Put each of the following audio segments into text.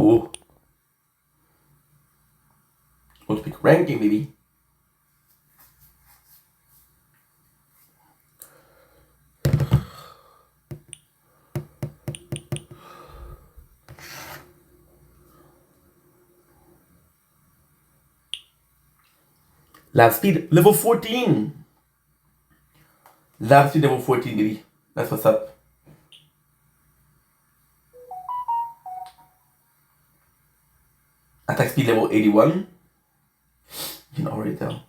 Oh, Olympic ranking, baby. Lab speed level 14. Lab speed level 14, baby. That's what's up. Attack speed level 81. You can already tell.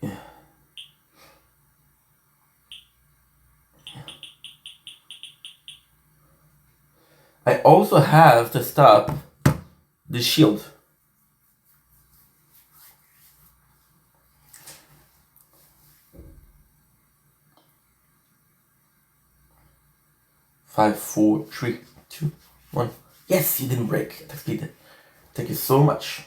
Yeah. I also have to stop the shield. Five, four, three, two, one. Yes, you didn't break. Attack speed. Thank you so much.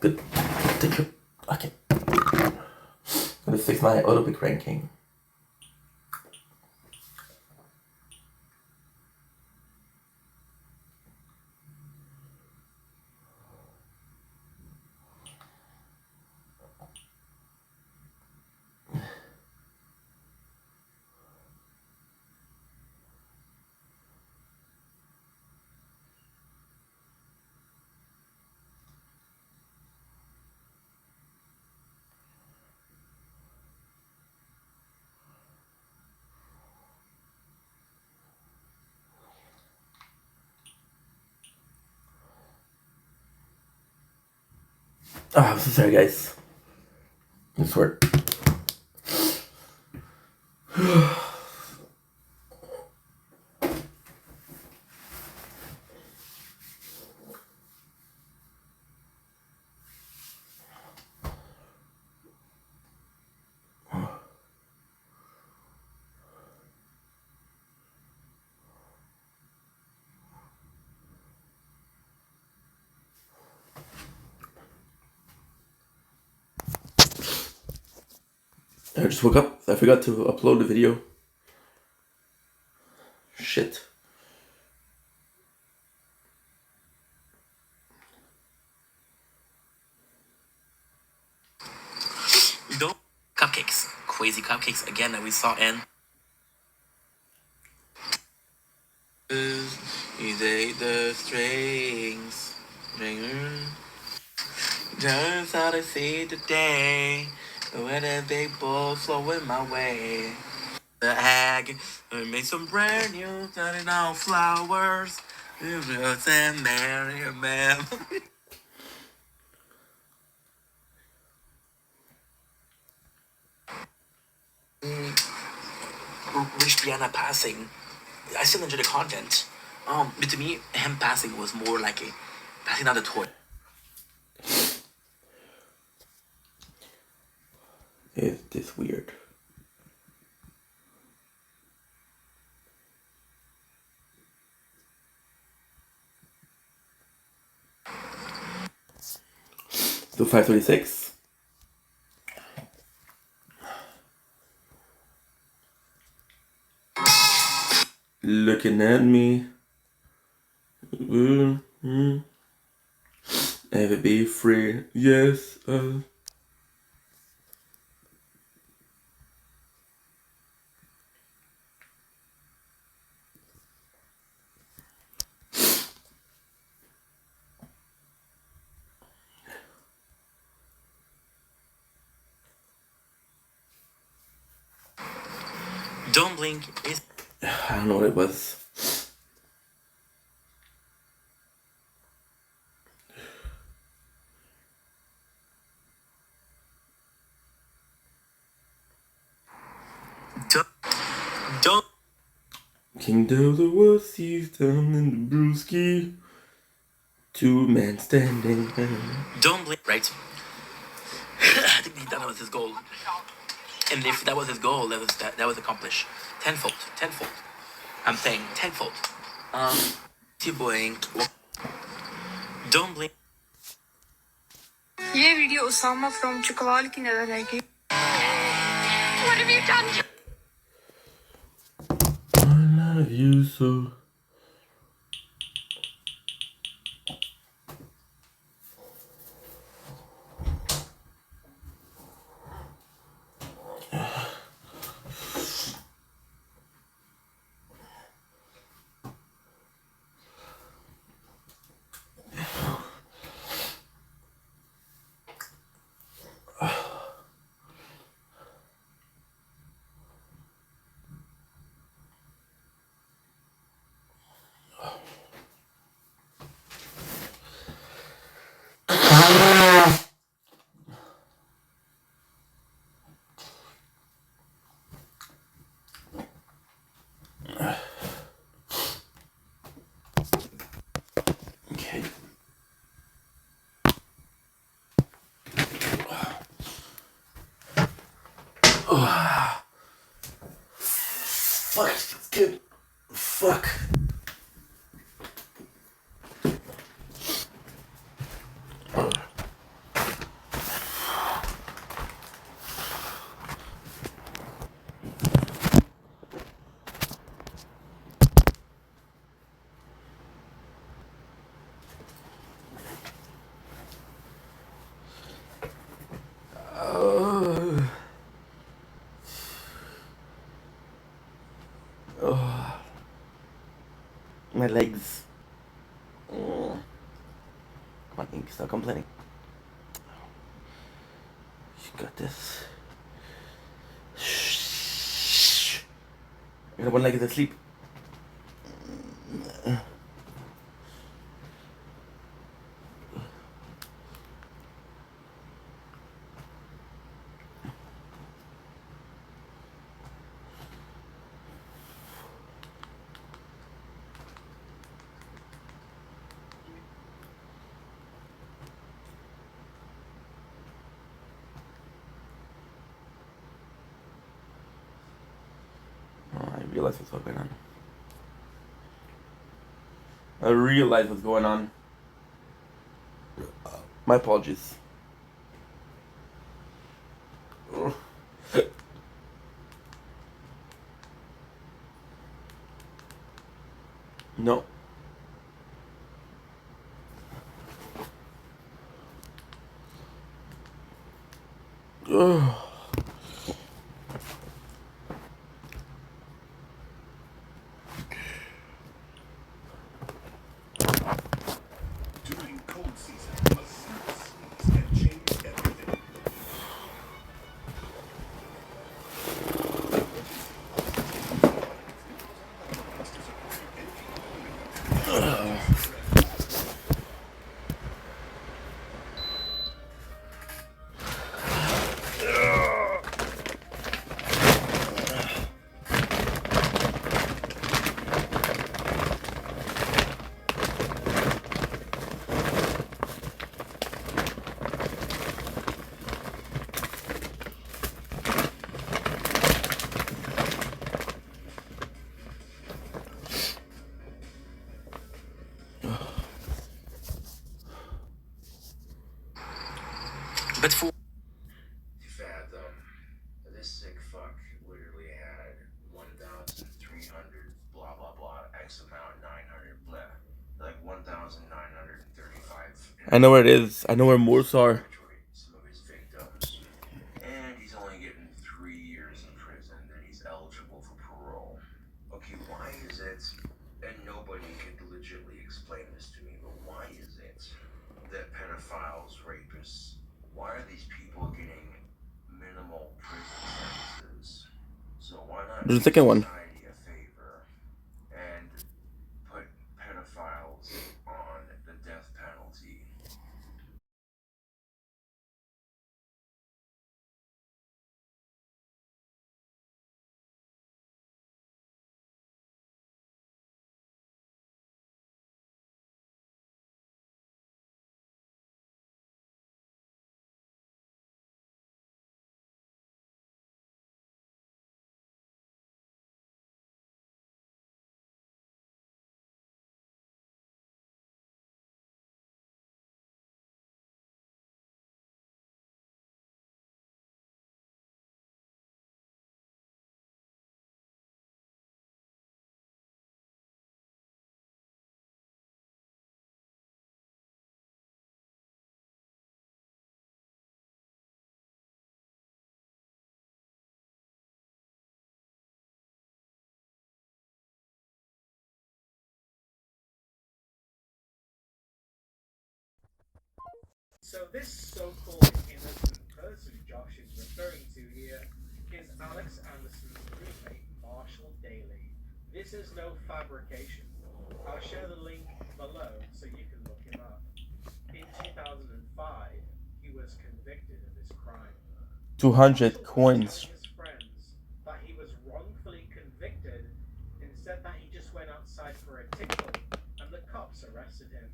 Good. Thank you. Okay. Gonna fix my auto pick ranking. Oh, I'm so sorry, guys. This worked. I just woke up. I forgot to upload the video. Shit. Those cupcakes, crazy cupcakes again that we saw in. You take the strings, just how to see today. When a big ball flowing my way. The egg, make some brand new, turning out flowers. And Mary, ma'am. Rich Brianna passing. I still enjoy the content. But to me, him passing was more like a passing out the toy. Is this weird? So 526. Looking at me. Ever be free? Yes. Don't blink is. I don't know what it was. Don't. King of the woods, he's down in the brewski. Two men standing. Don't blink. Right. I think that was his goal. And if that was his goal, that was accomplished. Tenfold. I'm saying tenfold. To blink. Don't blink. ये video Usama from Chakwal की नजर आएगी. What have you done? I love you so. Okay. Fuck, that's good. Fuck. My legs. Come on, Ink, stop complaining. You got this. Shh. I got one leg is asleep. I realize what's going on. I realize what's going on. My apologies. No. During cold season, a simple sneeze can change everything. But for Fathom. This sick fuck literally had 1,300 blah blah blah X amount 900 blah. Like 1,935. I know where it is. I know where Morse are. Some of his victims. And he's only getting 3 years in prison, then he's eligible for parole. Okay, why is it, and nobody could legitimately explain this to me, but why is it that pedophiles, rapists, why are these people getting minimal prison sentences? So why not There's a do second one. society a favor and put pedophiles on the death penalty? So this so-called innocent person Josh is referring to here is Alex Anderson's roommate, Marshall Daly. This is no fabrication. I'll share the link below so you can look him up. In 2005, he was convicted of this crime. 200 coins. His friends that he was wrongfully convicted and said that he just went outside for a tickle and the cops arrested him.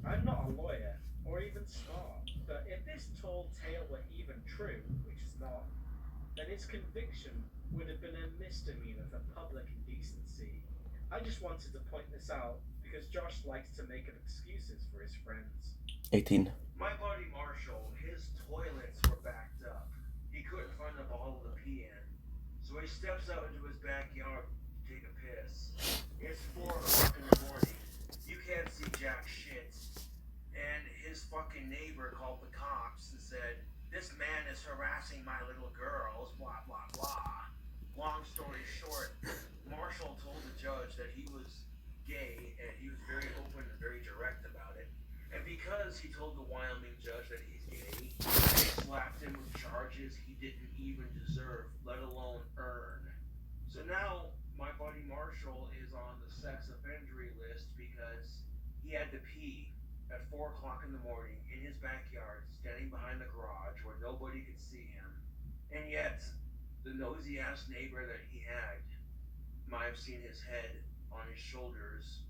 I'm not a lawyer or even smart, but if this tall tale were even true, which is not, then his conviction would have been a misdemeanor for public indecency. I just wanted to point this out because Josh likes to make up excuses for his friends. 18. My buddy Marshall, his toilets were backed up. He couldn't find a bottle to pee in, so he steps out into his backyard to take a piss. It's 4 o'clock in the morning. You can't see jack shit. And his fucking neighbor called the cops and said, "This man is harassing my little girls, blah, blah, blah." Long story short, Marshall told the judge that he was gay, and he was very open and very direct about it. And because he told the Wyoming judge that he's gay, they slapped him with charges he didn't even deserve, let alone earn. So now, my buddy Marshall is on the sex offendery list because he had to pee at 4 o'clock in the morning in his backyard, standing behind the garage where nobody could see him. And yet, the nosy ass neighbor that he had might have seen his head on his shoulders,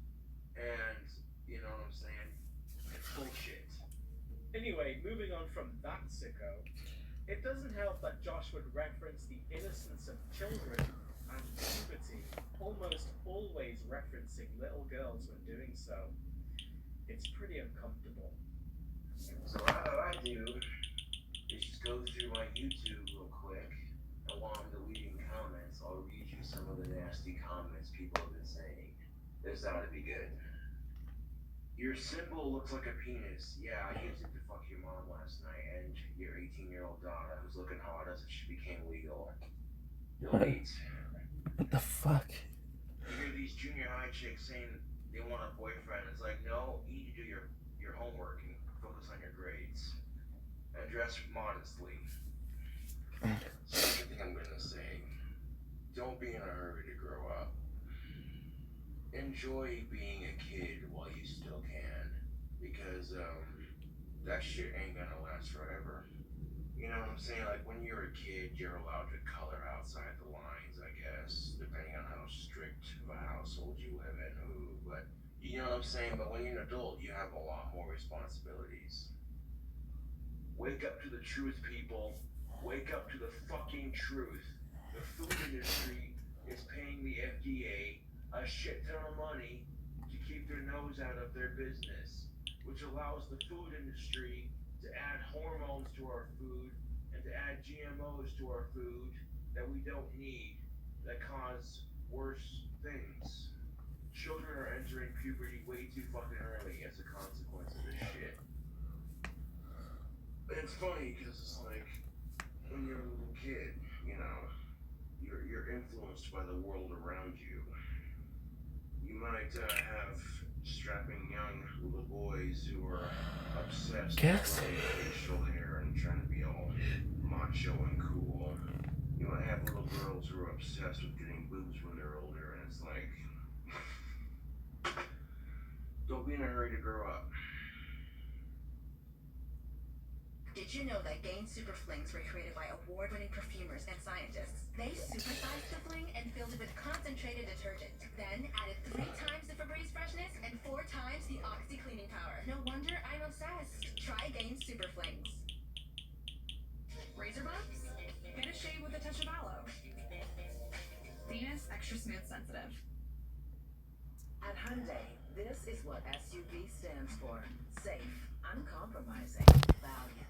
and you know what I'm saying? It's bullshit. Anyway, moving on from that sicko, it doesn't help that Josh would reference the innocence of children and puberty, almost always referencing little girls when doing so. It's pretty uncomfortable. So what I do is just go through my YouTube real quick. Along the leading comments, I'll read you some of the nasty comments people have been saying. This ought to be good. Your symbol looks like a penis. Yeah, I used it to fuck your mom last night and your 18-year-old daughter who's looking hot as if she became legal. Wait. What the fuck? You hear these junior high chicks saying they want a boyfriend. It's like, no, you need to do your homework and focus on your grades. And dress modestly. Second thing I'm gonna say, don't be in a hurry to grow up. Enjoy being a kid while you still can, because that shit ain't gonna last forever. You know what I'm saying? Like when you're a kid, you're allowed to color outside the lines, I guess, depending on how strict of a household you live in, but you know what I'm saying? But when you're an adult, you have a lot more responsibilities. Wake up to the truth, people. Wake up to the fucking truth. The food industry is paying the FDA a shit ton of money to keep their nose out of their business, which allows the food industry to add hormones to our food and to add GMOs to our food that we don't need, that cause worse things. Children are entering puberty way too fucking early as a consequence of this shit. But it's funny because it's like, when you're a little kid, you know, you're influenced by the world around you. You might have strapping young little boys who are obsessed with facial hair and trying to be all macho and cool. You might have little girls who are obsessed with getting boobs when they're older, and it's like, don't be in a hurry to grow up. Did you know that Gain Super Flings were created by award-winning perfumers and scientists? They supersized the fling and filled it with concentrated detergent, then added 3 times the Febreze freshness and 4 times the Oxy cleaning power. No wonder I'm obsessed. Try Gain Super Flings. Razor bumps? Get a shave with a touch of aloe. Venus Extra Smooth Sensitive. At Hyundai, this is what SUV stands for. Safe, uncompromising, valiant.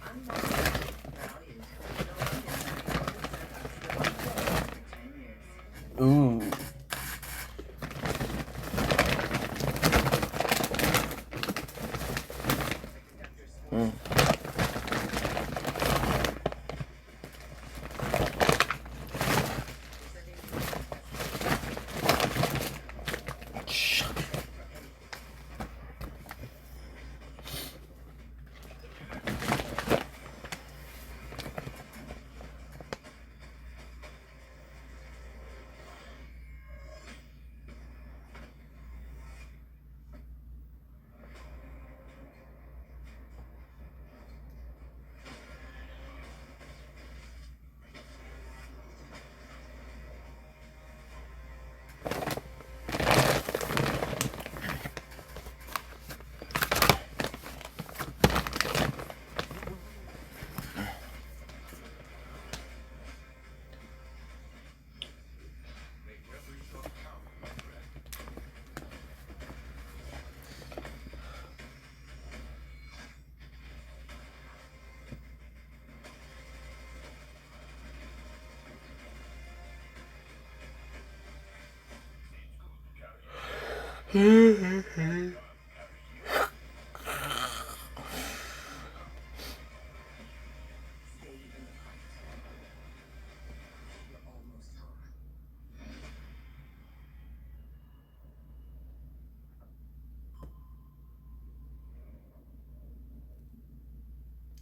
Unlimited value. No one is for 10 years. Ooh. Stay in the fight. You're almost home.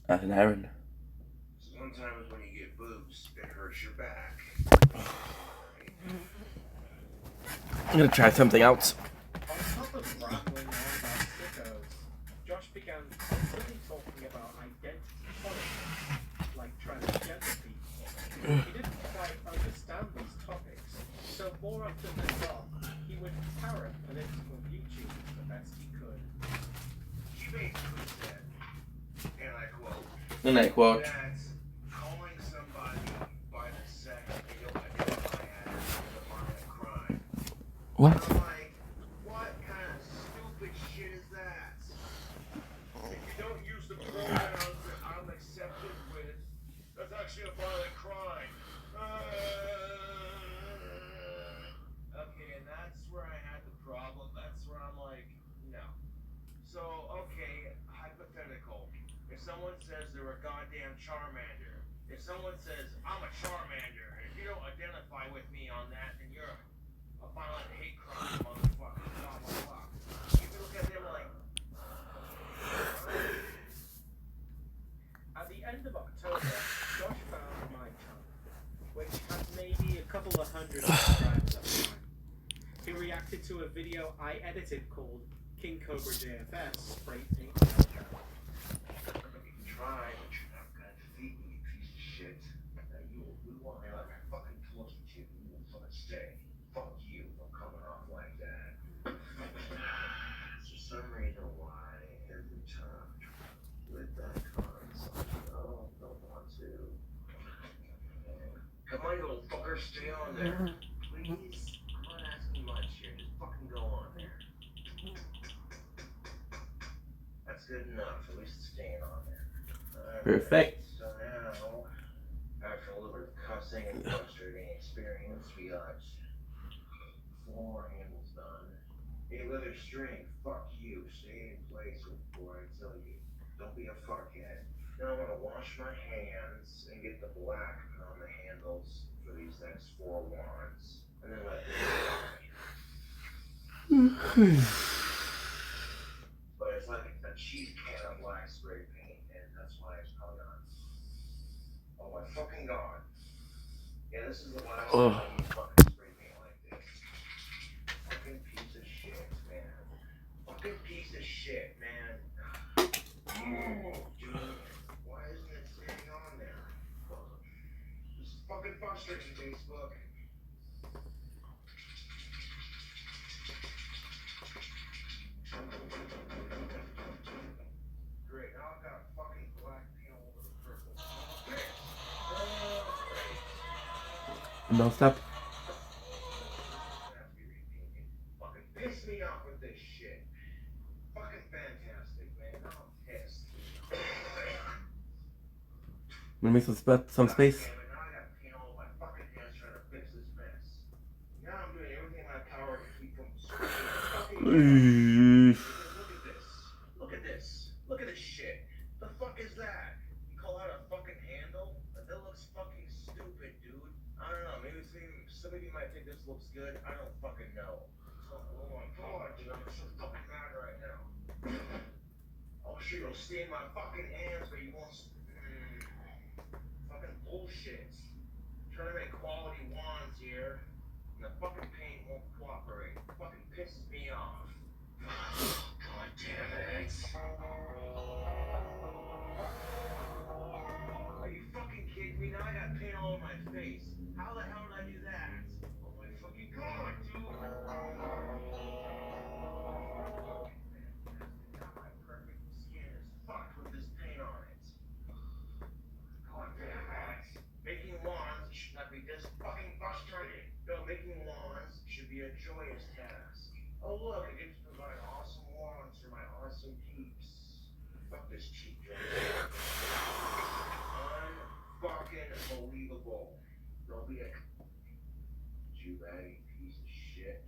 As an Aaron. Sometimes when you get boobs, it hurts your back. I'm gonna try something else. On top of rambling on about sickos, Josh began constantly talking about identity politics, like transgender people. He didn't quite understand these topics, so more often than not, he would parrot political YouTubers the best he could. She basically said, and I quote, And I quote, that calling somebody by the sex they don't identify as is a violent crime. what? I'm like, what kind of stupid shit is that? If you don't use the pronouns that I'm accepted with, that's actually a violent crime. Okay, and that's where I had the problem. That's where I'm like, no. So, okay, hypothetical. If someone says they're a goddamn Charmander, if someone says, I'm a Charmander, and if you don't identify with me on that, then you're a violent hate crime, motherfucker, blah, blah, blah. You can look at them like, At the end of October, Josh found my channel, which had maybe a couple of hundred subscribers at the time. He reacted to a video I edited called King Cobra JFS Spray Paint Meltdown. you can try, but you're not gonna defeat me, you piece of shit. Now you will blue on me like I fucking told you to, you will fucking stay. Fuck you for coming off like that. For some reason why, every time with that console, don't want to. Come on, you little fucker, stay on there. Please. I'm not asking much here, just fucking go on there. That's good enough, at least it's staying on there. Alright, Perfect. so now, after a little bit of cussing and frustrating experience, we got 4 handles done. Hey, leather string, fuck you. Stay in place before I tell you. Don't be a fuckhead. Now I'm gonna wash my hands and get the black on the handles for these next 4 wands. And then let them dry. But it's like a cheap can of black spray paint, and that's why it's hung on. Oh my fucking god. Yeah, this is the last Ugh. time I use fucking spray paint like this. Fucking piece of shit, man. Fucking piece of shit, man. Dude, why isn't it staying on there? This is fucking frustrating, Facebook. Great, now I've got fucking black paint all over the purple. No stop. Fucking piss me off with this shit. Fucking fantastic, man. Now I'm pissed. I'm gonna make some space. Damn it, now I gotta paint all my fucking hands trying to fix this mess. Now I'm doing everything in my power to keep from Ooh. Look at this. Look at this. Look at this shit. The fuck is that? You call that a fucking handle? That looks fucking stupid, dude. I don't know. Maybe some of you might think this looks good. I don't fucking know. So, oh my god, dude. I'm so fucking mad right now. I'll sure you'll stain my fucking hands, but you won't. Fucking bullshit. Trying to make quality wands here, and the fucking paint won't cooperate. It fucking pisses me off. God damn it. Are you fucking kidding me? Now I got paint all over my face. How the hell did I do that? Oh my fucking god, dude. Now my perfect skin is fucked with this paint on it. God damn it. Making lawns should not be this fucking frustrating. No, making lawns should be a joyous task. Oh look, I get to provide awesome lawns for my awesome peeps. Fuck this cheap joint. Unfucking believable. Don't be a Jew-baggy piece of shit.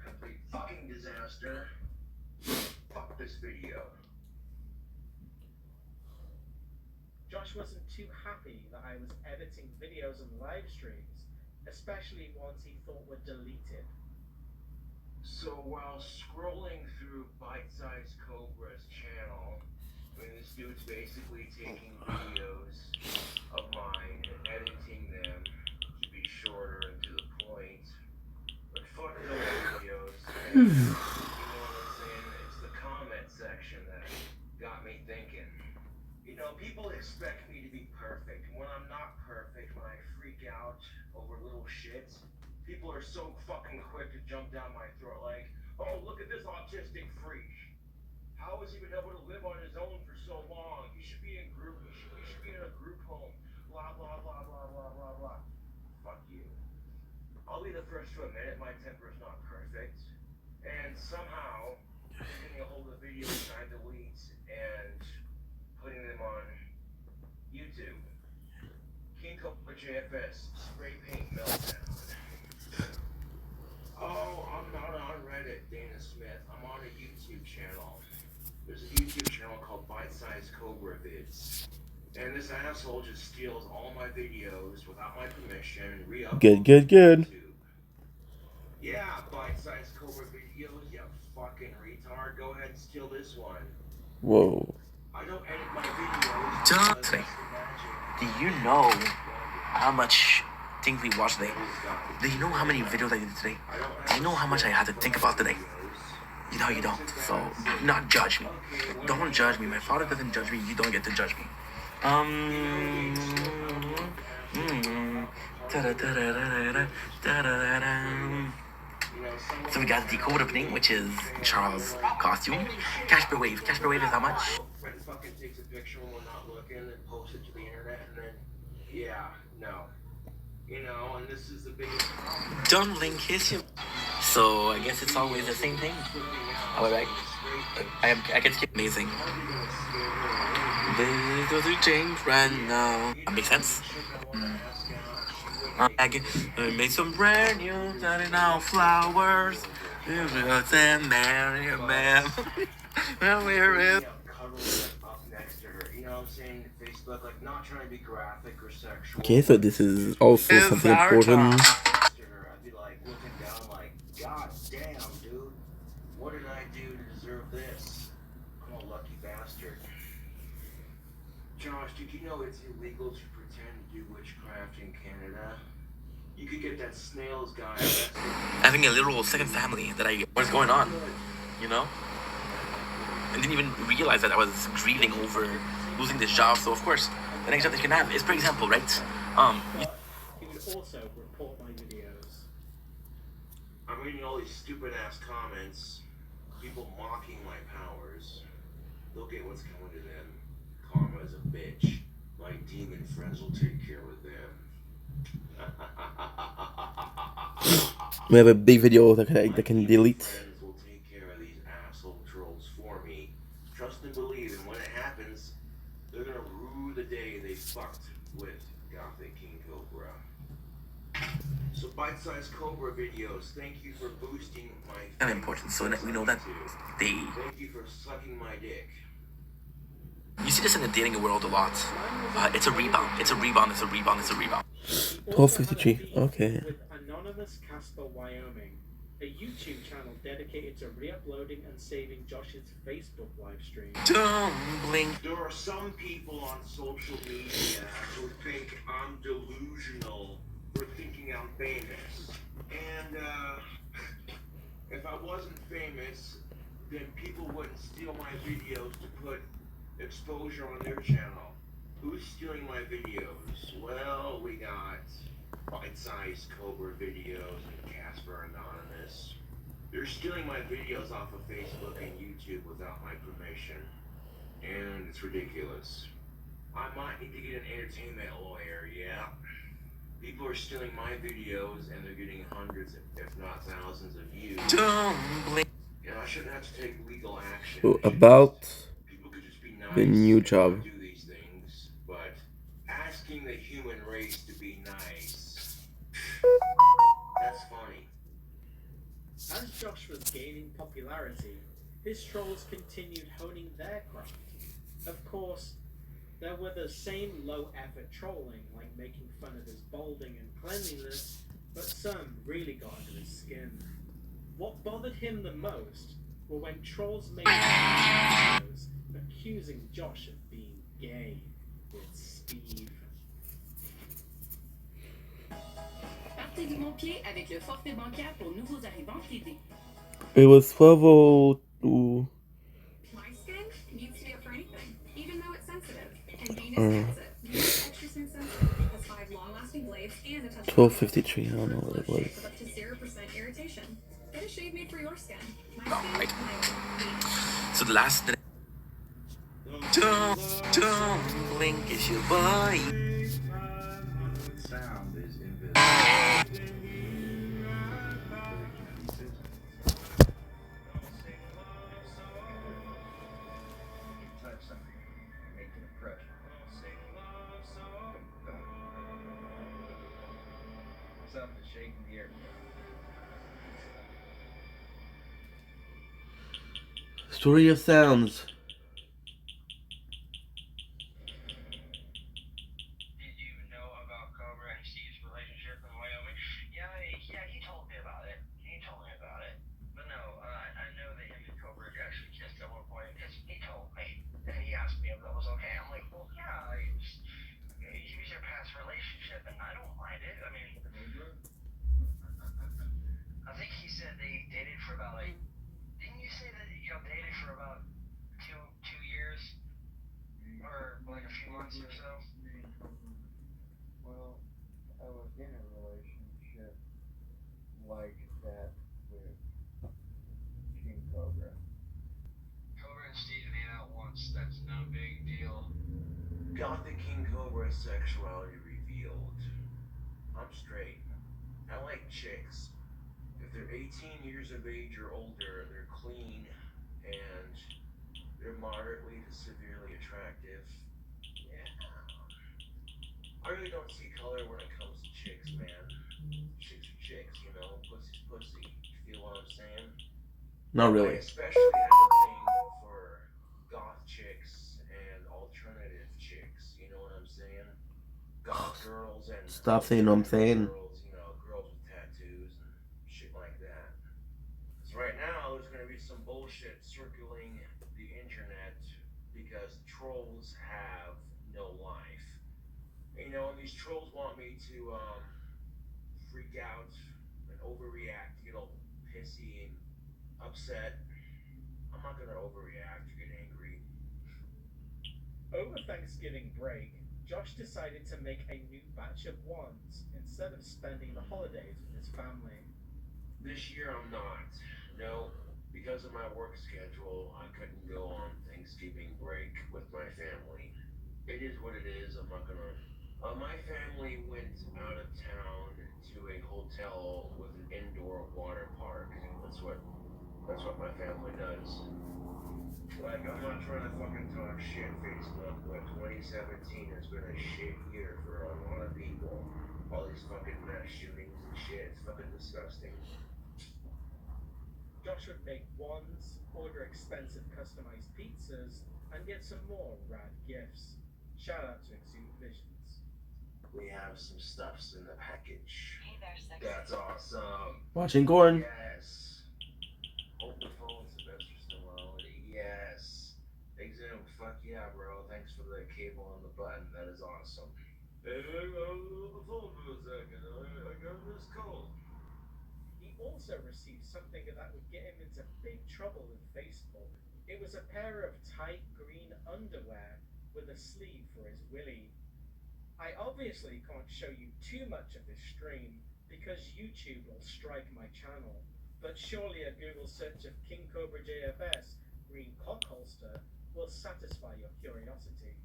complete fucking disaster. Fuck this video. Josh wasn't too happy that I was editing videos and live streams, especially ones he thought were deleted. So while scrolling through Bite Size Cobra's channel, I mean, this dude's basically taking videos of mine and editing them to be shorter and to the point. But fuck those videos. And, you know what I'm saying? It's the comment section that got me thinking. You know, people expect me to be perfect. When I'm not perfect, when I freak out over little shit, people are so fucking quick to jump down my throat like, oh, look at this autistic freak. How has he been able to live on his own for so long? He should be in group. He should be in a group home. Blah, blah, blah, blah, blah, blah, blah. Fuck you. I'll be the first to admit it. My temper's not perfect. And somehow, getting a hold of the videos I delete and putting them on YouTube. King Cobra JFS, spray paint meltdown. Oh, I'm not on Reddit, Dana Smith. I'm on a YouTube channel. There's a YouTube channel called Bite Size Cobra Vids. And this asshole just steals all my videos without my permission and re-uploads Good. to YouTube. Yeah, Bite Size Cobra Videos, you fucking retard. Go ahead and steal this one. Whoa. I don't edit my videos. John, because that's the magic. Do you know how much things we watched today? Do you know how many videos I did today? Do you know how much I had to think about today? You know you don't. So, not judge me. Don't judge me. My father doesn't judge me. You don't get to judge me. So we got the decode opening, which is Charles' costume. Casper Wave. Casper Wave is how much? Friend fucking takes a picture when we're not looking and posts it to the internet and then, yeah, no. You know, and this is the biggest problem. Don't link his. So I guess it's always the same thing. However, I can skip amazing. This doesn't change right now. That makes sense. I made some brand new starting out flowers. And marry a man. Where is? Up next to her, you know what I'm saying? Facebook, like, not trying to be graphic or sexual. Okay, so this is also It's something our important. time. I'd be like looking down like, God damn, dude, what did I do to deserve this? I'm a lucky bastard. Josh, did you know it's illegal to pretend to do witchcraft in Canada? You could get that snails guy arrested. Having a literal second family that what's going on, you know? I didn't even realize that I was grieving over losing this job. So of course, the next job that you can have is, for example, right? He would also report my videos. I'm reading all these stupid ass comments, people mocking my powers. Look at what's coming to them. Karma's a bitch. My demon friends will take care of them. We have a big video that can delete. Friends will take care of these asshole trolls for me. Trust and believe, and when it happens, they're gonna rue the day they fucked with Gothic King Cobra. So Bite Size Cobra videos, thank you for boosting my And important, so that we know that they. Thank you for sucking my dick. You see this in the dating world a lot. It's a rebound. It's a rebound. It's a rebound. It's a rebound. 12:53. Okay. With Anonymous Casper Wyoming, a YouTube channel dedicated to re-uploading and saving Josh's Facebook live stream. Don't blink. There are some people on social media who think I'm delusional for thinking I'm famous. And, if I wasn't famous, then people wouldn't steal my videos to put exposure on their channel. Who's stealing my videos? Well, we got Bite-Sized Cobra videos and Casper Anonymous. They're stealing my videos off of Facebook and YouTube without my permission. And it's ridiculous. I might need to get an entertainment lawyer, yeah. People are stealing my videos and they're getting hundreds, if not thousands of views. Don't blink. And I shouldn't have to take legal action. So about People could just be nice the new and job. do these things, but asking the human race to be nice, that's funny. As Josh Josh was gaining popularity, his trolls continued honing their craft. Of course, there were the same low-effort trolling, like making fun of his balding and cleanliness, but some really got under his skin. What bothered him the most were when trolls made videos accusing Josh of being gay with Steve. Partez du bon pied avec le forfait bancaire pour nouveaux arrivants Crédit. It was 12:02. My skin needs to be up for anything, even though it's sensitive. And Venus gets it. Venus Extra Smooth Sensitive has 5 long-lasting blades and a touch of 12:53. I don't know what it was. with up to 0% irritation. Get a shave made for your skin. My skin, my So the last thing. Don't blink, it's your boy. Sound is invisible. Touch something, make an impression. Something shaking the air. Story of Sounds. Did you know about Cobra and Steve's relationship in Wyoming? Yeah, he told me about it. But no, I know that him and Cobra actually kissed at one point because he told me. And he asked me if that was okay. I'm like, well, yeah, he was your past relationship, and I don't mind it. I mean, I think he said they dated for about like. Didn't you say that y'all dated for about two years, or like a few months or so? Well, I was in a relationship like that with King Cobra. Cobra and Steve made out once. That's no big deal. Got the King Cobra sexuality revealed. I'm straight. I like chicks. If they're 18 years of age or older, they're clean, and they're moderately to severely attractive. Yeah. I really don't see color when it comes to chicks, man. Chicks are chicks, you know? Pussy's pussy. You feel what I'm saying? Not I really. especially have a thing for goth chicks and alternative chicks. You know what I'm saying? Goth girls and Stop saying what I'm saying. girls, you know, girls with tattoos and shit like that. So right now, there's gonna be some bullshit circling the internet because trolls have no life. You know, and these trolls want me to freak out and overreact, get all pissy and upset. I'm not gonna overreact or get angry. Over Thanksgiving break, Josh decided to make a new batch of wands instead of spending the holidays with his family. This year I'm not. No, because of my work schedule, I couldn't go on Thanksgiving break with my family. It is what it is. I'm not gonna. My family went out of town to a hotel with an indoor water park. That's what my family does. Like, I'm not trying to fucking talk shit, Facebook, but 2017 has been a shit year for a lot of people. All these fucking mass shootings and shit. It's fucking disgusting. Josh would make wands, order expensive customized pizzas, and get some more rad gifts. Shout out to Exude Visions. We have some stuffs in the package. Hey there, sexy. That's awesome. Watching Gorn. Yes. Hope the phone's Sylvester Stallone. Yes. Exum, fuck yeah, bro. Thanks for the cable on the button. That is awesome. Hey, I got the phone for a second. I got this call. He also received something that would get him into big trouble with Facebook. It was a pair of tight green underwear with a sleeve for his willy. I obviously can't show you too much of this stream because YouTube will strike my channel, but surely a Google search of King Cobra JFS green cock holster will satisfy your curiosity.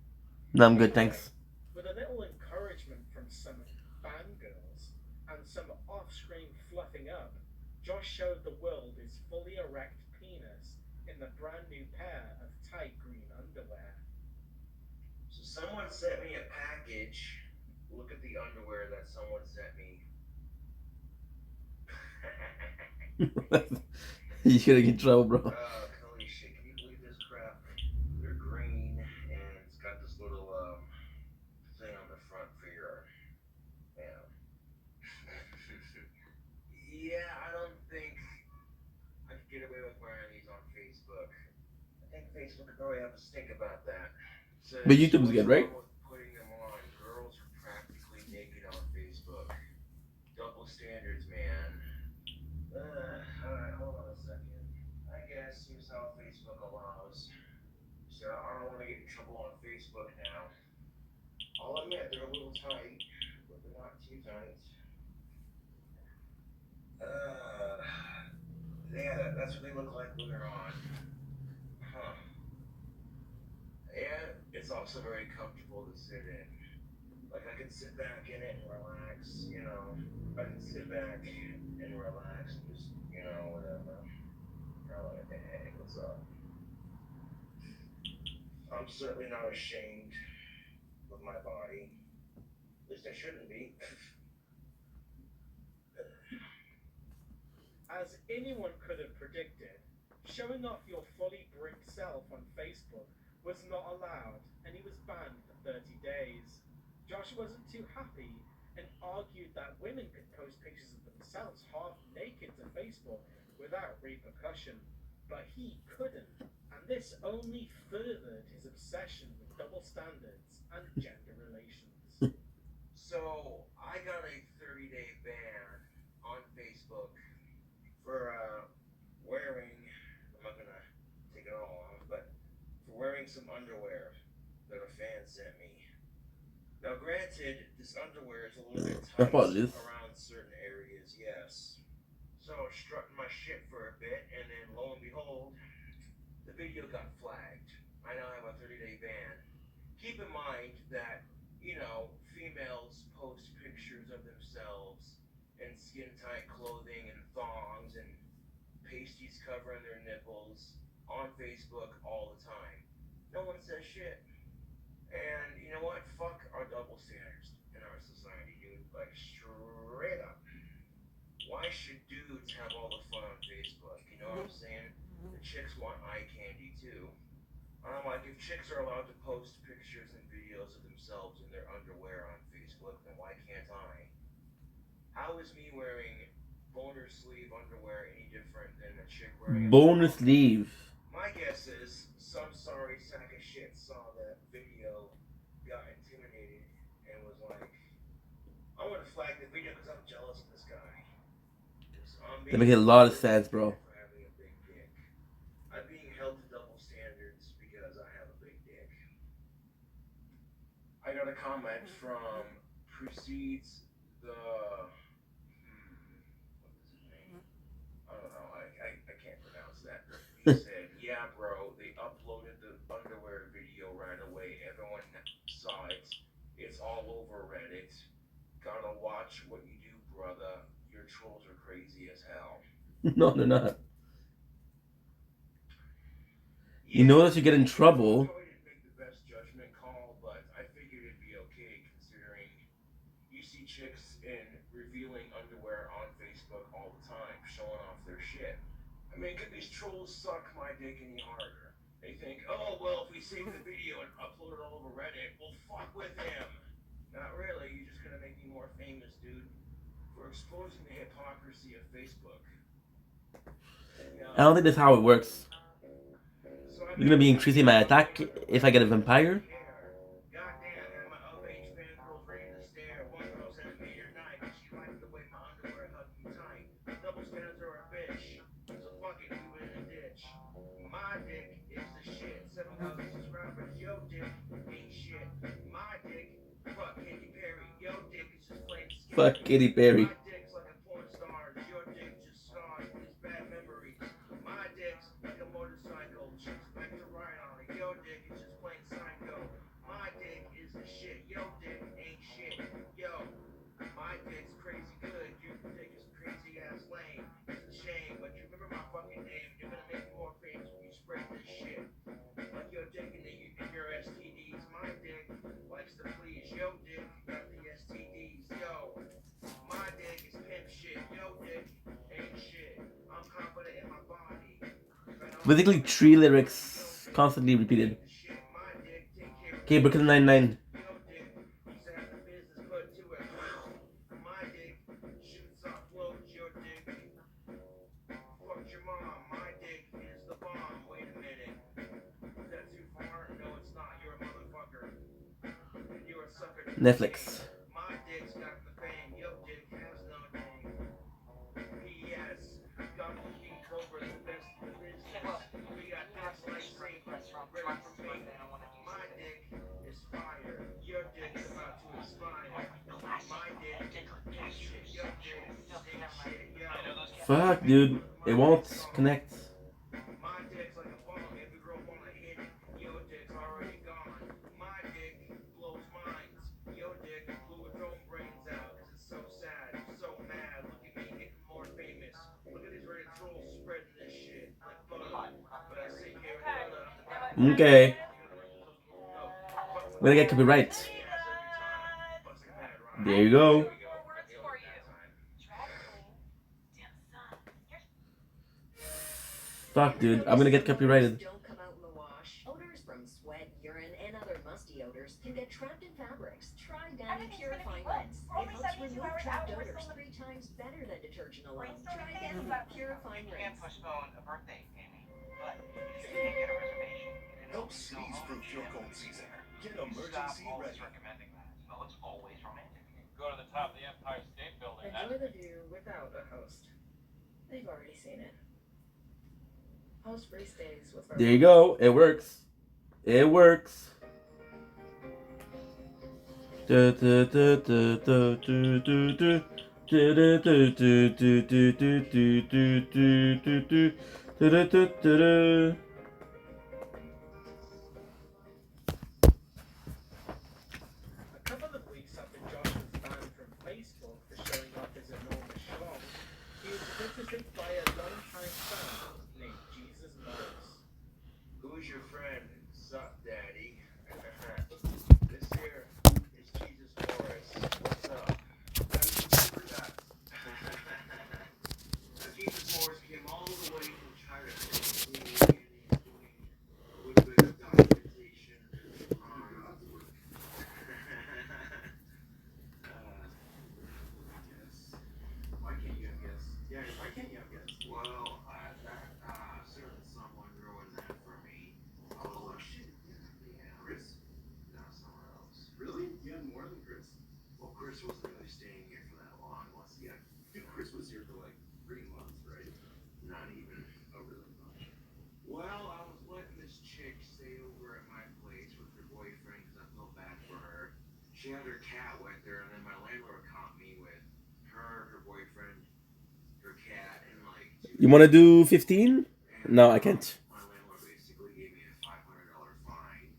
No, I'm good, thanks. With a little encouragement from some fangirls and some off-screen fluffing up, Josh showed the world his fully erect penis in the brand new pair of tight green underwear. So someone sent me a package. Look at the underwear that someone sent me. You're gonna get in trouble, bro. Holy shit, can you believe this crap? They're green, and it's got this little, thing on the front for your, yeah. Yeah, I don't think I could get away with wearing these on Facebook. I think Facebook could probably have a stink about that. So, But YouTube's good, right? what's wrong with putting them on? Girls are practically naked on Facebook. Double standards, man. Alright, hold on a second. I guess here's how Facebook allows. So I don't want to get in trouble on Facebook now. I'll admit they're a little tight, but they're not too tight. Yeah, that's what they look like when they're on. Huh. And it's also very comfortable to sit in. Like I can sit back in it and relax, you know. I can sit back and relax and just, you know, whatever. Probably like, hey, what's up? I'm certainly not ashamed of my body. At least I shouldn't be. As anyone could have predicted, showing off your fully bricked self on Facebook was not allowed, and he was banned for 30 days. Josh wasn't too happy and argued that women could post pictures of themselves half naked to Facebook without repercussion, but he couldn't, and this only furthered his obsession with double standards and gender relations. So I got a 30-day ban on Facebook for wearing, I'm not gonna take it all off, but for wearing some underwear that a fan sent me. Now granted, this underwear is a little bit tight around certain areas, yes. So I was strutting my shit for a bit, and then lo and behold, the video got flagged. I now have a 30-day ban. Keep in mind that, you know, females post pictures of themselves in skin-tight clothing and thongs and pasties covering their nipples on Facebook all the time. No one says shit. And you know what? Fuck our double standards in our society, dude. Like, straight up. Why should dudes have all the fun on Facebook? You know what I'm saying? The chicks want eye candy, too. I'm like, if chicks are allowed to post pictures and videos of themselves in their underwear on Facebook, then why can't I? How is me wearing boner sleeve underwear any different than a chick wearing boner sleeve? My guess is some sorry sack of shit saw that video, got intimidated, and was like, I want to flag the video because I'm jealous of this guy. That makes a lot of sense, bro. I'm being held to double standards because I have a big dick. I got a comment from Precedes the... what was his name? I don't know, I can't pronounce that. He said, yeah bro, they uploaded the underwear video right away. Everyone saw it. It's all over Reddit. Gotta watch what you do, brother. Your trolls are crazy as hell. No, they're not. You know that you get in trouble. I didn't make the best judgment call, but I figured it'd be okay considering you see chicks in revealing underwear on Facebook all the time, showing off their shit. I mean, could these trolls suck my dick any harder? They think, oh, well, if we save the video and upload it all over Reddit, we'll fuck with him. Not really, you're just gonna make me more famous, dude. For exposing the hypocrisy of Facebook. I don't think that's how it works. You're gonna be increasing my attack if I get a vampire? Fuck Katy Perry. Basically 3 lyrics constantly repeated. Okay, Brooklyn Nine-Nine. Netflix. Fuck, dude. It won't connect. Okay. We're gonna get copyright. There you go. Fuck, dude. I'm gonna get copyrighted. Don't come out in the wash. Odors from sweat, urine, and other musty odors can get trapped in fabrics. Try Danny Purifying Rinse. It helps remove trapped odors 3 times better than detergent alone. Try Danny Purifying Rinse. Postpone a birthday, Amy, but you can get a reservation. Help sneeze-proof your cold season. Get emergency ready. Recommending that. Well, it's always romantic. Go to the top of the Empire State Building. Enjoy the view without a host. They've already seen it. Host free stays with There you go. It works. It works. A couple of weeks after Josh was banned from Facebook for showing off his enormous schlong, he was visited by a longtime fan named Jesus Morris. Who's your friend? Sup, Daddy? This here is Jesus Morris. What's up? I'm super nuts. Jesus Morris came all the way from China to me, and he's doing a little bit of documentation on God's work. Yes. Why can't you have guests? Yeah, why can't you have guests? Well, certain someone ruined that for me. Oh, shit. Yeah. Chris? No, somewhere else. Really? You had more than Chris? Well, Chris wasn't really staying here for that long, was he? Chris was here for like 3 months, right? Not even. Oh, really much. Well, I was letting this chick stay over at my place with her boyfriend because I felt bad for her. She had her cat with her, and then my landlord caught me with her boyfriend, her cat, and like... You wanna do 15? No, I can't. My landlord basically gave me a $500 fine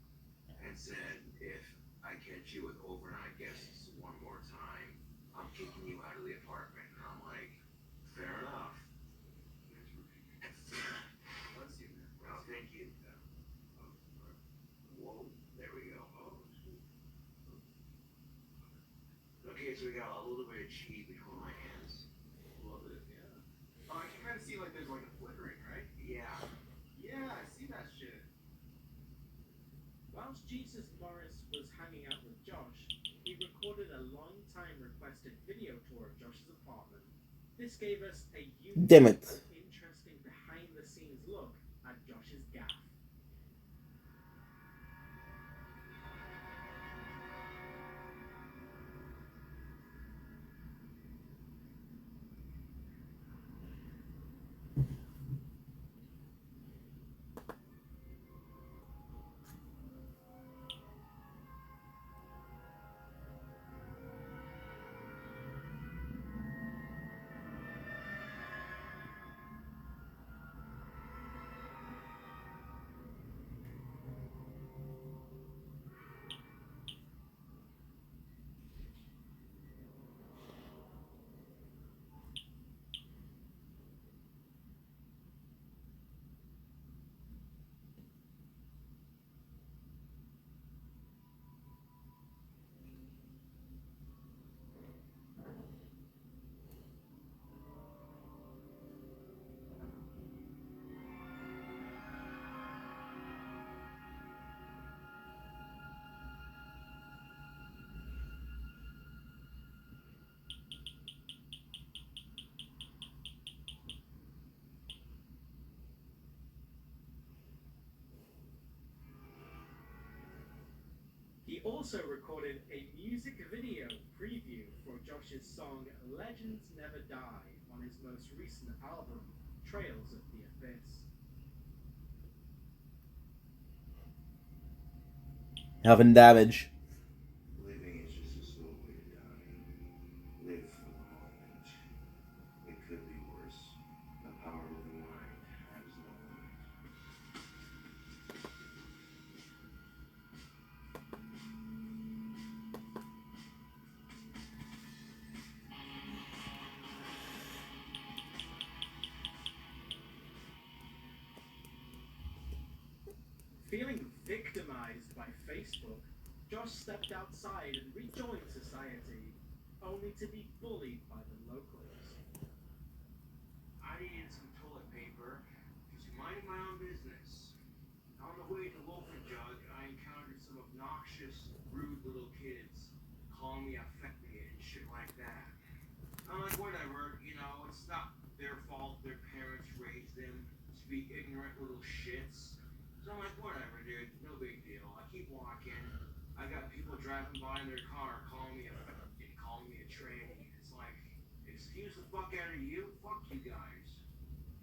and said, if I catch you with overnight guests one more time, I'm kicking you out of the apartment. And I'm like, fair enough. Bless you, man. Well, thank you. Whoa, there we go. Okay, so we got a little bit of cheese between my hands. A little bit, yeah. Oh, I can kind of see like there's like a flickering, right? Yeah. Yeah, I see that shit. Whilst Jesus Morris was hanging out with Josh, he recorded a long-time requested video tour of Josh's apartment. This gave us a unique Damn it. and interesting behind-the-scenes look at Josh's gaff. also recorded a music video preview for Josh's song Legends Never Die on his most recent album, Trails of the Abyss. Having damage. Living is just a slow way to die. Live for the moment. It could be worse. The power of the mind has no limit. Feeling victimized by Facebook, Josh stepped outside and rejoined society, only to be bullied by the locals. I needed some toilet paper, just minding my own business. On the way to Local Jug, I encountered some obnoxious, rude little kids calling me a faggot and shit like that. I'm like, whatever, you know, it's not their fault their parents raised them to be ignorant little shits. So I'm like, whatever, dude, no big deal. I keep walking. I got people driving by in their car calling me a faggot, calling me a tranny. It's like, excuse the fuck out of you? Fuck you guys.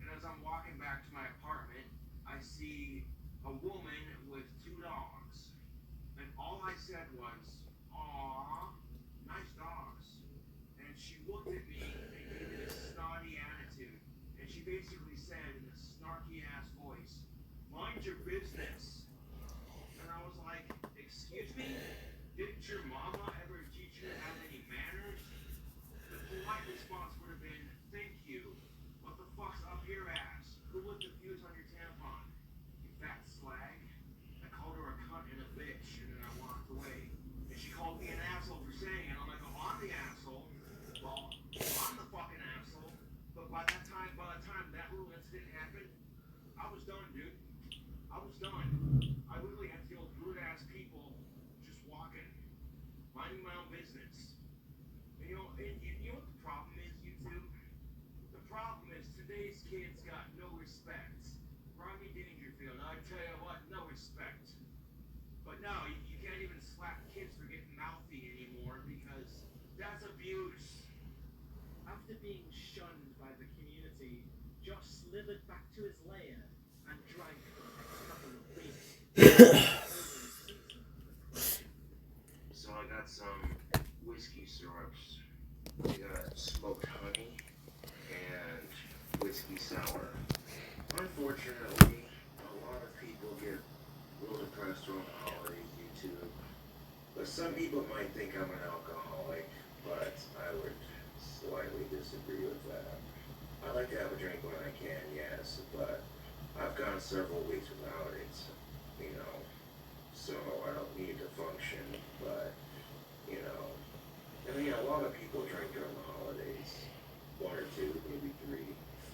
And as I'm walking back to my apartment, I see a woman with 2 dogs. And all I said was, "Aw, nice dogs." And she looked at me and gave me this snotty attitude. And she basically said in a snarky ass voice, "Mind your business." And I was like, excuse me? Didn't your mama ever teach you to have any manners? The polite response would have been, "Thank you. What the fuck's up your ass? Who lit the fuse on your tampon? You fat slag." I called her a cunt and a bitch, and then I walked away. And she called me an asshole for saying it. I'm like, oh, I'm the asshole. Well, I'm the fucking asshole. But by the time that little incident happened, I was done, dude. I was done. I literally had to deal with rude ass people just walking, minding my own business. And you know what the problem is, YouTube? The problem is today's kids got no respect. Rodney Dangerfield, I tell you what, no respect. But no, you can't even slap kids for getting mouthy anymore because that's abuse. After being shunned by the community, Josh slithered back to his lair and drank for the next couple of weeks. So I got some whiskey syrups. I got smoked honey and whiskey sour. Unfortunately, a lot of people get a little depressed around the holidays, YouTube. But some people might think I'm an alcoholic, but I would slightly disagree with that. I like to have a drink when I can, yes, but I've gone several weeks without it, you know, so I don't need to function, but, you know, I mean, a lot of people drink during the holidays, 1 or 2, maybe 3,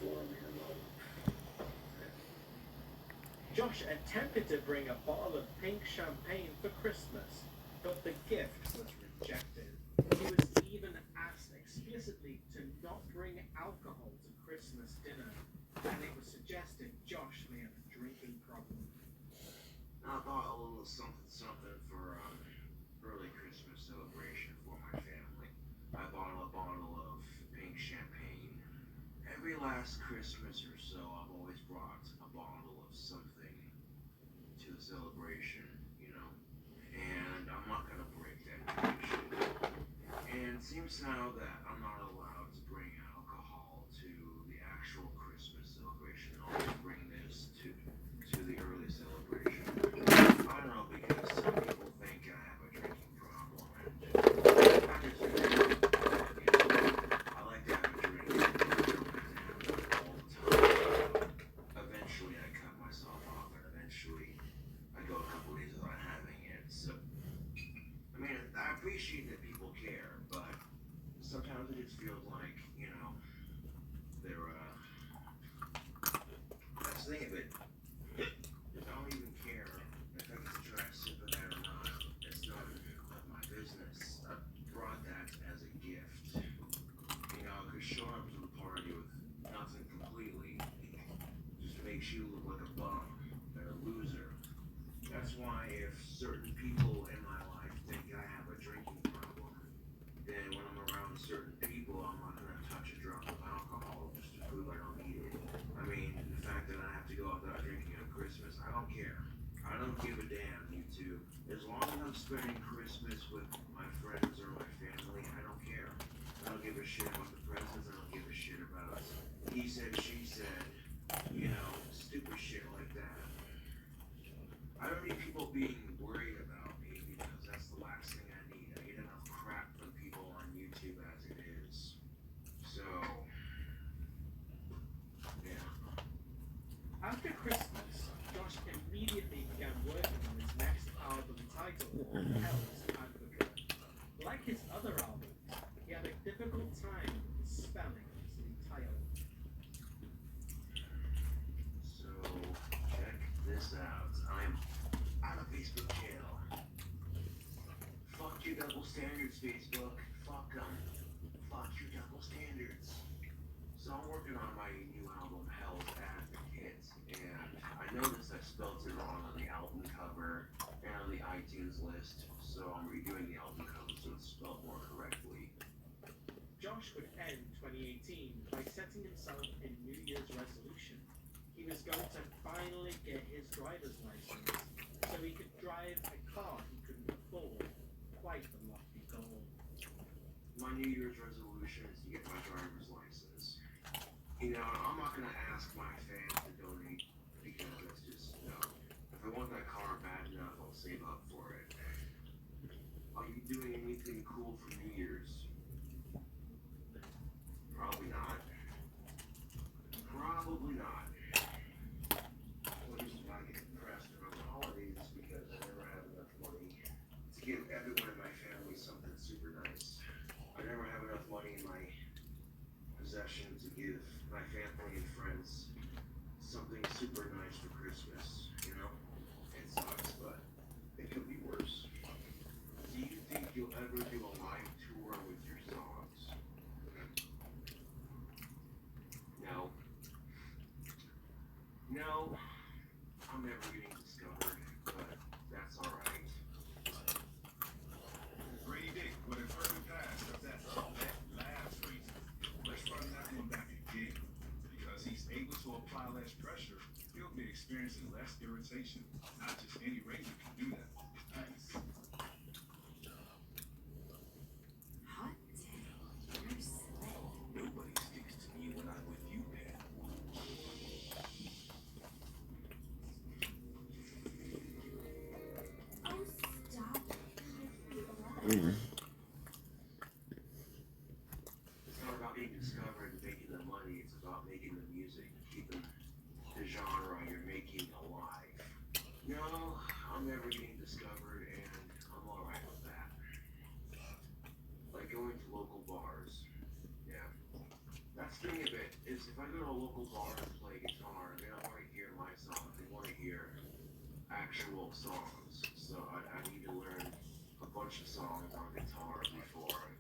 4 minimum. Josh attempted to bring a bottle of pink champagne for Christmas, but the gift was rejected. He was even asked explicitly to not bring alcohol to Christmas dinner, and it was suggested Josh may have a drinking problem. I bought a little something for early Christmas celebration for my family. I bought a bottle of pink champagne. Every last Christmas or so, I've always brought a bottle of something to the celebration, you know. And I'm not gonna break that tradition. And it seems now that I'm not allowed to bring alcohol to the actual Christmas celebration. I'll just bring this to the early celebration. I don't know, because some people think I have a drinking problem. And I just think, you know, I like to have a drink. I don't have to have it all the time. Eventually, I cut myself off, and eventually, I go a couple days without having it. So, I mean, I appreciate that people care, but sometimes it just feels like, you know, they're, that's the thing of it. I don't even care if I get to try a sip of that or not. It's none of my business. I brought that as a gift. You know, because showing up to the party with nothing completely just makes you look like a bum and a loser. That's why if certain people in my life think I have a drinking problem, then when I'm around certain people, I'm not gonna touch a drop of alcohol just to prove I don't need it. I mean, the fact that I have to go out without drinking on Christmas, I don't care. I don't give a damn, you two. As long as I'm spending Christmas with my friends or my family, I don't care. I don't give a shit about the presents. I don't give a shit about he said, she said, you know, stupid shit like that. I don't need people being worried about me because that's the last thing I need. I get enough crap from people on YouTube as it is. So, yeah. After Christmas, Josh immediately began working on his next album titled Hell's Advocate. Like his other albums, he had a difficult time spelling his title. So, check this out. I'm out of Facebook jail. Fuck your double standards, Facebook. Fuck them. Fuck your double standards. So I'm working on my new album, Hell's Advocate, and I noticed I spelled it wrong on the album cover and on the iTunes list, so I'm redoing the album cover so it's spelled more correctly. Josh would end 2018 by setting himself a New Year's resolution. He was going to finally get his driver's license so he could drive a car he couldn't afford. Quite the lofty goal. My New Year's resolution is to get my driver's license. You know, I'm not gonna ask my fans to donate because that's just, no. If I want that car bad enough, I'll save up for it. Are you doing anything cool for New Year's? Probably not. Probably not. Well, this is why I get depressed around the holidays because I never have enough money to give everyone in my family something super nice. I never have enough money in my possession to give my family and friends something super nice for Christmas, you know? It sucks, but it could be worse. Do you think you'll ever do a live tour with your songs? No. No. I'm never getting discovered, but that's alright. Rainy day, but it's further past, cause that's all that last reason. Let's run that one back again. Because he's able to apply less pressure, he'll be experiencing less irritation. Not just any razor can do that. Nice. Hot day. You're slick. Nobody sticks to me when I'm with you, man. Oh, stop. It's not about being discovered and making the money, it's about making the music, keeping the genre you're making alive. No, I'm never getting discovered and I'm alright with that. Like going to local bars. Yeah. That's the thing of it, is if I go to a local bar and play guitar, they don't want to hear my songs, they want to hear actual songs. So I need to learn a bunch of songs on guitar before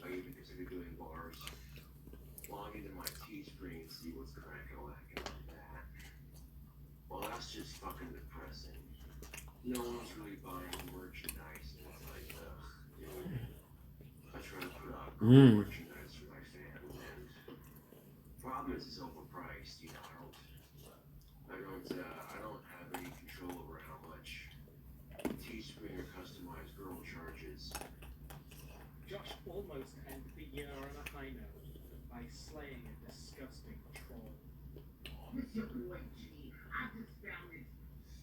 I even consider doing bars. Log into my Teespring and see what's crack-a-lacking on that. Well, that's just fucking depressing. No one's really buying merchandise, and it's like, dude. I try to put out merchandise for my fans, and problem is it's overpriced. You know, I don't have any control over how much Teespring or customized girl charges. Josh almost ended the year on a high note by slaying a disgusting troll. It's your boy G. I just found this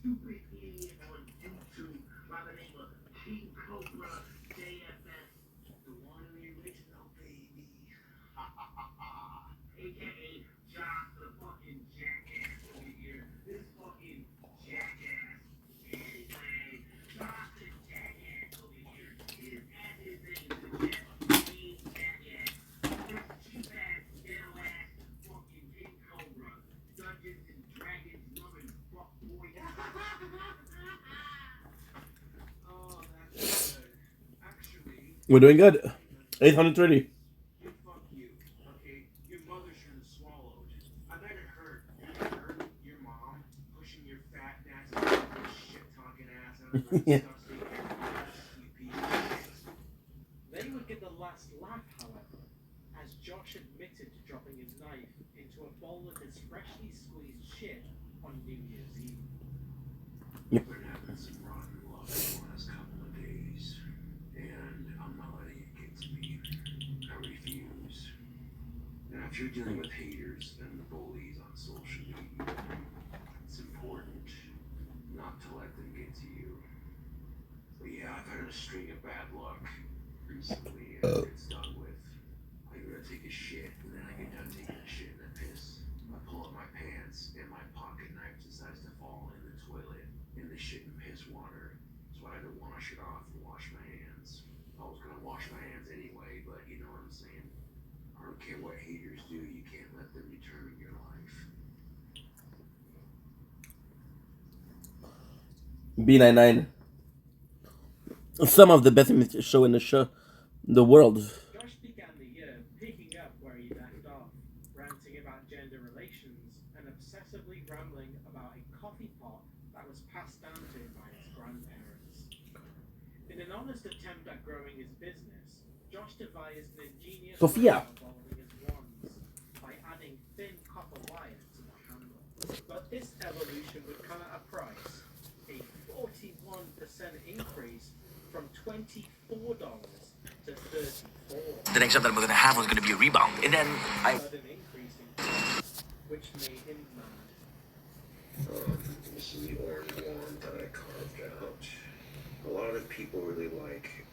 stupid idiot on YouTube by the name of King Cobra JFS, the one and the original, baby. AKA Josh the fucking jackass over here. This fucking jackass. Anyway, Josh the jackass over here is, as his name suggests, being jackass. This cheap ass, ghetto ass, fucking King Cobra. Dungeons and Dragons loving fuck boy. Oh, that's good. Actually, We're doing good. 830. fuck you. Okay, your mother should have swallowed. I bet it hurt. It hurt your mom pushing your fat, nasty, shit talking ass out of her Yeah. disgusting ass, you piece of bowl of his freshly squeezed shit on New Year's Eve. I've been having some rotten luck the last couple of days, and I'm not letting it get to me. I refuse. Now, if you're dealing with haters and the bullies on social media, it's important not to let them get to you. But yeah, I've had a string of bad luck recently, and it's done with. I'm gonna take a shit, and then I get done taking a shit and I piss. I pull up my pants, and my pocket knife decides to fall in the toilet in the shit and piss water. So I had to wash it off and wash my hands. I was gonna wash my hands anyway, but you know what I'm saying? I don't care what haters do, you can't let them determine your life. B99. Some of the best show in the world. Josh began the year picking up where he left off, ranting about gender relations and obsessively rambling about a coffee pot that was passed down to him by his grandparents. In an honest attempt at growing his business, Josh devised an ingenious way Sophia. of evolving his wands by adding thin copper wire to the handle. But this evolution would come at a price, a 41% increase from $24 to $34. The next job that I'm gonna have was gonna be a rebound, and then I. Sudden increase in cost, which made him mad. This is the orange one that I carved out. A lot of people really like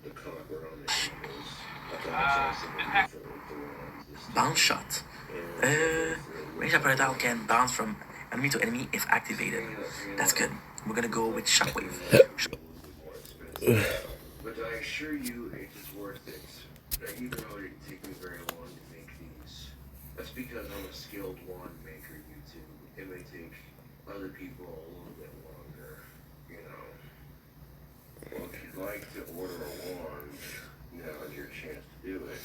the copper on the handles. I thought it's also different with the ones. This Bounce shot. Range apparatus can bounce from enemy to enemy if activated. That's good. We're gonna go with shockwave. But I assure you, it is worth it. Even though it didn't take me very long to make these. That's because I'm a skilled wand maker, you two. It may take other people a little bit longer, you know. Well, if you'd like to order a wand, now's your chance to do it.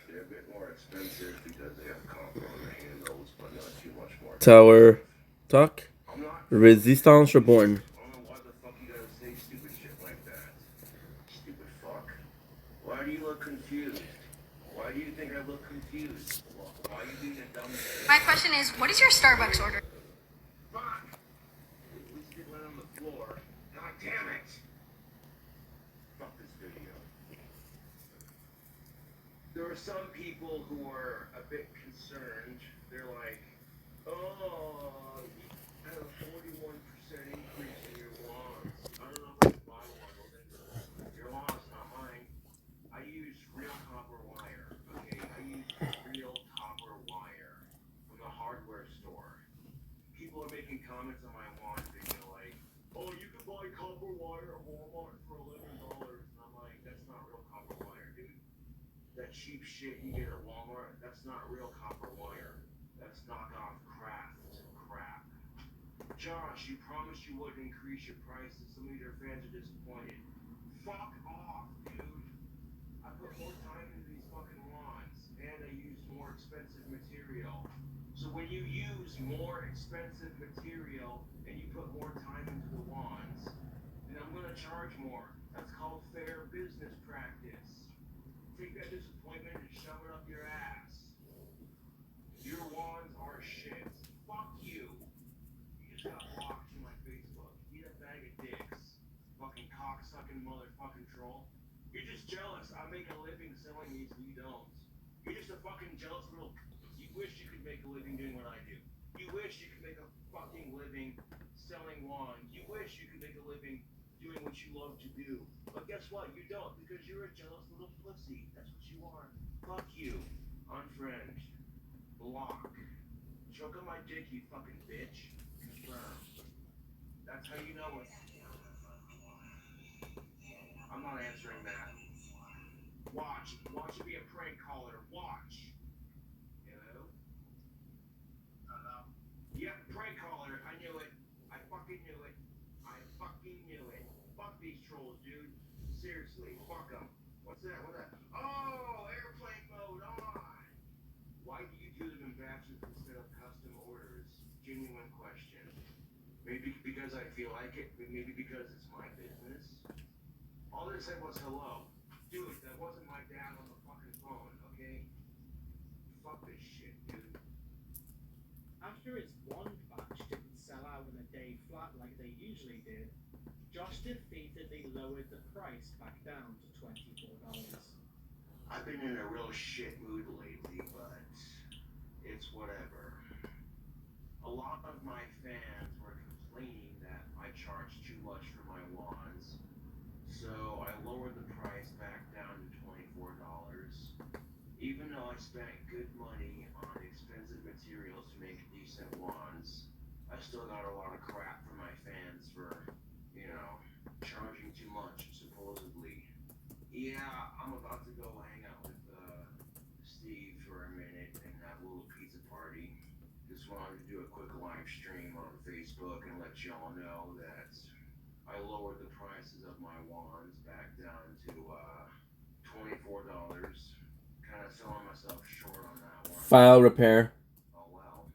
They're a bit more expensive because they have copper on the handles, but not too much more. Tower Talk. Resistance Reborn. I don't know why the fuck you gotta say stupid shit like that. Stupid fuck. Why do you look confused? Why do you think I look confused? Why are you being a dumb shit? My question is, what is your Starbucks order? Fuck! At least it went on the floor. God damn it! Fuck this video. There are some people who are a bit concerned. They're like, oh, you had a 41% increase in your wands. I don't know if I can buy one of them. Your wands, not mine. I use real copper wire, okay? I use real copper wire from the hardware store. People are making comments on my wand video like, oh, you can buy copper wire at Walmart for $11. And I'm like, that's not real copper wire, dude. That cheap shit you get at Walmart, that's not real copper wire. That's knockoff crap. Josh, you promised you wouldn't increase your prices. Some of your fans are disappointed. Fuck off, dude. I put more time into these fucking wands, and I used more expensive material. So when you use more expensive material and you put more time into the wands, then I'm gonna charge more. That's called fair business practice. Take that disappointment and shove it up your ass. Your wands are shit. Fuck you. You just got blocked from my Facebook. Eat a bag of dicks. Fucking cocksucking motherfucking troll. You're just jealous. I make a living selling these and you don't. You're just a fucking jealous little. You wish you could make a living doing what I do. You wish you could make a fucking living selling wands. You wish you could make a living doing what you love to do. But guess what? You don't, because you're a jealous little pussy. That's what you are. Fuck you. Unfriend. Block. Choke on my dick, you fucking bitch. Confirm. That's how you know it. I'm not answering that. Watch. Watch it be a prank caller. Watch. Hello? Yep, prank caller. I knew it. I fucking knew it. I fucking knew it. Fuck these trolls, dude. Seriously, fuck them. What's that? What's that? Oh, airplane mode on. Why do you do them in batches instead of custom orders? Genuine question. Maybe because I feel like it. Maybe because it's my business. All they said was hello. Dude, that wasn't my dad on the fucking phone, okay? Fuck this shit, dude. after his wand batch didn't sell out in a day flat like they usually did, Josh defeatedly lowered the price back down to $24. I've been in a real shit mood lately, but it's whatever. A lot of my fans were complaining that I charge too much for my wands, so I lowered the price back down to $24. Even though I spent good money on expensive materials to make decent wands, I still got a lot of crap from my fans for, charging too much, supposedly. Yeah, I'm about to go hang out with Steve for a minute and have a little pizza party. Just wanted to do a quick live stream on Facebook and let y'all know that I lowered the prices of my wands back down to $24. Kind of selling myself short on that one. File repair. Oh well.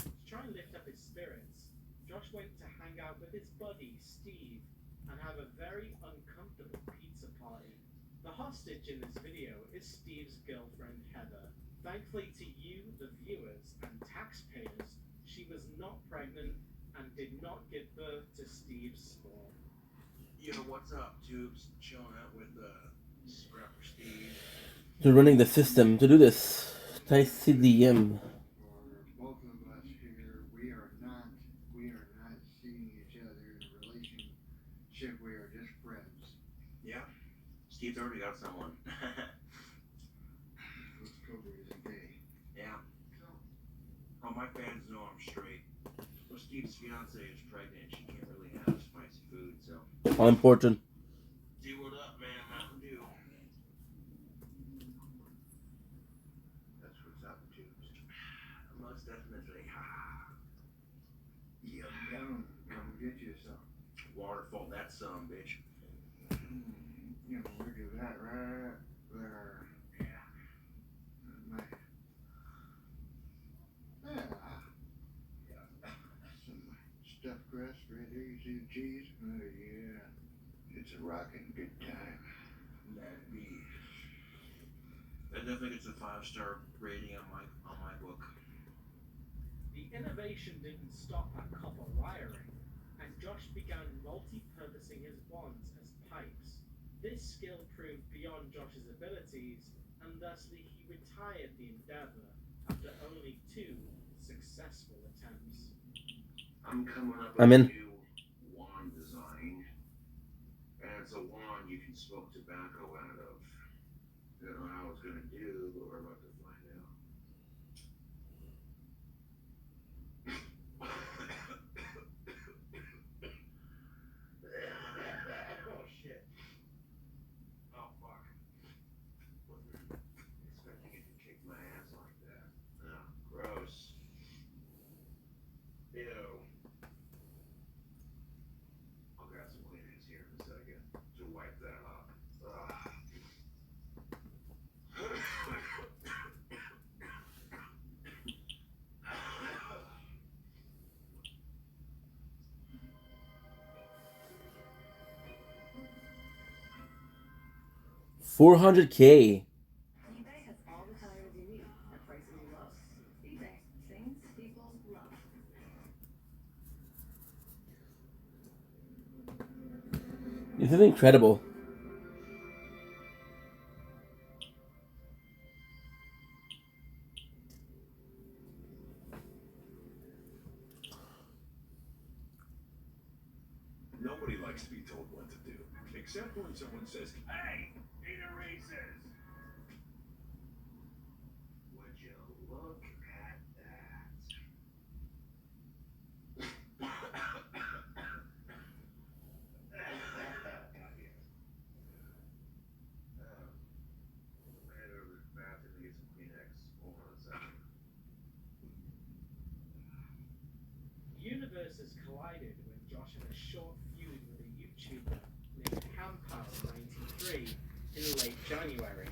To try and lift up his spirits, Josh went to hang out with his buddy Steve and have a very uncomfortable pizza party. The hostage in this video is Steve's girlfriend Heather. Thankfully to you, the viewers and taxpayers, she was not pregnant and did not give birth to Steve's spawn. Yo, what's up, Tubes? Chilling out with Scrapper Steve. They're running the system to do this. TCDM. Both of us here, we are not seeing each other in a relationship. We are just friends. Yeah, Steve's already got someone. Let's go over is gay. Yeah. Oh, my fans know I'm straight. Well, Steve's fiance is pregnant. She can't really have spicy food, so. All important. See what up, man? Mountain Dew. That's what's up, Tubes. Most definitely. Yum. Come get you some. Waterfall, that son, bitch. Look at that right there. Yeah. Nice. Some stuffed crust, red eggs and cheese. Oh yeah. It's a rockin' good time. That'd be. That definitely gets a 5-star rating on my book. The innovation didn't stop at copper wiring, and Josh began multi-purposing his wands as pipes. This skill proved beyond Josh's abilities, and thusly he retired the endeavor after only 2 successful attempts. I'm coming up with I'm in. a new wand design, and it's a wand you can smoke tobacco out of. I don't know how it's gonna do, but we're about to find out. Oh shit. Oh fuck. Wasn't expecting it to kick my ass like that. Oh, gross. Ew. I'll grab some Kleenex here in a second to wipe that off. Ugh. 400K. eBay has all the tires you need at prices you love. eBay, things people love. This is incredible. Nobody likes to be told what to do, except when someone says, "Hey, eat a Reese's." Would you look at that? Head over to the bathroom to get some Kleenex. Hold on a second. Universes collided when Josh had a short feud with a YouTuber named HamPower93 in late January.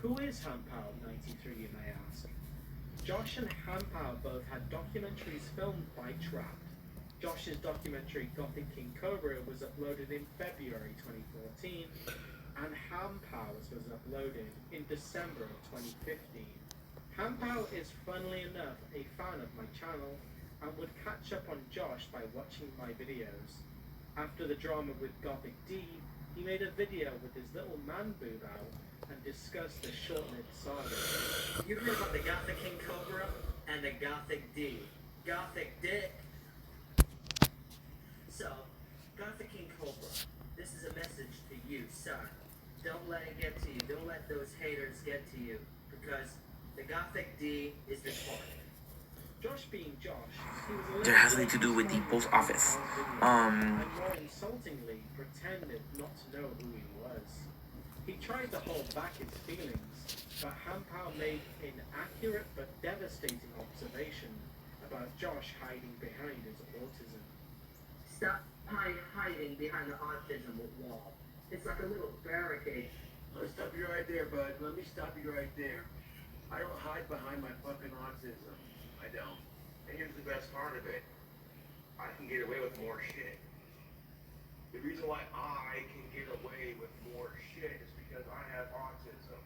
Who is HamPower93, you may ask? Josh and HamPower both had documentaries filmed by Trapped. Josh's documentary Gothic King Cobra was uploaded in February 2014, and HamPower's was uploaded in December of 2015. Hampao is, funnily enough, a fan of my channel and would catch up on Josh by watching my videos. After the drama with Gothic D, he made a video with his little man boob out and discussed the short-lived saga. You heard about the Gothic King Cobra and the Gothic D. Gothic Dick. So, Gothic King Cobra, this is a message to you, sir. Don't let it get to you. Don't let those haters get to you. Because the Gothic D is retarded. Josh being Josh, he was a little There has something to do with the post office. and more insultingly pretended not to know who he was. He tried to hold back his feelings, but Hampao made an accurate but devastating observation about Josh hiding behind his autism. Stop hiding behind the autism wall. It's like a little barricade. I'll stop you right there, bud. Let me stop you right there. I don't hide behind my fucking autism. I don't. And here's the best part of it. I can get away with more shit. The reason why I can get away with more shit is because I have autism.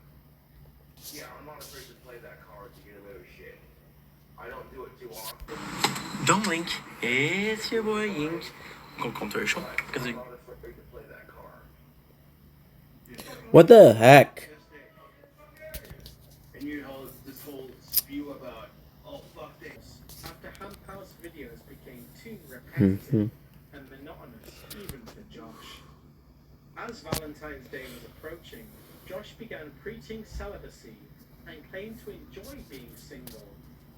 Yeah, I'm not afraid to play that card to get away with shit. I don't do it too often. Don't Link, it's your boy Yink. Controversial. Because I'm not afraid to play that card. What the heck? And you know, this whole spew about, oh, fuck this. After Hampao's videos became too repetitive and monotonous even for Josh. As Valentine's Day was approaching, Josh began preaching celibacy and claimed to enjoy being single,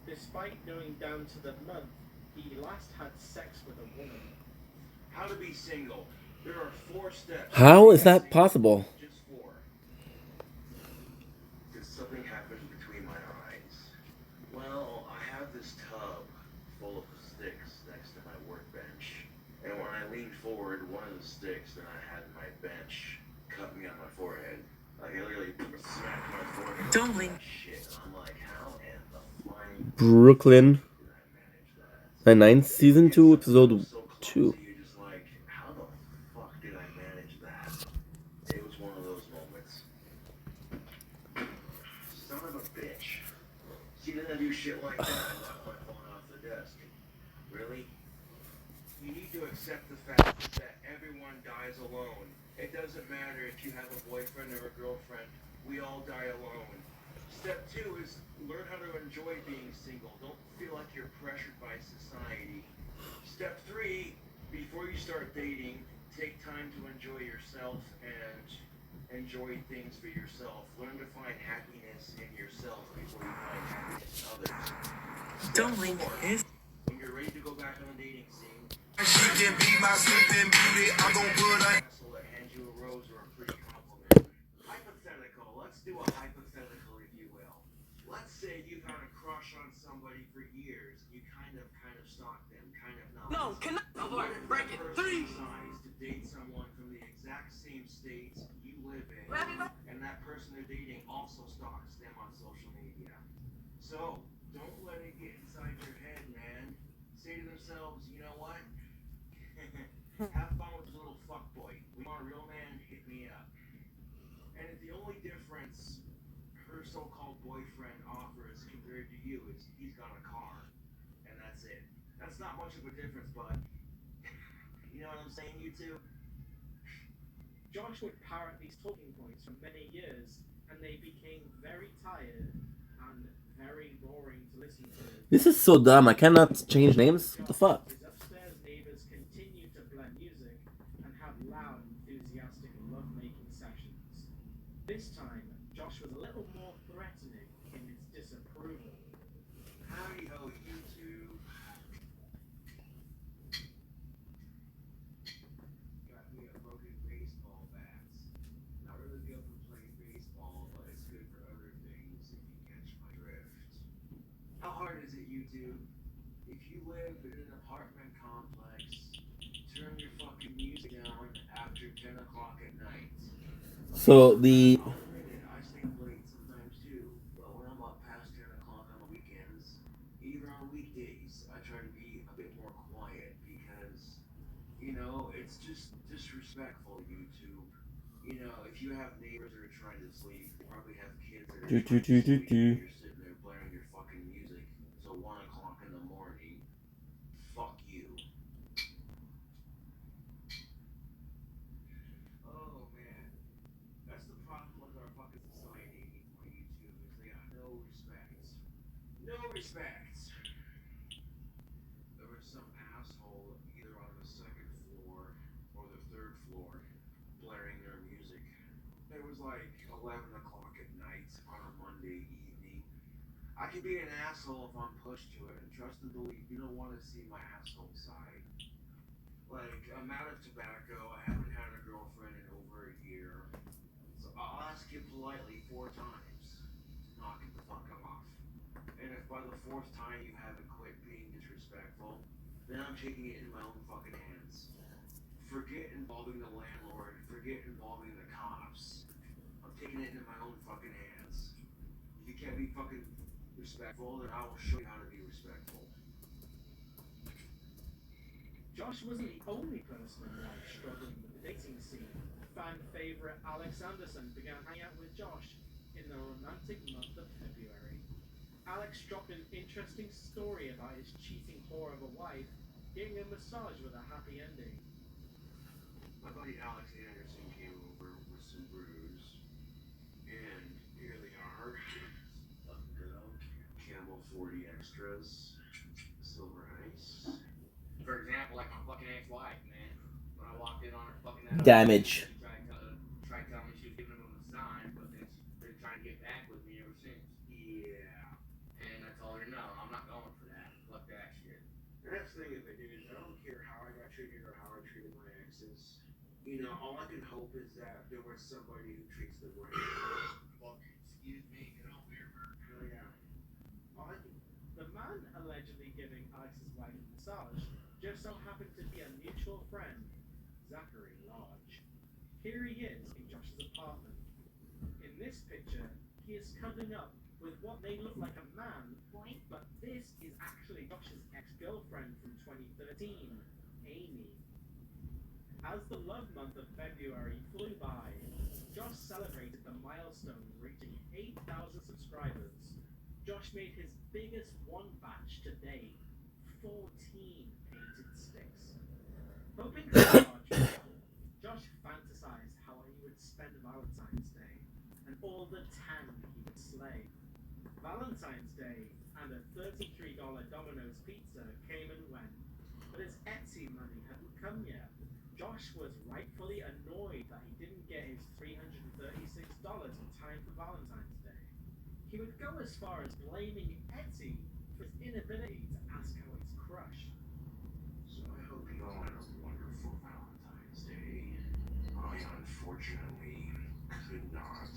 despite knowing down to the month he last had sex with a woman. How to be single. There are 4 steps. How is that possible? Just 4. Did something happen between my eyes? Well, I have this tub full of sticks next to my workbench. And when I leaned forward, one of the sticks that I had in my bench cut me on my forehead. Like, I literally smacked my forehead. Don't Link. Shit. I'm like, how in the flying Brooklyn. Nine-Nine, Season 2, Episode 2. you're just like, how the fuck did I manage that? It was one of those moments. Son of a bitch. She didn't do shit like that. I knocked my phone off the desk. Really? You need to accept the fact that everyone dies alone. It doesn't matter if you have a boyfriend or a girlfriend. We all die alone. Step 2 is learn how to enjoy being single. Don't feel like you're pressured by society. Step 3, before you start dating, take time to enjoy yourself and enjoy things for yourself. Learn to find happiness in yourself before you find happiness in others. Don't Link is. When you're ready to go back on the dating scene, She can be my sleeping beauty. I'm gonna put her. asshole that hands you a rose or a pretty compliment. Hypothetical. Let's do a hypothetical, if you will. Let's say you've had a crush on somebody for years. You kind of stalk them, kind of not. No, cannot. Oh, break it. 3. Decides to date someone from the exact same state you live in, and that person they're dating also stalks them on social media. So don't let it get inside your head, man. Say to themselves, you know what? Have fun with the little fuckboy. We want a real man, hit me up. And if the only difference her so-called boyfriend offers compared to you is he's got a car, and that's it. That's not much of a difference, bud. You know what I'm saying, you two? Josh would parrot these talking points for many years, and they became very tired and very boring to listen to. This is so dumb. I cannot change names. What the fuck? His upstairs neighbors continued to blend music and have loud, enthusiastic love-making sessions. This time, Josh was a little more threatening in his disapproval. Howdy ho, you two. Got me a broken baseball bat. Not really good for playing baseball, but it's good for other things if you catch my drift. How hard is it, you two? If you live in an apartment complex, turn your fucking music down after 10 o'clock at night. So the I stay up late sometimes too, but when I'm up past 10 o'clock on the weekends, even on weekdays, I try to be a bit more quiet because, you know, it's just disrespectful, YouTube. You know, if you have neighbors that are trying to sleep, they probably have kids that are trying to sleep, and you're sitting there blaring floor, blaring their music. It was like 11 o'clock at night on a Monday evening. I can be an asshole if I'm pushed to it, and trust and believe you don't want to see my asshole side. Like, I'm out of tobacco, I haven't had a girlfriend in over a year, so I'll ask you politely 4 times to knock it the fuck off. And if by the 4th time you haven't quit being disrespectful, then I'm taking it in my own fucking hands. Forget involving the landlord, forget involving the cops. I'm taking it in my own fucking hands. If you can't be fucking respectful, then I will show you how to be respectful. Josh wasn't the only person in life struggling with the dating scene. Fan favourite Alex Anderson began hanging out with Josh in the romantic month of February. Alex dropped an interesting story about his cheating whore of a wife getting a massage with a happy ending. My buddy Alex Anderson came over with some brews, and here they are. Fucking good old Camel 40 Extras, Silver Ice. For example, like my fucking ex-wife, man. When I walked in on her fucking Damage. she tried telling me she was giving him a massage, but then she's been trying to get back with me ever since. Yeah. And I told her, no, I'm not going for that. Fuck that shit. The next thing is, I don't care how I got treated or how I treated my exes. You know, all I can hope is that there was somebody who treats them right. Fuck, excuse me, get over here, man. Hell yeah. The man allegedly giving Alex's wife a massage just so happened to be a mutual friend, Zachary Lodge. Here he is in Josh's apartment. In this picture, he is cuddling up with what may look like a man, but this is actually Josh's ex-girlfriend from 2013, Amy. As the love month of February flew by, Josh celebrated the milestone reaching 8,000 subscribers. Josh made his biggest one batch to date, 14 painted sticks. Hoping to charge well, Josh fantasized how he would spend Valentine's Day and all the tan he would slay. Valentine's Day and a $33 Domino's pizza came and went, but his Etsy money hadn't come yet. Josh was rightfully annoyed that he didn't get his $336 in time for Valentine's Day. He would go as far as blaming Etsy for his inability to ask out his crush. So I hope you all had a wonderful Valentine's Day. I unfortunately could not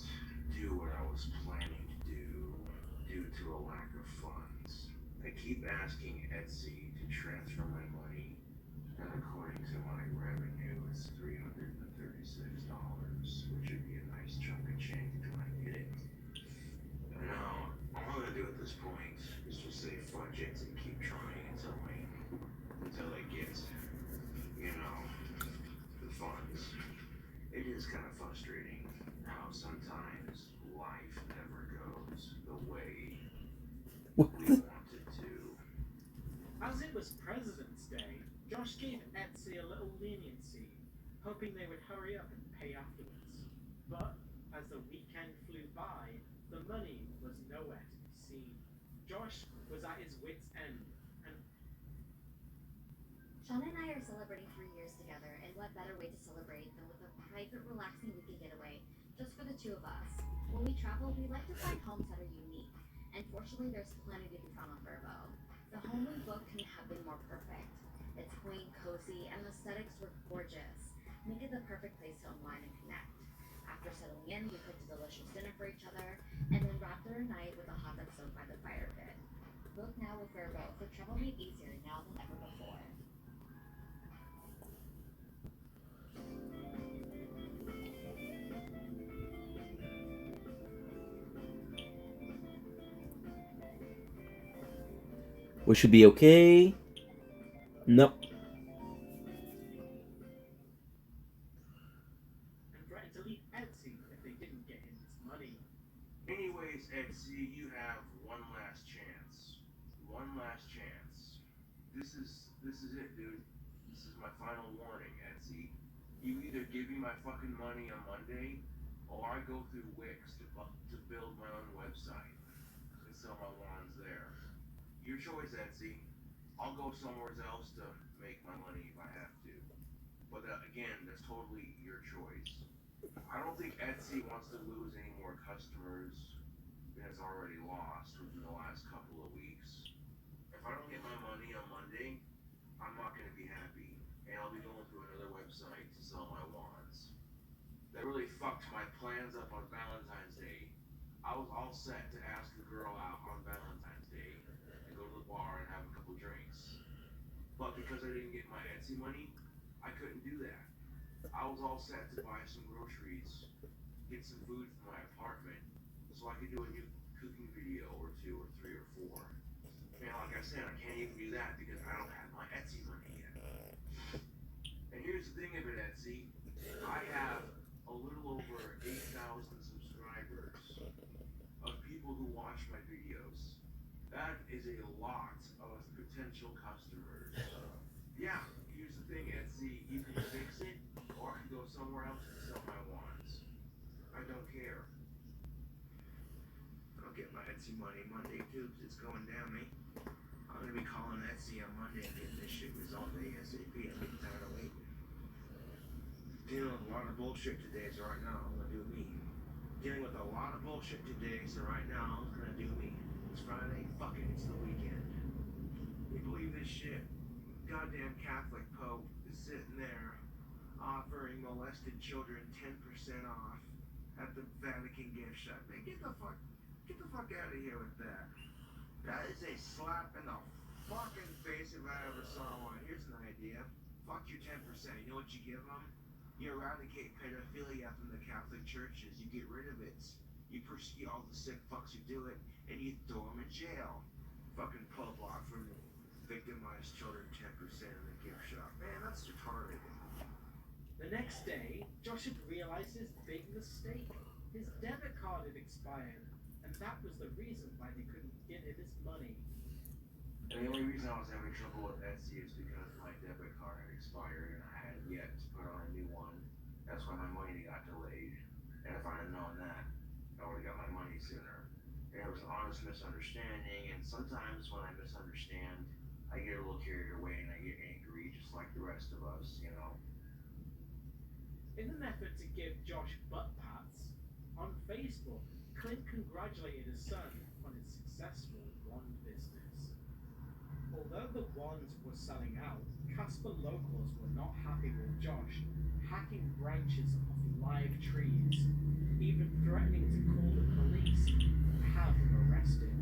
do what I was planning to do due to a lack of funds. I keep asking Etsy to transfer my money, and according to my revenue, it's $336, which would be a nice chunk of change when I get it. Now, all I'm gonna do at this point is just say fudge it and keep trying until I get, you know, the funds. It is kind of frustrating how sometimes life never goes the way we want it to. As it was President's Day, Josh gave Etsy a little leniency, hoping they would hurry up and pay afterwards. But as the weekend flew by, the money was nowhere to be seen. Josh was at his wit's end, and Sean and I are celebrating 3 years together, and what better way to celebrate than with a private, relaxing weekend getaway, just for the two of us. When we travel, we like to find homes that are unique, and fortunately there's plenty to be found on Vrbo. The home we booked couldn't have been more perfect. It's quaint, cozy, and the aesthetics were gorgeous, making it the perfect place to unwind and connect. After settling in, we cooked a delicious dinner for each other, and then wrapped our night with a hot tub soaked by the fire pit. Book now with Vrbo for travel made easier now than ever before. We should be okay. Nope. and threatened to leave Etsy if they didn't get him his money. Anyways, Etsy, you have one last chance. One last chance. This is it, dude. This is my final warning, Etsy. You either give me my fucking money on Monday, or I go through Wix to build my own website and sell my wands there. Your choice, Etsy. I'll go somewhere else to make my money if I have to. But again, that's totally I don't think Etsy wants to lose any more customers than it's already lost within the last couple of weeks. If I don't get my money on Monday, I'm not going to be happy, and I'll be going to another website to sell my wands. That really fucked my plans up on Valentine's Day. I was all set to ask the girl out on Valentine's Day and go to the bar and have a couple drinks. But because I didn't get my Etsy money, I couldn't do that. I was all set to buy some groceries, get some food for my apartment, so I could do a new cooking video or 2 or 3 or 4. Man, like I said, I can't even do that because I don't have my Etsy money yet. And here's the thing about Etsy. I have a little over 8,000 subscribers of people who watch my videos. That is a lot of potential customers. Yeah, here's the thing, Etsy, you can fix it, or I can go somewhere else and sell my wands. I don't care. I'll get my Etsy money Monday too, 'cause it's going down me. I'm gonna be calling Etsy on Monday and getting this shit resolved ASAP. I'm getting tired of waiting. Dealing with a lot of bullshit today, so right now I'm gonna do me. Dealing with a lot of bullshit today, so right now I'm gonna do me. It's Friday, fuck it, it's the weekend. You believe this shit? Goddamn Catholic Pope is sitting there offering molested children 10% off at the Vatican gift shop. Man, get the fuck out of here with that. That is a slap in the fucking face if I ever saw one. Here's an idea. Fuck your 10%. You know what you give them? You eradicate pedophilia from the Catholic churches. You get rid of it. You persecute all the sick fucks who do it, and you throw them in jail. Fucking Pope offering victimized children 10% in the gift shop. Man, that's retarded. The next day, Josh had realized his big mistake. His debit card had expired, and that was the reason why they couldn't get him his money. And the only reason I was having trouble with Etsy is because my debit card had expired and I had yet to put on a new one. That's why my money got delayed. And if I had known that, I would have got my money sooner. And it was an honest misunderstanding, and sometimes when I misunderstand, I get a little carried away and I get angry just like the rest of us, you know. In an effort to give Josh butt pats, on Facebook, Clint congratulated his son on his successful wand business. Although the wands were selling out, Casper locals were not happy with Josh hacking branches off live trees, even threatening to call the police and have him arrested.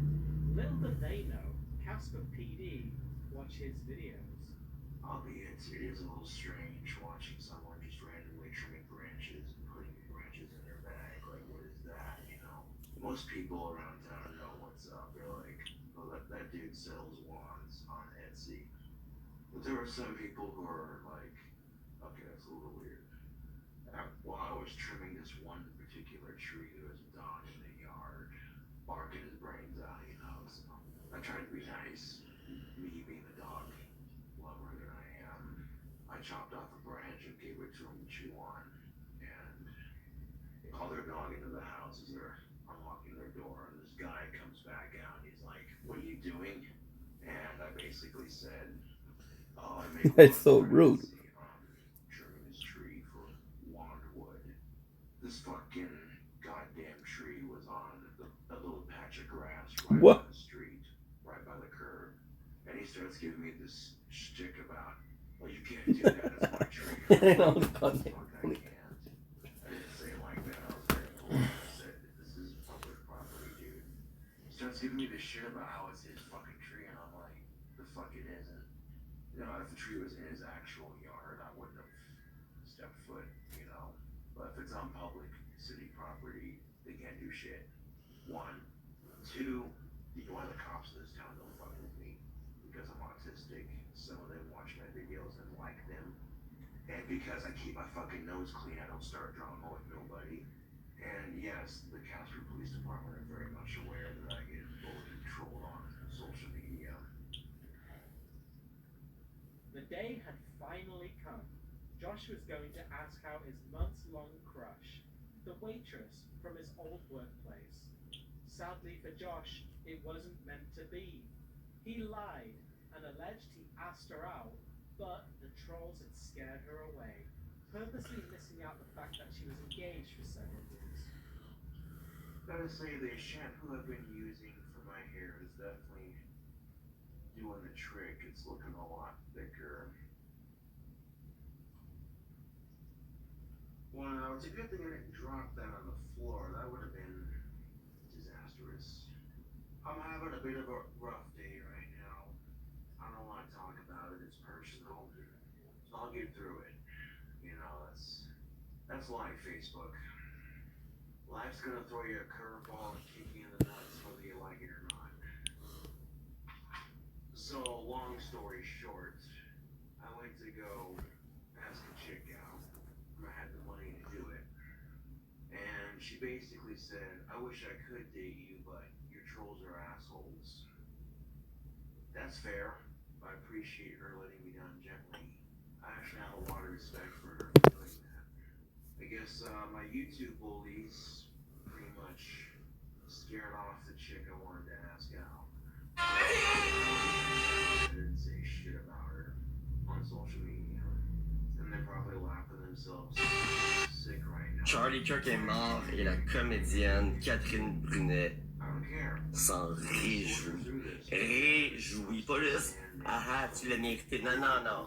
Little did they know, Casper PD watch his videos. Albeit, it is a little strange watching someone just randomly trimming branches and putting branches in their bag. Like, what is that, you know? Most people around town know what's up. They're like, oh, that dude sells wands on Etsy. But there are some people who are like, okay, that's a little weird. While I was trimming this one particular tree, there was a dog in the yard, barking his brains out, you know, so I tried to be nice. Me being the dog lover that I am, I chopped off a branch and gave it to him to chew on, and they called their dog into the house as they're unlocking their door, and this guy comes back out, and he's like, what are you doing? And I basically said, oh, I made That's so rude. trimming this tree for wand wood. This fucking goddamn tree was on a little patch of grass right What? by the street, right by the curb. And he starts giving me this shtick about, well, you can't do that, it's my tree. I know, the Fuck, context. I can't. I didn't say it like that. I was very polite. I said, this is public property, dude. He starts giving me this shit about how it's his fucking tree, and I'm like, the fuck it isn't. You know, if the tree was in his actual yard, I wouldn't have stepped foot, you know. But if it's on public city property, they can't do shit. 1. 2, one of the cops in this town don't fuck with me because I'm autistic. Some of them watch my videos and like them. And because I keep my fucking nose clean, I don't start drama with nobody. And yes, the Casper Police Department are very much aware that I get bullied and trolled on social media. The day had finally come. Josh was going to ask out his months-long crush, the waitress from his old workplace. Sadly for Josh, it wasn't meant to be. He lied and alleged he asked her out, but the trolls had scared her away. purposely missing out the fact that she was engaged for several years. Gotta say, the shampoo I've been using for my hair is definitely doing the trick. It's looking a lot thicker. Well, it's a good thing I didn't drop that on the floor. That would have been disastrous. I'm having a bit of a rough day right now. I don't want to talk about it. It's personal. I'll get through it. You know, that's life, Facebook. Life's gonna throw you a curveball and kick you in the nuts whether you like it or not. So, long story short, I went to go ask a chick out. I had the money to do it. And she basically said, I wish I could date you, but your trolls are assholes. That's fair. I appreciate her letting me down gently. I actually have a lot of respect for her for doing that. I guess my YouTube bullies pretty much scared off the chick I wanted to ask out. I didn't say shit about her on social media. And they're probably laughing themselves sick right now. Charlie Kirk est mort et la comédienne Catherine Brunet s'en réjouit. Réjouis, pas juste. Ah, tu l'as mérité. Non, non, non.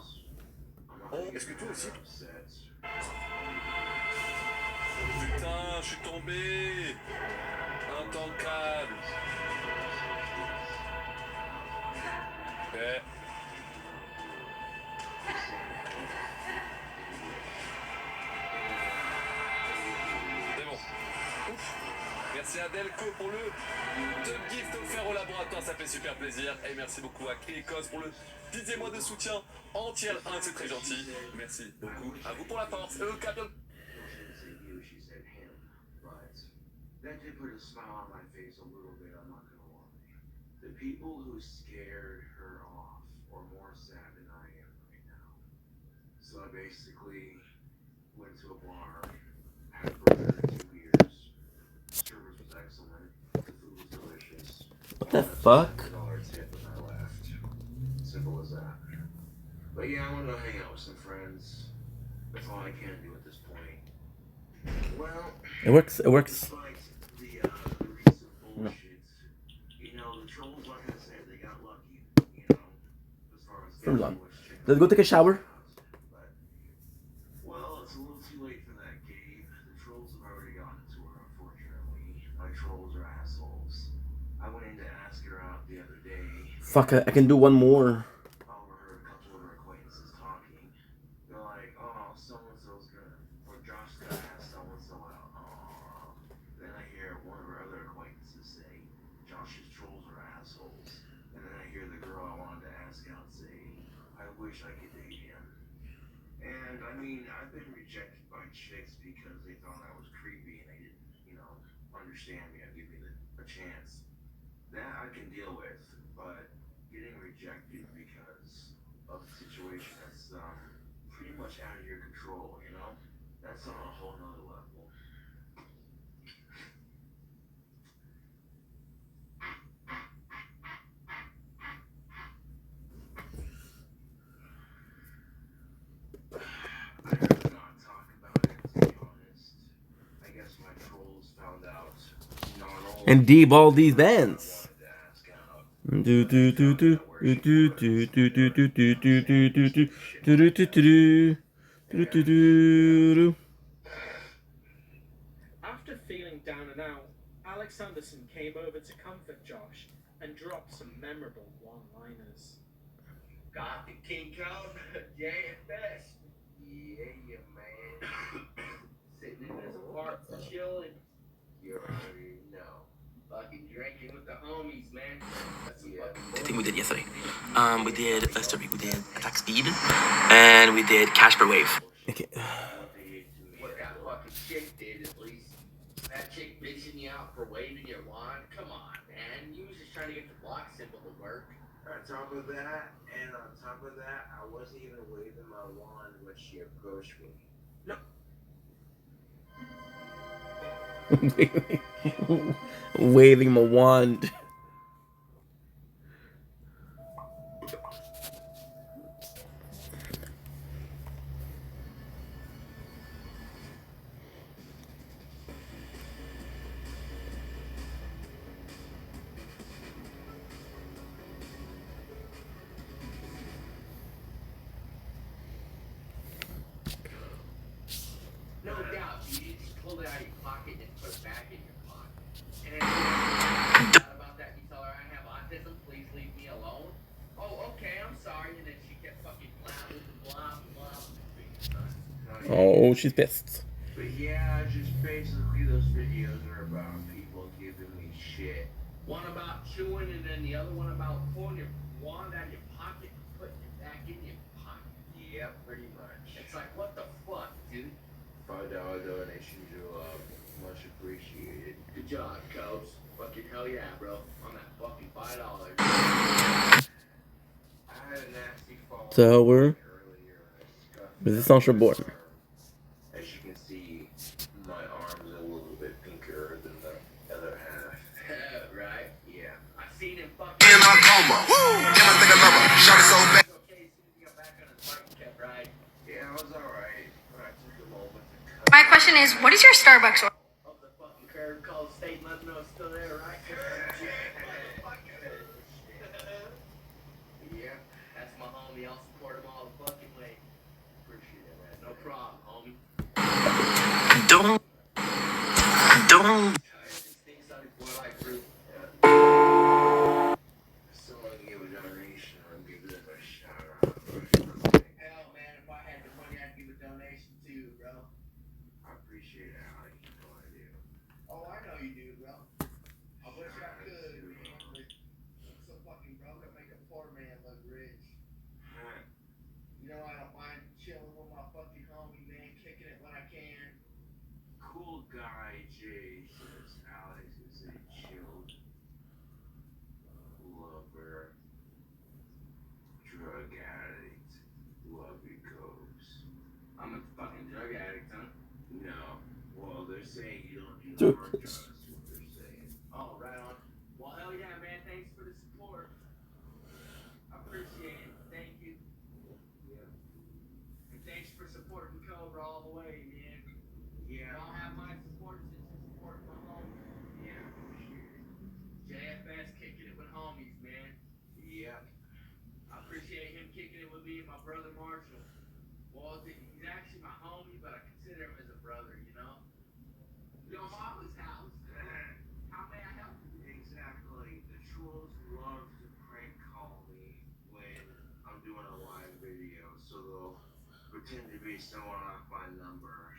Oh, est-ce que toi aussi? Putain, je suis tombé. Intancable. Ouais. C'est bon. Ouf. Merci à Delco pour le top gift offert au laboratoire, ça fait super plaisir. Et merci beaucoup à Kékos pour le 10e mois de soutien en tier 1, c'est très gentil. Merci beaucoup à vous pour la force. Et au cadeau. That did put a smile on my face a little bit, I'm not gonna lie. The people who scared her off are more sad than I am right now. So I basically went to a bar, had a burger in 2 years. Service was excellent. The food was delicious. What the fuck? $100 tip and I left. Simple as that. But yeah, I want to go hang out with some friends. That's all I can do at this point. Well, it works. It works. No. You know, the trolls, like I said, they got lucky, you know, as far as From long. Let's go take a shower. But, well, it's a little too late for that, Gabe. The trolls have already gotten to her, unfortunately. My trolls are assholes. I went in to ask her out the other day. Fuck, I can do one more. I overheard a couple of her acquaintances talking. They're like, oh, so-and-so's gonna, or Josh's gonna ask so-and-so out. Oh. Then I hear one of her other acquaintances say, Josh's trolls are assholes. And then I hear the girl I wanted to ask out say, I wish I could date him. And I mean, I've been rejected by chicks because they thought I was creepy and they didn't, you know, understand me or give me a chance. That I can deal with, but getting rejected because of a situation that's pretty much out of your control, you know? That's on a whole nother level. I'd rather not talk about it, to be honest. I guess my trolls found out not only And deball these bands. Do do do do do do do do do do do do do do do do do do do. After feeling down and out, Alex Anderson came over to comfort Josh and dropped some memorable one-liners. Got the King Kong, yeah, at best. Yeah, man. Sitting in this park, chilling. You already know. Fucking drinking with the homies, man. That's a The thing we did yesterday. We did, let's start, we did Attack Speed, and we did Casper Wave. Okay. What that fucking chick did, at least. That chick bitching you out for waving your wand. Come on, man. You was just trying to get the block symbol to work. On top of that, I wasn't even waving my wand when she approached me. No. Waving my wand. Oh, she's pissed. But yeah, just basically those videos are about people giving me shit. One about chewing and then the other one about pulling your wand out of your pocket and putting it back in your pocket. Yep, pretty much. It's like, what the fuck, dude? $5 donation to much appreciated. Good job, Cobes. Fucking hell yeah, bro. On that fucking $5. I had a nasty fall Tower. earlier. Résistance reborn. As you can see, my arm's a little bit pinker than the other half. Right? Yeah. I seen him fucking. In my coma. Damn, I think I love her. Shot it so bad. Okay, as soon as he got back on his bike, he kept riding. Yeah, I was alright. But I took a moment to cut. My question is, what is your Starbucks order? Up the fucking curb, called state, let them know it's still there, right? Yeah. That's my homie. I'll support him all the fucking way. Appreciate it, man. No problem, homie. Don't. Things started boy like fruit. Someone give a donation or give them a shout out. Hell, man, if I had the money, I'd give a donation too, bro. I appreciate it, Alex. You know I do. Oh, I know you do, bro. I wish I could, man, but I'm so fucking broke, I make a poor man look rich. You know, I don't mind chilling with my fucking homie, man, kicking it when I can. Cool guy Jay says Alex is a chilled lover, drug addict, love your Cobes. I'm a fucking drug addict, huh? No. Well, they're saying you don't do Dude. hard drugs. What they're saying. Oh, right on. Well, hell yeah, man, thanks for the support. I appreciate it. Thank you. And thanks for supporting Cobra all the way, man. Yeah. Y'all have my support since you support my homie. Yeah, appreciate it. JFS kicking it with homies, man. Yep. I appreciate him kicking it with me and my brother Marshall. Well, he's actually my homie, but I consider him as a brother, you know? Yo, mama's house. How may I help you? Exactly. The trolls love to prank call me when I'm doing a live video, so they'll pretend to be someone off my number.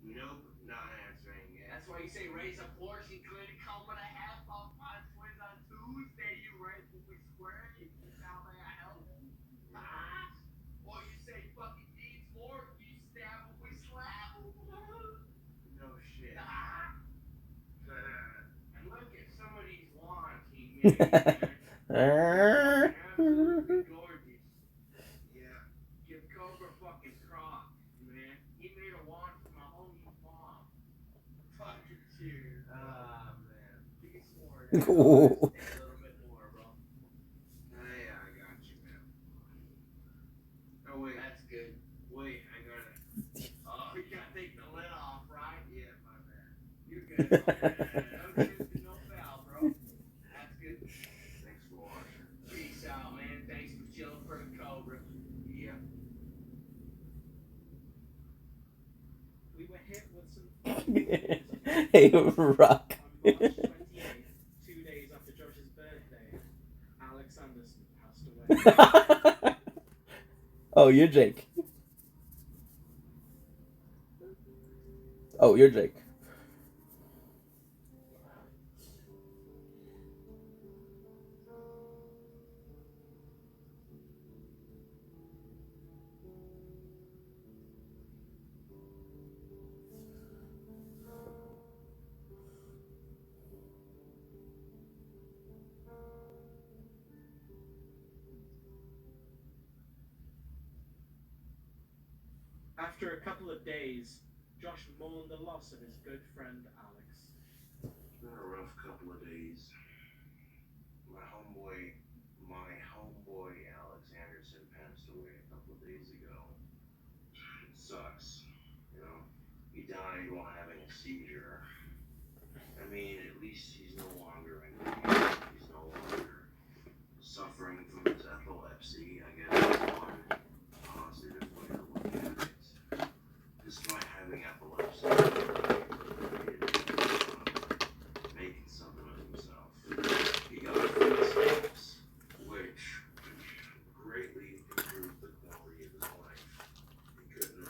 Nope, not answering it. That's why you say raise a portion, clinic, come with a half off my twins on Tuesday. You right when we square. You how may I help you? Or you say fucking needs more, you stab when we slap. No shit. And look at some of these wands he made. Absolutely gorgeous. Yeah. Give Cobra fucking props, man. He made a wand for my homie's mom. Fucking cheers. Ah, man. Give me some more. Cool. A little bit more, bro. Yeah, I got you, man. Oh, wait. That's good. Wait, I gotta. Oh, we gotta take the lid off, right? Yeah, my bad. You're good. No tripping, no foul, bro. That's good. Thanks for watching. Peace out, man. Thanks for chilling for the Cobra. Yeah. We were hit with some Hey, Rock. on March 28th, 2 days after Josh's birthday. Alex Anderson passed away. Oh, you're Jake. Oh, you're Jake. After a couple of days, Josh mourned the loss of his good friend Alex. It's been a rough couple of days. My homeboy Alex Anderson passed away a couple of days ago. It sucks, you know. He died while having a seizure. I mean, at least he's no longer in pain. He's no longer suffering from his epilepsy. I guess that's one positive way to look at it. Despite having epilepsy, making something of himself. He got footsteps, which greatly improved the quality of his life. He couldn't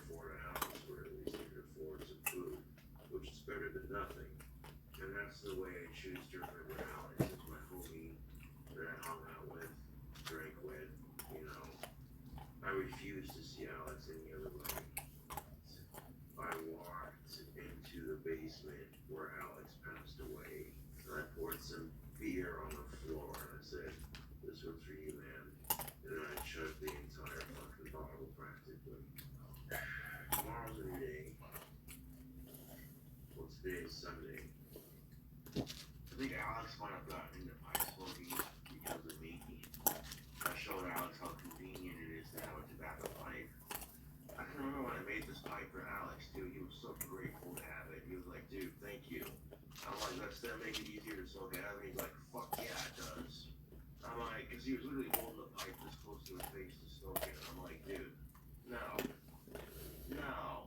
I refused to see Alex any other way. I walked into the basement where Alex passed away. And I poured some beer on the floor and I said, "This one's for you, man." And then I chugged the entire fucking bottle practically. Tomorrow's a new day. Well, today is Sunday. I think Alex might have gotten into pipe smoking because of me. I showed Alex how convenient it is to have a tobacco pipe. I can remember when I made this pipe for Alex, dude, he was so grateful to have it. He was like, "Dude, thank you." I'm like, "Does that make it easier to smoke it out?" And he's like, "Fuck yeah, it does." I'm like, because he was literally holding the pipe this close to his face to smoke it. I'm like, "Dude, no. No."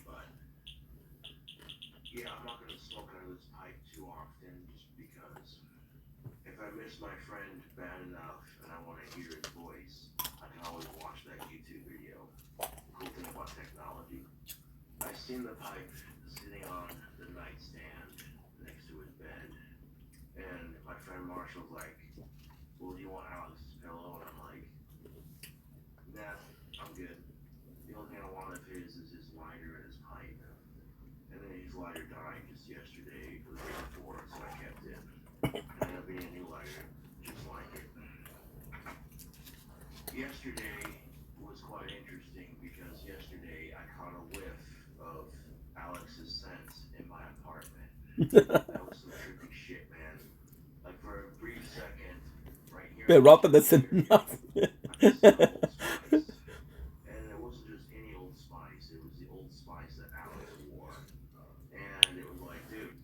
But, yeah, I'm not going to smoke out of this pipe too often just because if I miss my friend bad enough and I want to hear his voice, I can always watch that YouTube video. Cool thing about technology. I've seen the pipe sitting on the nightstand next to his bed. And my friend Marshall's like, "Well, do you want Alex's pillow?" And I'm like, "Nah, I'm good. The only thing I want of his is his lighter and his pipe." And then his lighter died just yesterday, or the day before, so I kept it. And I ended up being a new lighter, just like it. Yesterday was quite interesting because yesterday I caught a whiff of Alex's scent in my apartment. That was some trippy shit, man. Like for a brief second, right here. Det pratar det enough. And it wasn't just any Old Spice, it was the Old Spice that Alex wore. And it was like, dude,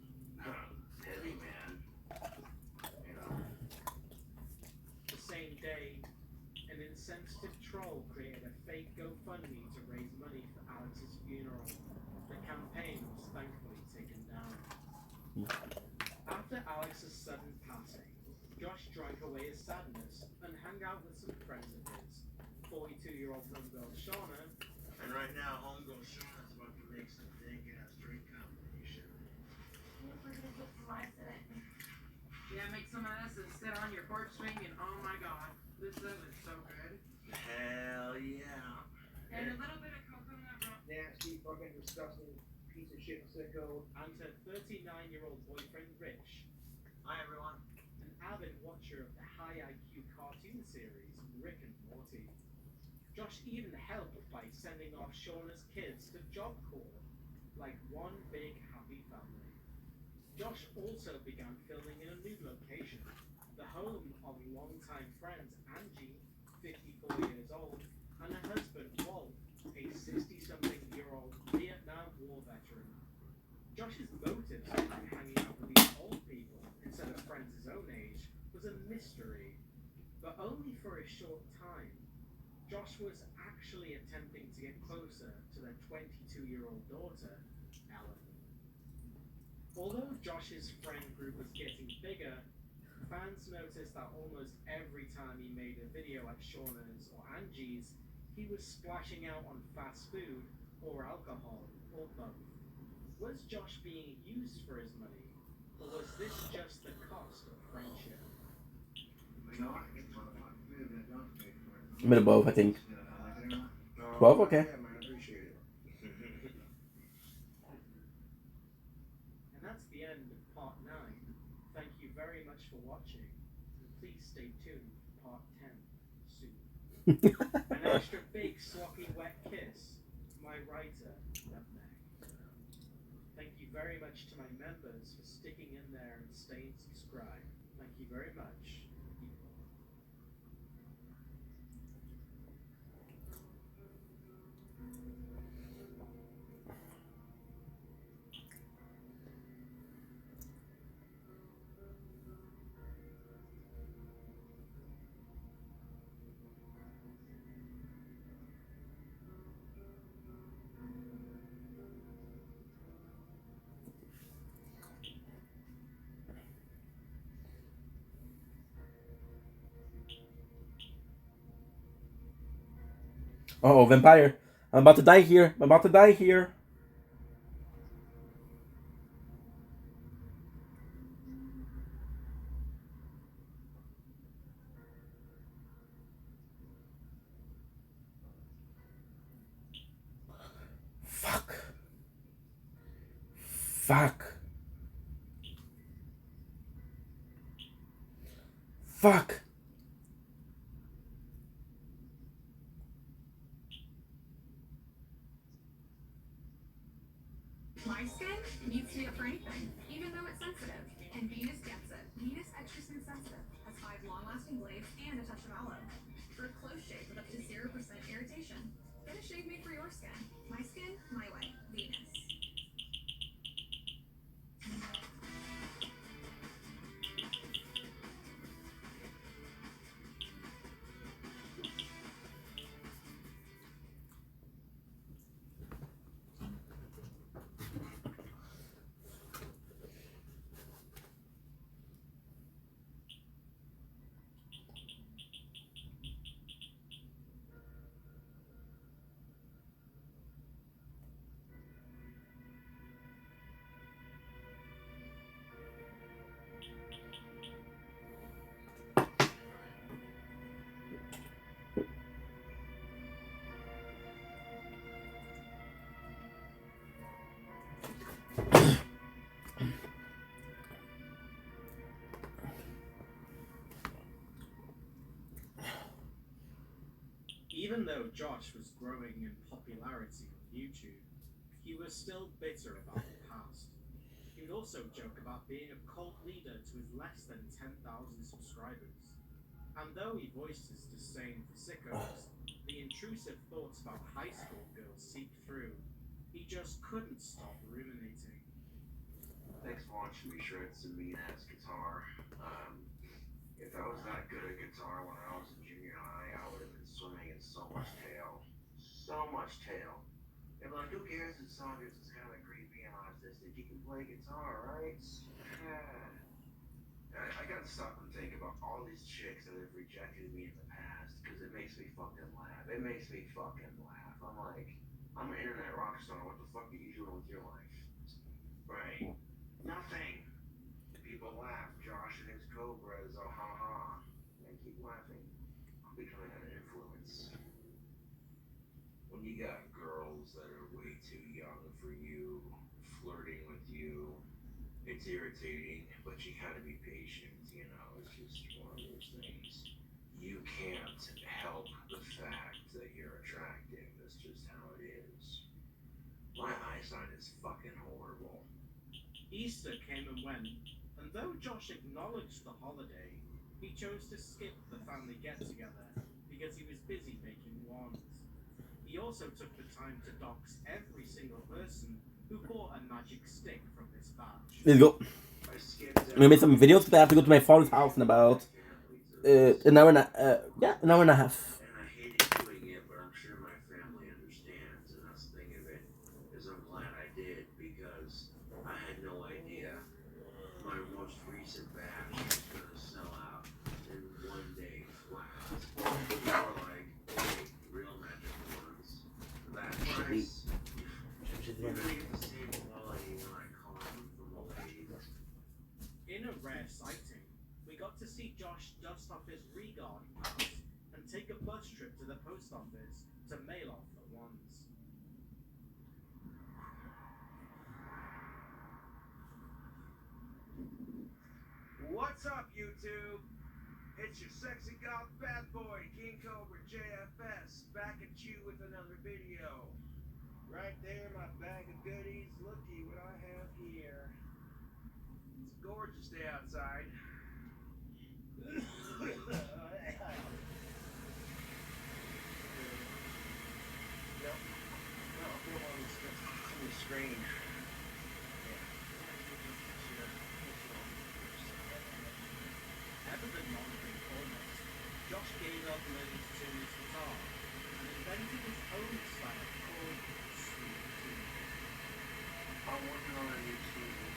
heavy, man. You know. The same day, an insensitive troll created a fake GoFundMe to raise money for Alex's funeral. The campaign was thankfully taken down. After Alex's sudden passing, Josh drank away his sadness and hung out with some friends of his. 42-year-old homegirl Shauna. And right now, homegirl Shauna's about to make some thick-ass drink combination. Yeah, make some of this and sit on your porch swing and oh my god, this stuff is so good. Hell yeah. And a little bit of coconut rum. Nasty, fucking disgusting piece of shit sicko. And her 39-year-old boyfriend Rich. Hi everyone. An avid watcher of the high IQ cartoon series Rick and Morty. Josh even helped by sending off Shauna's kids to Job Corps, like one big happy family. Josh also began filming in a new location, the home of longtime friends Angie, 54 years old, and her husband Walt, a 60-something-year-old Vietnam War veteran. Josh's motives behind hanging out with these old people instead of friends his own age was a mystery, but only for a short time. Josh was actually attempting to get closer to their 22-year-old daughter, Ellen. Although Josh's friend group was getting bigger, fans noticed that almost every time he made a video at Shauna's or Angie's, he was splashing out on fast food or alcohol or both. Was Josh being used for his money, or was this just the cost of friendship? A bit of both, I think. Both, okay. Yeah, man, I appreciate it. And that's the end of part 9. Thank you very much for watching. And please stay tuned for part 10 soon. An extra big sloppy wet kiss. My writer, Nutmeg. Thank you very much to my members for sticking in there and staying subscribed. Thank you very much. Oh, vampire. I'm about to die here. I'm about to die here. Fuck. Fuck. My skin needs to be up for anything, even though it's sensitive. And Venus gets it. Venus Extra Skin Sensitive has 5 long-lasting blades and a touch of aloe. For a close shave with up to 0% irritation. Get a shave made for your skin. My skin, my way. Venus. Even though Josh was growing in popularity on YouTube, he was still bitter about the past. He would also joke about being a cult leader to his less than 10,000 subscribers. And though he voiced his disdain for sickos, the intrusive thoughts about high school girls seeped through. He just couldn't stop ruminating. Thanks for watching me shred some mean-ass guitar. If I was that good at guitar when I was in junior high, I would have been swimming in so much tail. So much tail. They're like, who cares if song is kind of creepy and autistic? You can play guitar, right? I gotta stop and think about all these chicks that have rejected me in the past, because it makes me fucking laugh. It makes me fucking laugh. I'm like, I'm an internet rock star. What the fuck are you doing with your life? Right. Nothing. People laugh. Josh and his cobras. Oh, ha ha. And keep laughing. I'm becoming an influence. When you got girls that are way too young for you, flirting with you, it's irritating, but you gotta be patient, you know, it's just one of those things. You can't help the fact that you're attractive, that's just how it is. My eyesight is fucking horrible. Easter came and went, and though Josh acknowledged the holiday, he chose to skip the family get-together because he was busy making wands. He also took the time to dox every single person who bought a magic stick from this batch. Let's go. I'm gonna make some videos, but I have to go to my father's house in about an hour and a half. And I hated doing it, but I'm sure my family understands, and that's the thing of it, is I'm glad I did, because I had no idea my most recent batch was gonna sell out in one day flat. People were like, hey, real magic ones, for that price, you're gonna get the same quality when I call them from the ladies. In a rare sighting, we got to see Josh dust off his Regard pass and take a bus trip to the post office to mail off the wands. What's up, YouTube? It's your sexy goth bad boy, King Cobra JFS, back at you with another video. Right there, my bag of goodies. Looky what I have here. It's a gorgeous day outside. Screen. Ever the non-conformist, Josh gave up learning to tune his guitar and invented his own style called Sweet Tea. I'm working on a new tune.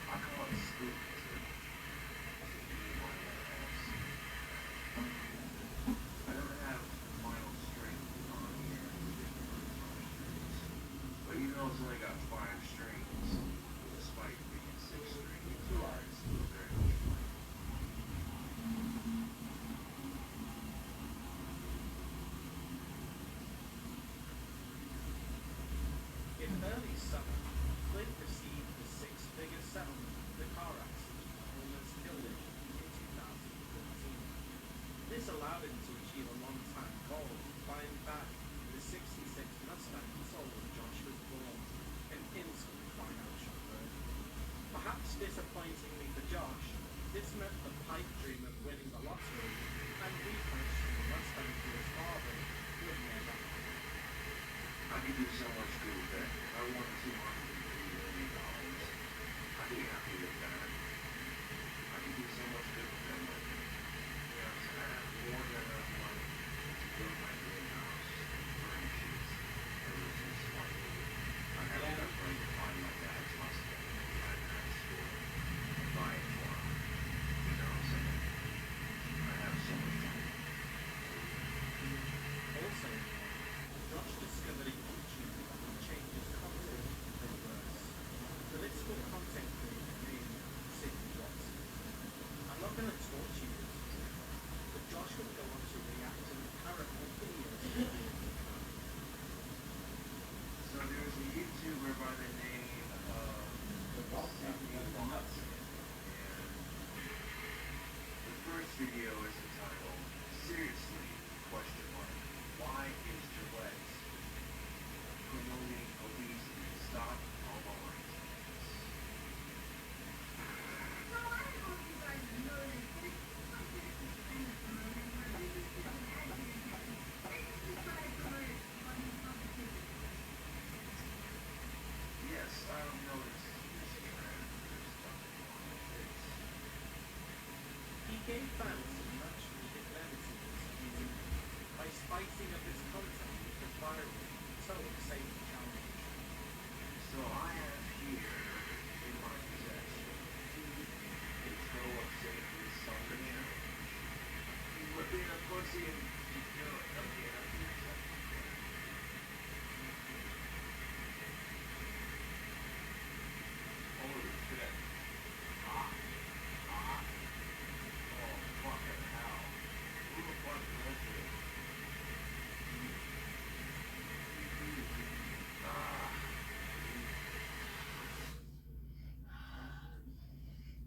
I call it Scoop. I don't have final strings on here, but you know it's only got 5 strings, despite being 6 strings. Two artists are very much alike. In early summer, spicing up its content with the viral Toad Safety Challenge. So I have here in my possession a Toad Safety Summer Challenge. But being a pussy and you do it, okay, that's the exception. Holy shit. Hot. Hot. Oh, fucking hell. Who the fuck is this?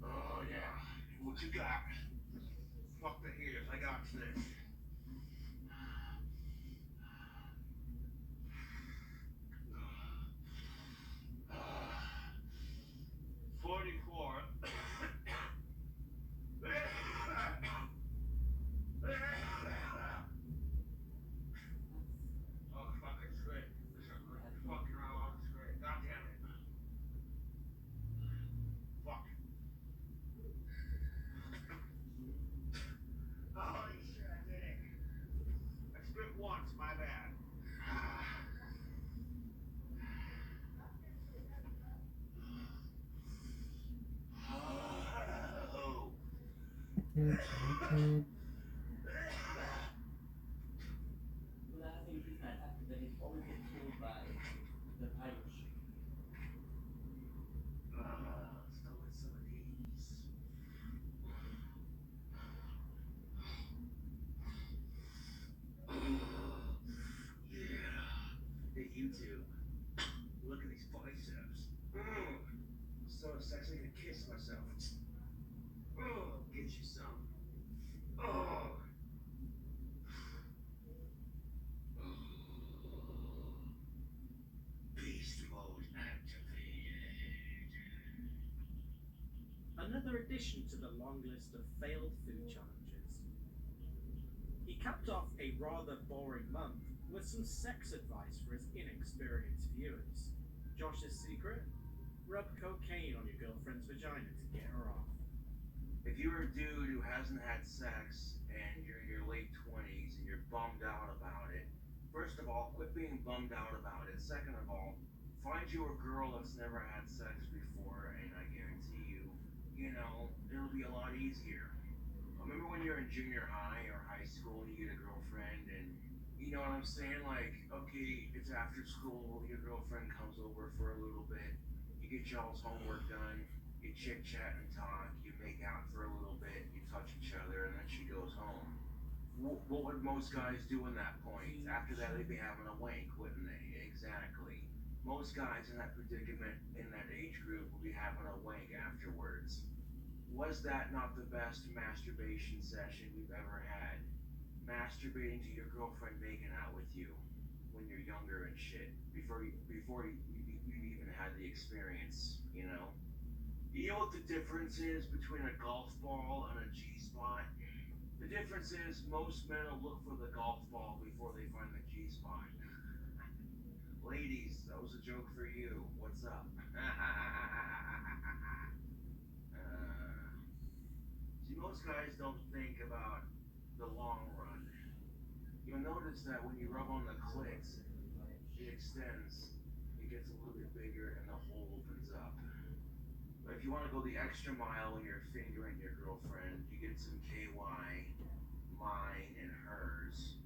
Oh, yeah. What you got? Fuck the haters. I got this. Oh, fucking shit. This is fucking wrong shit. God damn it. Fuck. Holy shit, I did it. I spit once, my bad. Oh. Laughing is not activated, always get killed by the Irish. Let's go with some of these. Yeah. Hey, YouTube. Look at these biceps. So sexy, I can kiss myself. Get you some. Beast mode activated. Another addition to the long list of failed food challenges. He capped off a rather boring month with some sex advice for his inexperienced viewers. Josh's secret? Rub cocaine on your girlfriend's vagina to get her off. If you're a dude who hasn't had sex and you're in your late 20s and you're bummed out about it, first of all, quit being bummed out about it. Second of all, find you a girl that's never had sex before, and I guarantee you, it'll be a lot easier. Remember when you're in junior high or high school and you get a girlfriend and you know what I'm saying? Like, okay, it's after school, your girlfriend comes over for a little bit, you get y'all's homework done, you chit chat and talk, you make out for a little bit, you touch each other, and then she goes home. What would most guys do in that point? After that, they'd be having a wank, wouldn't they? Exactly. Most guys in that predicament, in that age group, will be having a wank afterwards. Was that not the best masturbation session we've ever had? Masturbating to your girlfriend making out with you when you're younger and shit, before you even had the experience, You know what the difference is between a golf ball and a G-spot? The difference is most men will look for the golf ball before they find the G-spot. Ladies, that was a joke for you. What's up? See, most guys don't think about the long run. You'll notice that when you rub on the clit, it extends, it gets a little bit bigger, and the hole opens up. But if you want to go the extra mile when you're fingering your girlfriend, you get some KY, mine and hers,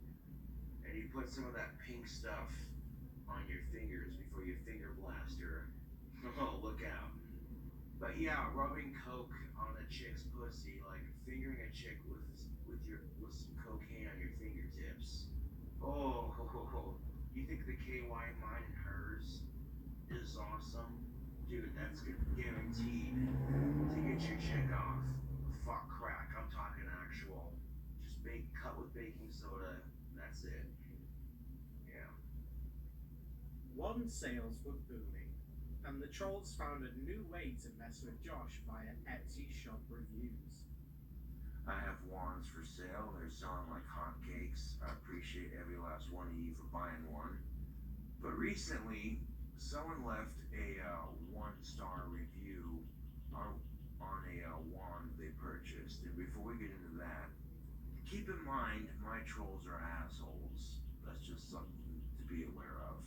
and you put some of that pink stuff on your fingers before you finger blast her. Oh, look out. But yeah, rubbing coke on a chick's pussy, like fingering a chick with some cocaine on your fingertips. Oh, you think the KY, mine and hers is awesome? Dude, that's guaranteed to get your chick off. Fuck crack, I'm talking actual. Just cut with baking soda, that's it. Yeah. One sales were booming, and the trolls found a new way to mess with Josh via Etsy shop reviews. I have wands for sale, they're selling like hotcakes. I appreciate every last one of you for buying one. But recently, someone left a 1-star review on a wand they purchased. And before we get into that, Keep in mind, my trolls are assholes. That's just something to be aware of.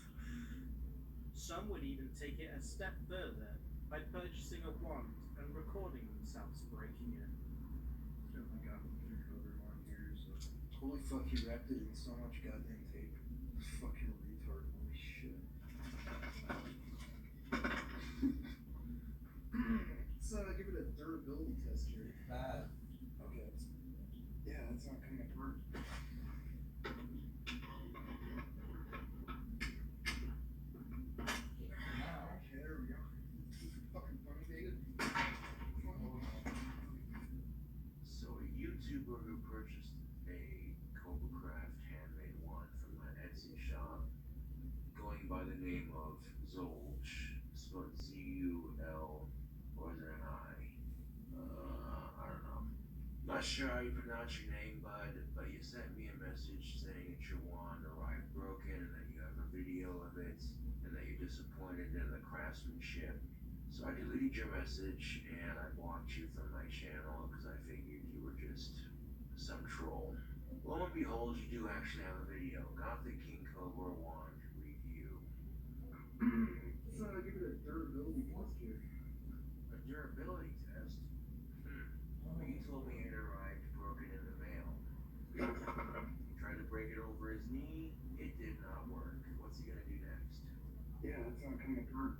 Some would even take it a step further by purchasing a wand and recording themselves breaking it. Definitely got me through cover on here, so. Holy fuck, he wrapped it in so much goddamn tape. Fucking retard, holy shit. So, give it a durability test here. Bad. Okay. Yeah, that's not coming apart. Okay, there we go. Fucking funny, David. So a YouTuber who purchased a Cobra handmade wand from my Etsy shop, going by the name of Zolch, spelled Z-U-L, or is there an I? I don't know. Not sure how you pronounce your name, bud, but you sent me a message saying that your wand arrived broken and that you have a video of it and that you're disappointed in the craftsmanship. So I deleted your message and I blocked you from my channel because I figured you were just some troll. Lo and behold, you do actually have a video. Gothic King Cobra wand review. So, give it a durability test here. A durability test? Well, you told me it arrived broken in the mail. You tried to break it over his knee. It did not work. What's he gonna do next? Yeah, that's not coming apart.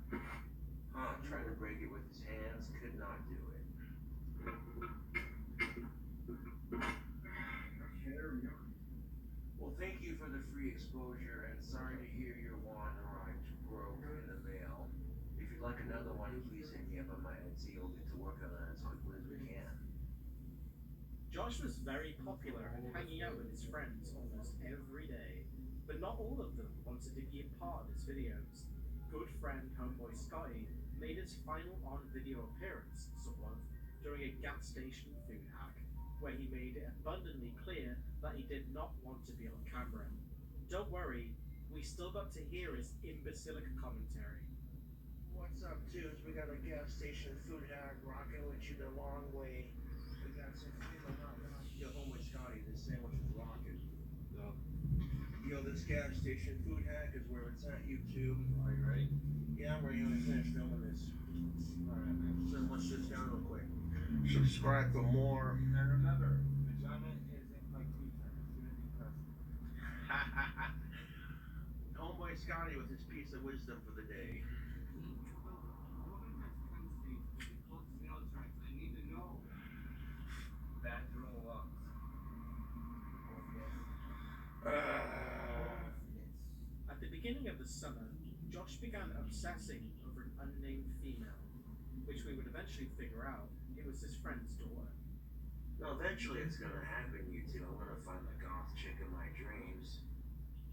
Huh, tried to break it with his hands. Could not do it. Okay, there we go. Well, thank you for the free exposure, and sorry to hear your wand arrived broke in the mail. If you'd like another one, please hit me up on my Etsy. We'll get to work on that as quickly as we can. Josh was very popular and hanging out with his friends almost every day, but not all of them wanted to be a part of his videos. Good friend Homeboy Scotty made his final on-video appearance, sort of, during a gas station food hack, where he made it abundantly clear that he did not want to be on camera. Don't worry, we still got to hear his imbecilic commentary. What's up, dudes? We got a gas station food hack rocking with you the long way. We got some flavor hot dogs. Yo, homie Scotty, this sandwich is rocking. Yo, this gas station food hack is where it's at, YouTube. Are you ready? Yeah, I'm ready. I'm gonna finish filming this. Alright, man. So let's just down real quick. Subscribe for more. And remember, vagina isn't like pizza. As soon as you press it. Homeboy Scotty with his piece of wisdom for the day. At the beginning of the summer, Josh began obsessing over an unnamed female, which we would eventually figure out it was his friend's daughter. No, eventually it's gonna happen, you two. I'm gonna find the goth chick in my dreams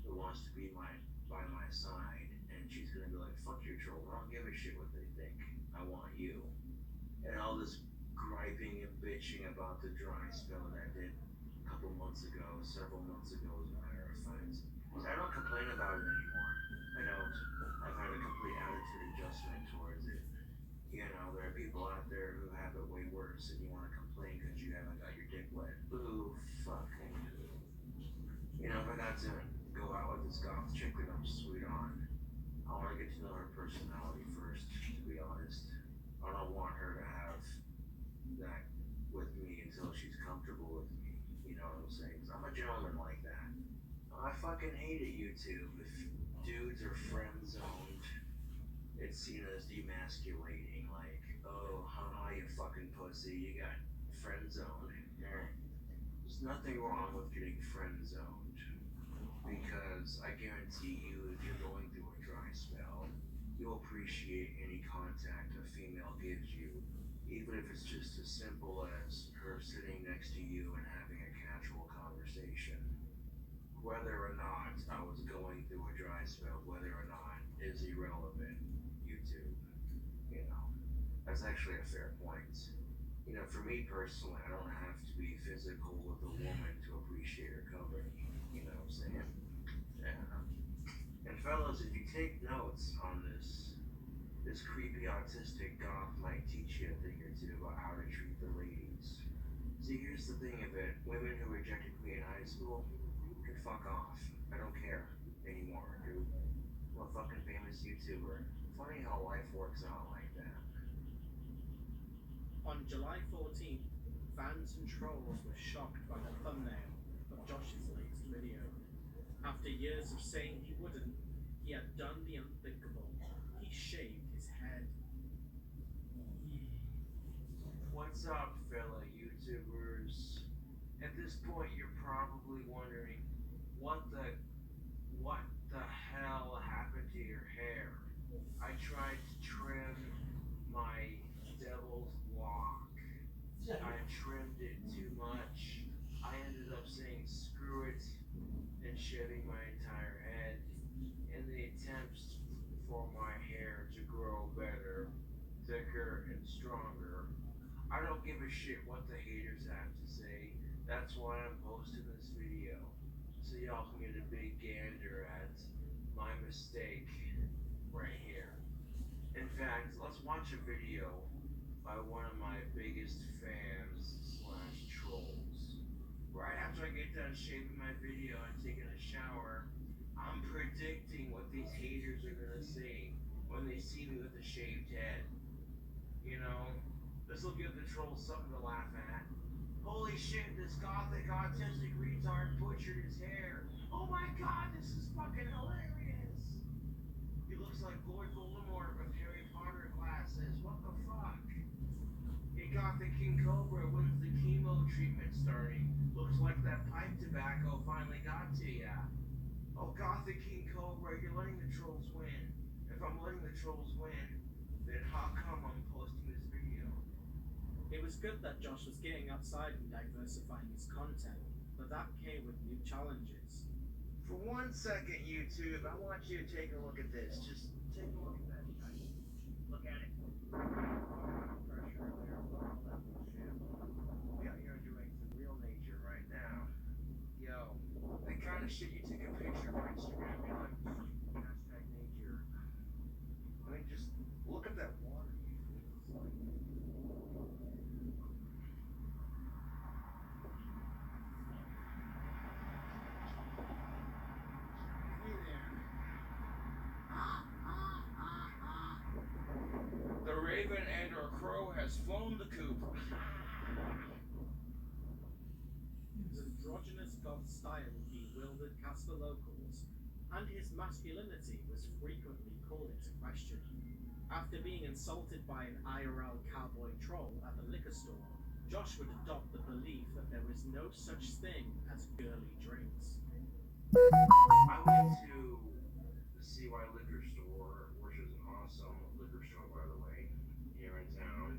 who wants to be by my side, and she's gonna be like, fuck your troll, I don't give a shit what they think. I want you. And all this griping and bitching about the dry spell that I did a couple months ago, several months ago, as a matter of fact. I don't complain about it anymore. I don't. I've had a complete attitude adjustment towards it. You know, there are people out there who have it way worse, and you want to complain because you haven't got your dick wet. Ooh, fuck. You know, if I got to go out with this goth chick that I'm sweet on, I want to get to know her personality first, to be honest. I don't want her to have that with me until she's comfortable with me. You know what I'm saying? 'Cause I'm a gentleman like that. I fucking hate it, YouTube. If dudes are friend zoned, it's seen as demasculating. Like, oh, haha, you fucking pussy, you got friend zoned. There's nothing wrong with getting friend zoned, because I guarantee you, if you're going through a dry spell, you'll appreciate any contact a female gives you, even if it's just as simple as her sitting next to you and having a casual conversation. Whether or not I was going through a dry spell, whether or not is irrelevant, YouTube. You know, that's actually a fair point. You know, for me personally, I don't have to be physical with a woman to appreciate her company. You know what I'm saying? Yeah. And fellas, if you take notes on this creepy autistic goth might teach you a thing or two about how to treat the ladies. See, here's the thing of it. Women who rejected me school can fuck off. I don't care anymore, dude. I'm a fucking famous YouTuber. Funny how life works out like that. On July 14th, fans and trolls were shocked by the thumbnail of Josh's latest video. After years of saying he wouldn't, he had done the unthinkable. He shaved his head. What's up, fellow YouTubers? At this point, you're probably wondering, what the hell happened to your hair? I tried to trim my devil's lock. I trimmed it too much. I ended up saying screw it and shaving my entire head in the attempts for my hair to grow better, thicker, and stronger. I don't give a shit what the haters have to say. That's why I'm posting this video, so y'all can get a big gander at my mistake right here. In fact, let's watch a video by one of my biggest fans / trolls. Right after I get done shaving my video and taking a shower, I'm predicting what these haters are gonna say when they see me with a shaved head. You know, this will give the trolls something to laugh at. Holy shit, this gothic autistic retard butchered his hair. Oh my god, this is fucking hilarious. He looks like Lord Voldemort with Harry Potter glasses. What the fuck? Hey, Gothic King Cobra, when's the chemo treatment starting? Looks like that pipe tobacco finally got to ya. Oh, Gothic King Cobra, you're letting the trolls win. If I'm letting the trolls win, then how come I'm posting this video? It was good that Josh was getting outside and diversifying his content, but that came with new challenges. For 1 second, YouTube, I want you to take a look at this. Just take a look at that. Look at it. Pressure there, all that bullshit. We out here doing some real nature right now. Yo, the kind of shit you take a picture for Instagram, you're like, hashtag nature. I mean, just look at that water. It's like, the raven and our crow has flown the coop. His androgynous goth style bewildered Casper locals, and his masculinity was frequently called into question. After being insulted by an IRL cowboy troll at the liquor store, Josh would adopt the belief that there is no such thing as girly drinks. I went to the CY liquor store, which is an awesome liquor store, by the way, here in town,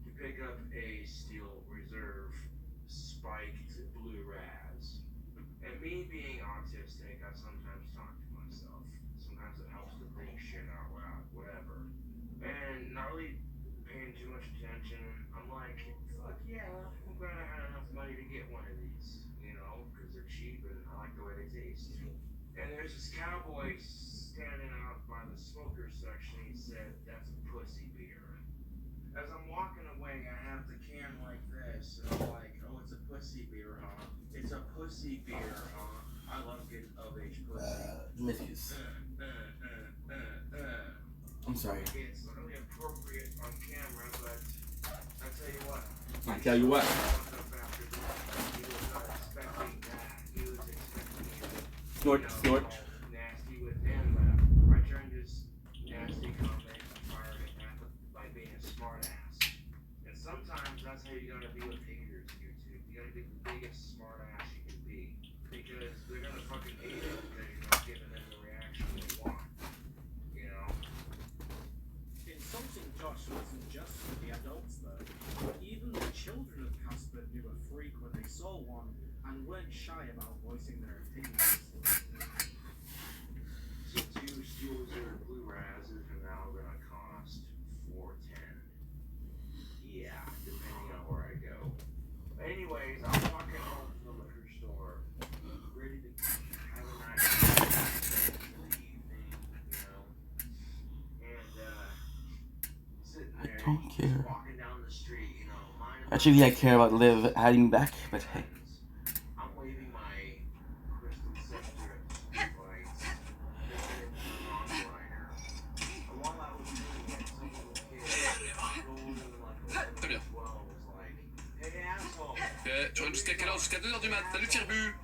to pick up a Steel Reserve spiked blue raz. And me being autistic, I sometimes talk to myself. Sometimes it helps to think shit out loud, whatever. And not really paying too much attention, I'm like, fuck yeah, I'm glad I had enough money to get one of these, you know, because they're cheap and I like the way they taste. And there's this cowboy standing out by the smoker section. He said, "That's a pussy beer." As I'm walking away, I have the can like this, and I'm like, "Oh, it's a pussy beer, huh? It's a pussy beer, huh? I love getting of-age pussy." Miscues. I'm sorry. It's not really appropriate on camera, but I tell you what. I tell you what. He was not expecting that. He was expecting me to, Snort, you know, snort. nasty with him, but I turned his nasty comment and fired it back by being a smart ass. And sometimes that's how you gotta be with haters, YouTube. You gotta be the biggest smart ass you can be. Because they're gonna fucking hate it because you're not giving them the reaction they want. You know? Insulting Josh wasn't just for the adults though. Even the children of Casper knew a freak when they saw one and weren't shy about voicing their opinions. So 2 Steel Reserve blue razzes are now gonna cost $4.10. Yeah, depending on where I go. But anyways, I'm walking home from the liquor store, ready to have a nice evening, you know. And sitting there, don't care. walking down the street, you know, minding Actually, I care about Liv adding back, but hey. I'm waving my Tu rentres jusqu'à quelle heure? Jusqu'à 2h du mat. Salut Firbu.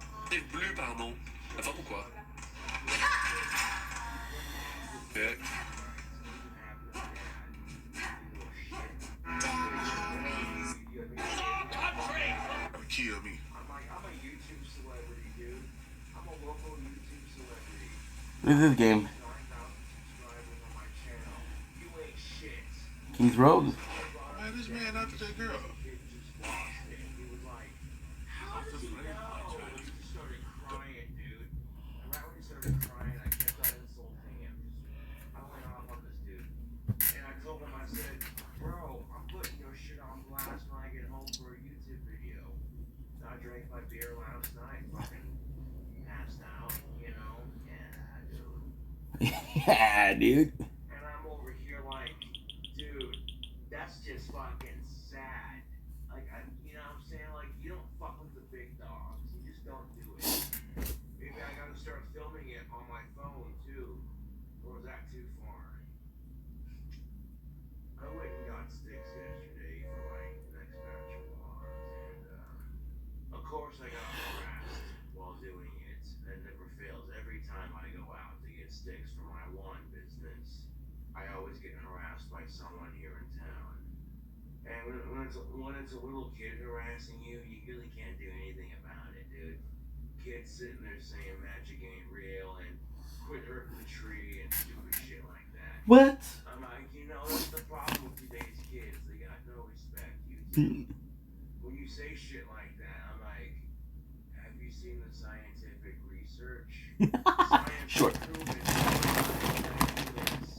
Bleu, pardon. Enfin, pourquoi? Ok. Kill me. I'm a YouTube celebrity, dude. I'm a local YouTube celebrity. What is this game? 9,000 subscribers on my channel. You ain't shit. King's Road? Man, this man after that girl. Kid just lost it. He was like, how does he know? He just started crying, dude. And right when he started crying, I kept on insulting him. I went off on this dude. And I told him, I said, bro, I'm putting your shit on blast when I get home for a YouTube video. I drank my beer last night, fucking passed out, you know? Yeah, dude. Yeah, dude. And I'm over here like, dude, that's just fucking sad. Like, you know what I'm saying? Like, you don't fuck with the big dogs. You just don't do it. Maybe I gotta start filming it on my phone, too. Or is that too far? I went and got sticks yesterday for my next batch of logs, and, of course I got harassed while doing it. It never fails. Every time I go out to get sticks for my one business, I always get harassed by someone here in town. And when it's a little kid harassing you, you really can't do anything about it, dude. Kids sitting there saying magic ain't real and quit hurting the tree and stupid shit like that. What? I'm like, you know, that's the problem with today's kids. They got no respect, you two. When you say shit like that, I'm like, have you seen the scientific research? Science Sure. has proven that humans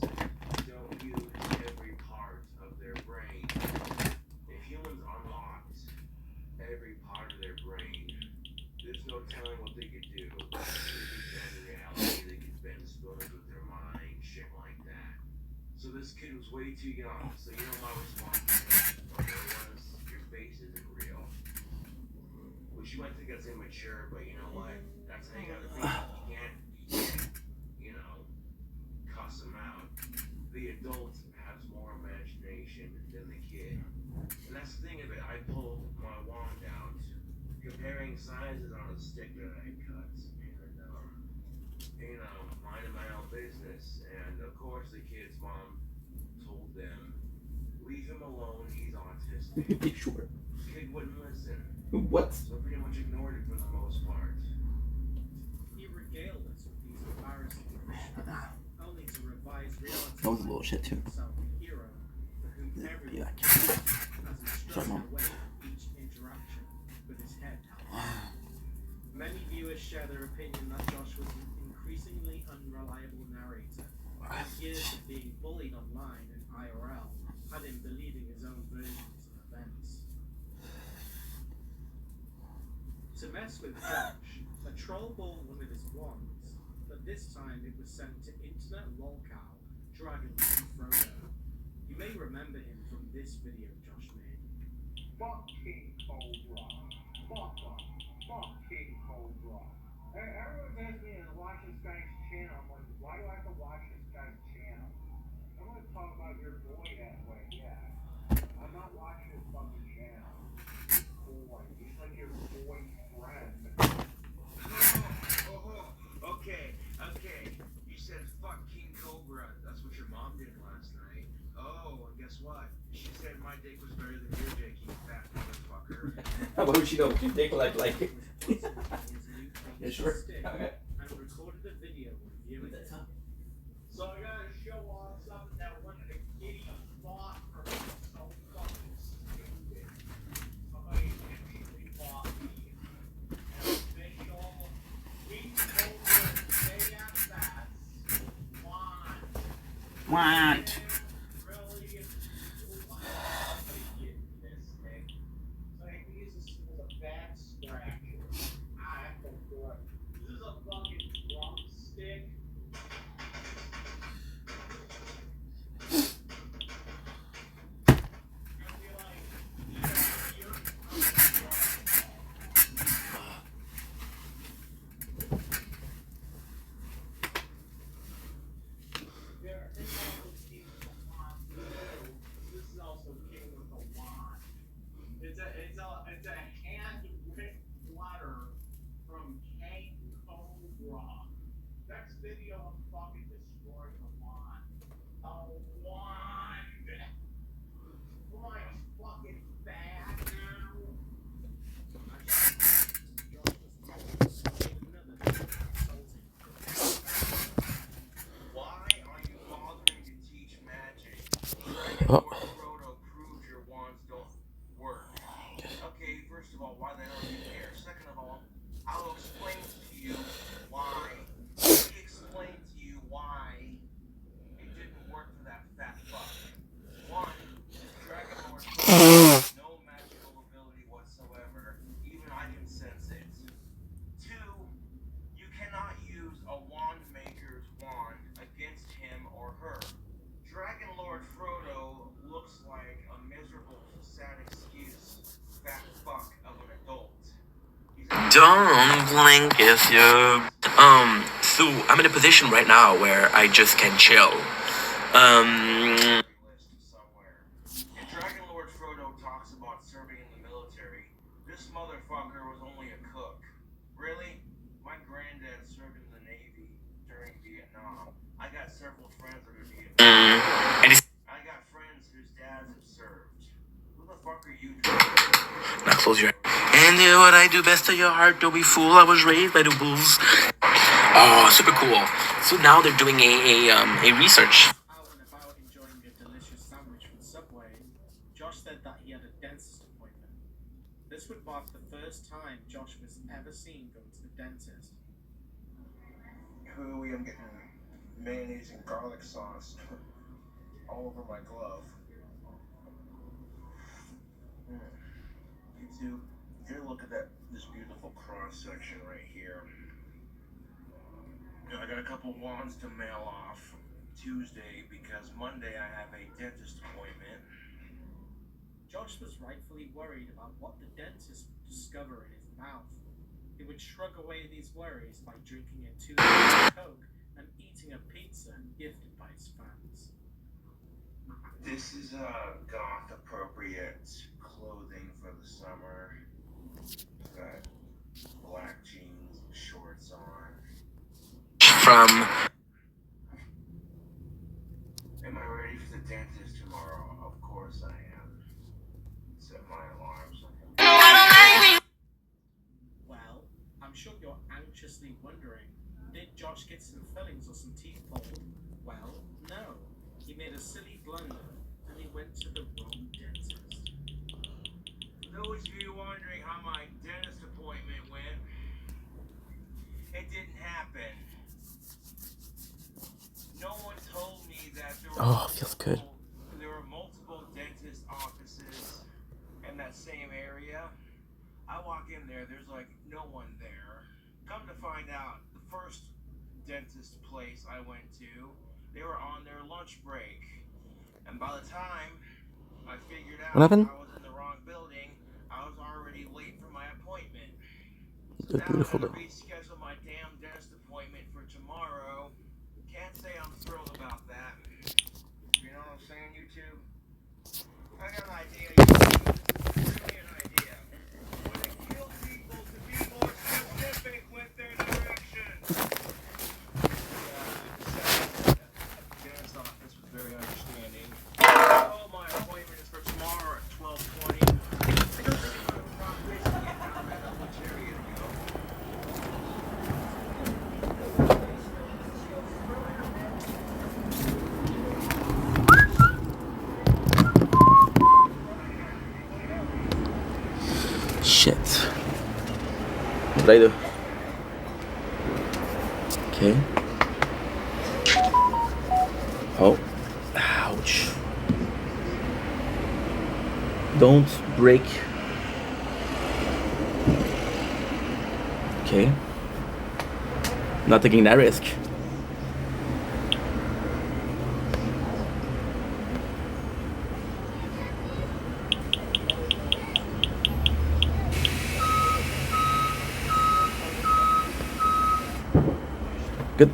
don't use every part of their brain. If humans unlocked every part of their brain, there's no telling what they could do. They could bend reality, they could bend spoons with their mind, shit like that. So this kid was way too young, so you know my response to him was, your face isn't real. Which you might think that's immature, but you know what? That's how you gotta think. You can't, you know, cuss them out. The adult has more imagination than the kid. And that's the thing of it. I pulled my wand out, comparing sizes on a stick that I cut. And, you know, minding my own business. And of course the kid's mom told them, leave him alone, he's autistic. Sure. Kid wouldn't listen. What? So I pretty much ignored it for the most part. He regaled us with these embarrassing admissions, only to revise reality. That was a little shit too. Himself a hero for whom everyone Yeah. as he strode Mom. away with each interaction with his head held. Many viewers share their opinion that Josh was an increasingly unreliable narrator, and years of being bullied online and IRL had him believing his own versions of events. To mess with Josh, a troll bought one of his wands, but this time it was sent to internet lolcow Dragon Frodo. You may remember him from this video Josh made. Fuck King Cobra. Fuck King Cobra. Everyone's asking me to watch this guy's channel. I'm like, why do I have to watch this guy's channel? I'm gonna talk about your boy that way, yeah. I'm not watching his fucking channel. Boy, he's like your boyfriend. Okay. You said fuck King Cobra. That's what your mom did last night. Oh, and guess what? She said my dick was better than your dick, you fat motherfucker. How would she know what your dick like? Yeah, sure. Okay. And recorded a video reviewing it. So I gotta show off something that one of the idiots bought for me. So fucking stupid. Somebody actually bought me an official King Cobra JFS wand. Want. Really? This thing. So I can use this as a back scratcher. I have to do it. This is a fucking drumstick. Don't kiss you. So I'm in a position right now where I just can chill. If Dragon Lord Frodo talks about serving in the military, this motherfucker was only a cook. Really? My granddad served in the Navy during Vietnam. I got several friends that are Vietnam. I got friends whose dads have served. Who the fuck are you? Now close your eyes. And do what I do best to your heart, don't be fool. I was raised by the wolves. Oh, super cool. So now they're doing a research. Out and about enjoying a delicious sandwich from Subway, Josh said that he had a dentist appointment. This would mark the first time Josh was ever seen going to the dentist. Hooey, I'm getting mayonnaise and garlic sauce all over my glove. You here, look at this beautiful cross section right here. I got a couple wands to mail off Tuesday because Monday I have a dentist appointment. Josh was rightfully worried about what the dentist would discover in his mouth. He would shrug away these worries by drinking a 2-liter Coke and eating a pizza gifted by his fans. This is goth appropriate clothing for the summer. Got black jeans, shorts on. From Am I ready for the dentist tomorrow? Of course I am. Set my alarms. Well, I'm sure you're anxiously wondering, did Josh get some fillings or some teeth pulled? Well, no. He made a silly blunder and he went to the wrong dentist. Those of you wondering how my dentist appointment went, it didn't happen. No one told me that there were feels good. There were multiple dentist offices in that same area. I walk in there, there's like no one there. Come to find out, the first dentist place I went to, they were on their lunch break. And by the time I figured out What happened? I was in the wrong building, I was already late for my appointment. So That's beautiful now I though. gotta reschedule my damn dentist appointment for tomorrow. Can't say I'm thrilled about that. You know what I'm saying, YouTube? I got an idea, YouTube. Give me an idea. Would it kill people to be more specific with their directions? Dentist office was very understanding. Oh, my appointment is for tomorrow at 12:20. I don't think it's going to prompt this to get out of which area to go. Shit. What did I do? Okay. Oh. Ouch. Don't break. Okay. Not taking that risk. Good.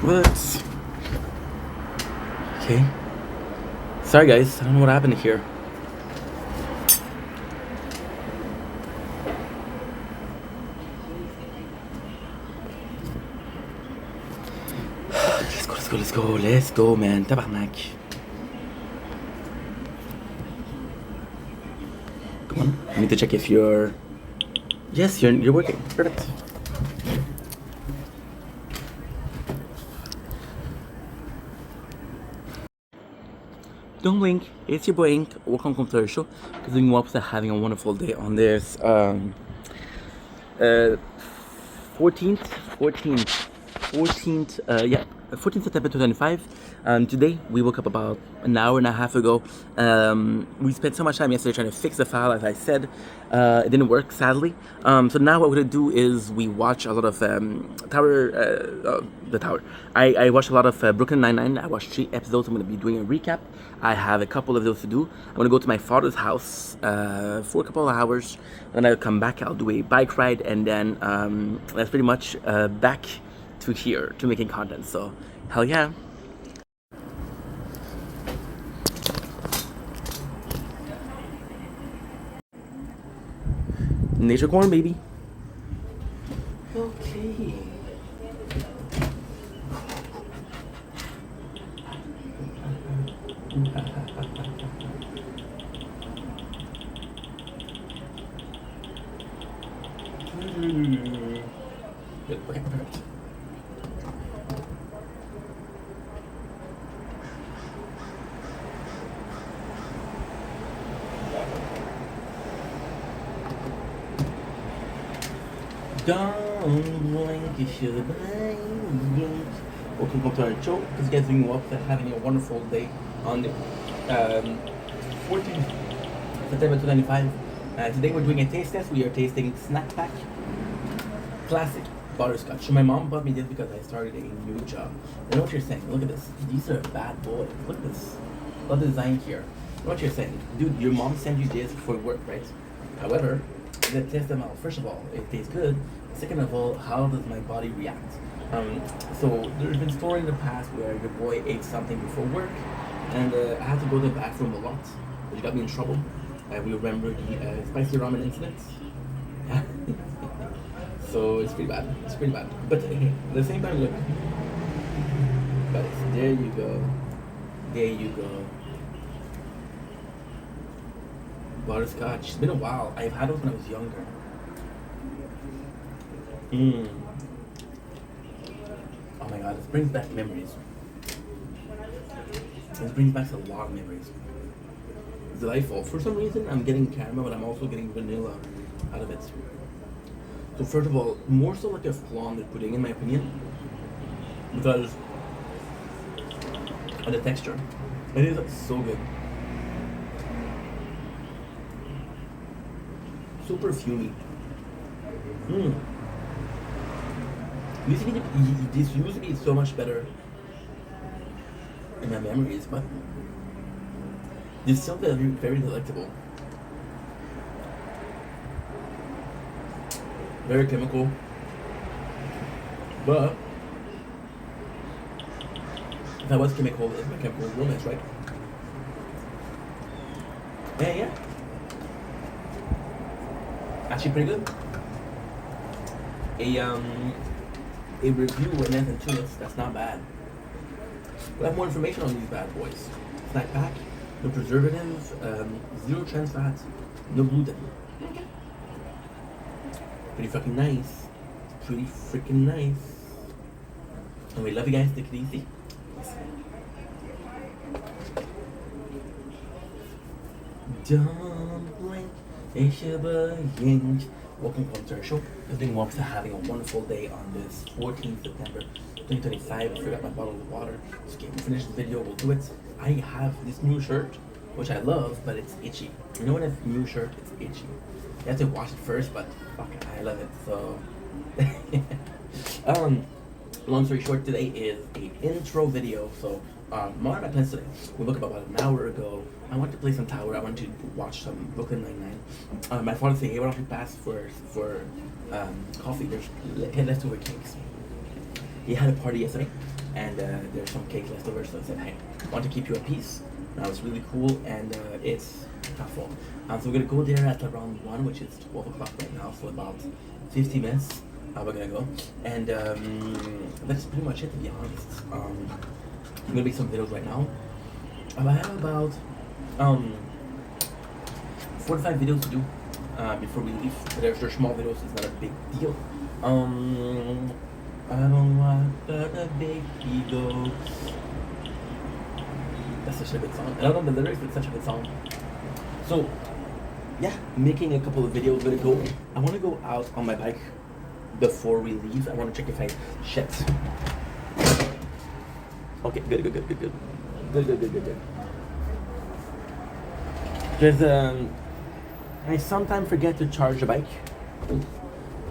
What? Okay. Sorry guys, I don't know what happened here. Let's go, man. Tabarnak. Come on. I need to check if you're... Yes, you're working. Perfect. Don't blink. It's your boy Ink. Welcome to the show. Because you are having a wonderful day on this 14th September 2025. Today we woke up about an hour and a half ago. We spent so much time yesterday trying to fix the file, as I said. It didn't work, sadly. So now what we're gonna do is we watch a lot of The Tower. I watched a lot of Brooklyn Nine-Nine. I watched 3 episodes. I'm gonna be doing a recap. I have a couple of those to do. I'm gonna go to my father's house for a couple of hours. Then I'll come back. I'll do a bike ride, and then that's pretty much back to here to making content. So hell yeah. Nature corn, baby. Okay. Good. Okay, perfect. Don't blink, you should blink. Welcome to our show. Because you guys are doing well, having a wonderful day on the 14th September 2025. Today we're doing a taste test. We are tasting Snack Pack Classic Butterscotch. So my mom bought me this because I started a new job. I know what you're saying. Look at this. These are bad boys. Look at this. Look at the design here. I know what you're saying. Dude, your mom sent you this for work, right? However, let's test them out. First of all, it tastes good. Second of all, how does my body react? So there's been stories in the past where your boy ate something before work, and I had to go to the bathroom a lot, which got me in trouble. We remember the spicy ramen incident. So it's pretty bad. It's pretty bad. But at the same time, look. But there you go. There you go. Butterscotch. It's been a while. I've had those when I was younger. Oh my god, this brings back memories. This brings back a lot of memories. It's delightful. For some reason, I'm getting caramel, but I'm also getting vanilla out of it. So first of all, more so like a flaw in the pudding, in my opinion, because of the texture. It is like so good. Super fumey. This used to be so much better in my memories, but it's still very, very delectable. Very chemical, but that was chemical. It's my chemical romance, right? Yeah. Actually, pretty good. A review with less than 2 minutes. That's not bad. We'll have more information on these bad boys. Snack pack, no preservatives, 0 trans fat, no gluten. Pretty fucking nice. Pretty freaking nice. And we love you guys. Take it easy. Don't blink. It's your boy. Welcome to our show. I'm doing well, having a wonderful day on this 14th September 2025. I forgot my bottle of water. Just okay, we'll finish the video. We'll do it. I have this new shirt, which I love, but it's itchy. You know when a new shirt, it's itchy. You have to wash it first, but fuck, I love it. So, long story short, today is an intro video. So, more of my plans today. We woke up about an hour ago. I wanted to play some Tower. I wanted to watch some Brooklyn Nine-Nine. My father said, "Hey, why don't you pass for coffee? There's leftover cakes." He had a party yesterday, and there's some cake left over. So I said, "Hey, I want to keep you at peace." Now it's really cool, and it's half full. So we're gonna go there at around 1, which is 12 o'clock right now, so about 50 minutes. we're gonna go, and that's pretty much it, to be honest. I'm gonna make some videos right now. I have about 4 to 5 videos to do before we leave. But they're small videos, it's not a big deal. I don't want the big ego. That's such a good song. I don't know the lyrics, but it's such a good song. So, yeah, making a couple of videos. I want to go out on my bike before we leave. I want to check if I shit. Okay, good. Because I sometimes forget to charge the bike,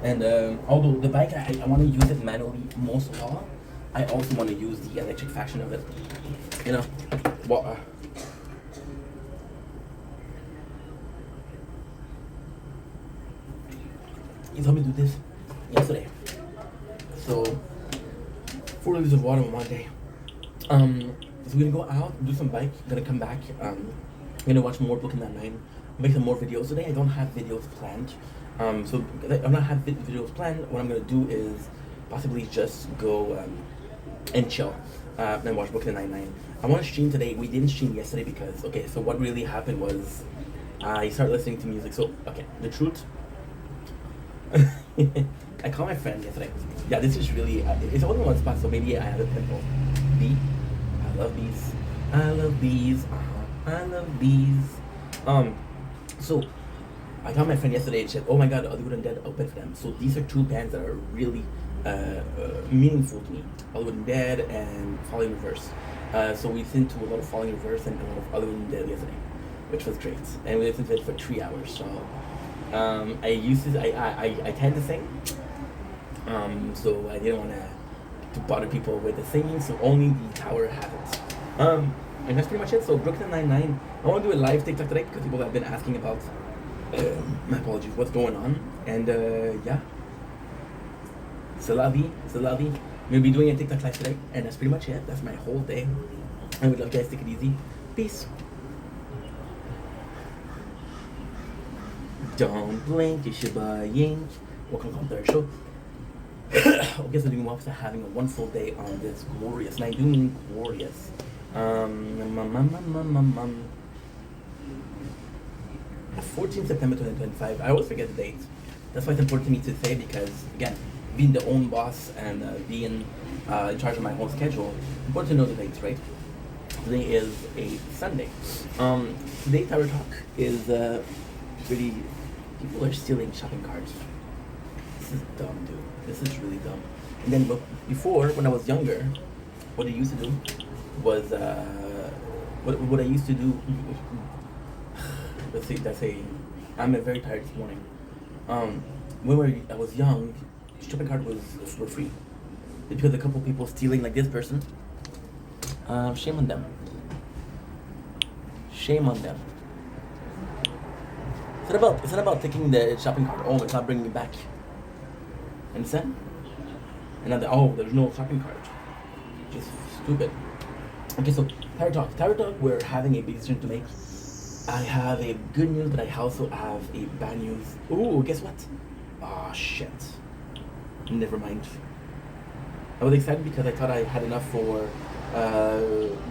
and although the bike I want to use it manually most of all, I also want to use the electric faction of it. You know, water. You told me to do this yesterday. So 4 liters of water in one day. So we're gonna go out, do some bike, gonna come back, gonna watch more Brooklyn Nine-Nine, make some more videos. Today I don't have videos planned. So I don't have videos planned. What I'm gonna do is possibly just go and chill and watch Brooklyn Nine-Nine. I want to stream today. We didn't stream yesterday because, okay, so what really happened was I started listening to music. So, okay, the truth. I called my friend yesterday. Yeah, this is really, it's only one spot, so maybe I have a pimple. Bee. I love bees. I love bees. I love bees. So I called my friend yesterday and said, oh my god, Hollywood Undead opened for them. So these are 2 bands that are really meaningful to me. Hollywood Undead and Falling Reverse. So we listened to a lot of Falling Reverse and a lot of Hollywood Undead yesterday, which was great. And we listened to it for 3 hours. So I tend to sing. So I didn't want to bother people with the singing, so only the tower has it. And that's pretty much it. So Brooklyn Nine-Nine, I want to do a live TikTok today because people have been asking about, my apologies, what's going on. And yeah, c'est la vie. We'll be doing a TikTok live today, and that's pretty much it. That's my whole day. I would love you guys to take it easy. Peace. Don't blink, you should buy ink. Welcome to our show. I guess I'm doing well for having a wonderful day on this glorious, and I do mean glorious. 14th September 2025. I always forget the date. That's why it's important to me to say because, again, being the own boss and being in charge of my own schedule, important to know the dates, right? Today is a Sunday. Today, Tower Talk is really, people are stealing shopping carts. This is dumb, dude. This is really dumb. And then before, when I was younger, what I used to do was, what I used to do, let's say, I'm very tired this morning. When I was young, shopping cart was for free. Because a couple people stealing like this person, shame on them. Shame on them. It's not about taking the shopping cart home, it's not bringing it back. Understand? And then, there's no shopping cart. Just stupid. Okay, so Tower Talk, we're having a big decision to make. I have a good news, but I also have a bad news. Ooh, guess what? Oh, shit. Never mind. I was excited because I thought I had enough for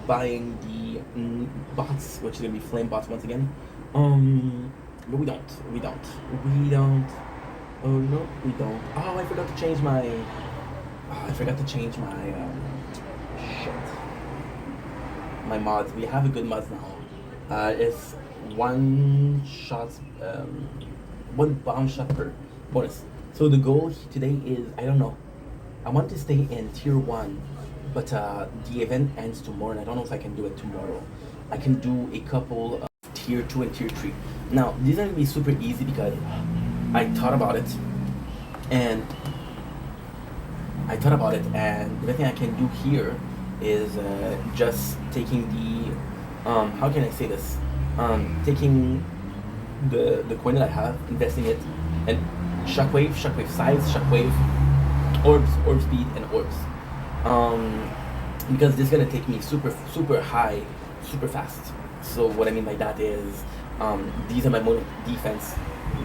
buying the bots, which is going to be flame bots once again. But we don't. Oh, no, we don't. Oh, I forgot to change my... shit. My mods. We have a good mods now. It's one bomb shot per bonus. So the goal today is, I don't know. I want to stay in tier 1, but the event ends tomorrow, and I don't know if I can do it tomorrow. I can do a couple of tier 2 and tier 3. Now, these are going to be super easy because I thought about it, and the only thing I can do here is just taking the, how can I say this? Taking the coin that I have, investing it, and shockwave size, shockwave, orb speed, and orbs. Because this is gonna take me super high, super fast. So what I mean by that is, these are my mode of defense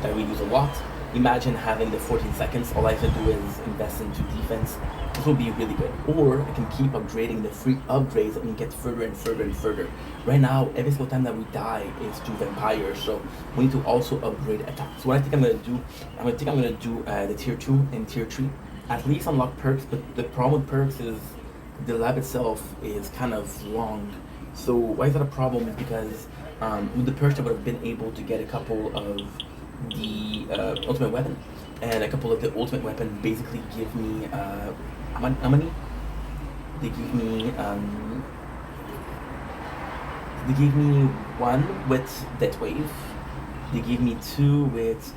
that we use a lot. imagine having the 14 seconds. All I have to do is invest into defense. This will be really good. Or I can keep upgrading the free upgrades and get further and further and further. Right now, every single time that we die is to vampires, so we need to also upgrade attack. So what I think I'm gonna do, I'm gonna do the tier 2 and tier 3. At least unlock perks, but the problem with perks is the lab itself is kind of long. So why is that a problem? Is because with the perks I would have been able to get a couple of the ultimate weapon, and a couple of the ultimate weapon basically give me how many? They give me one with Death Wave. They give me two with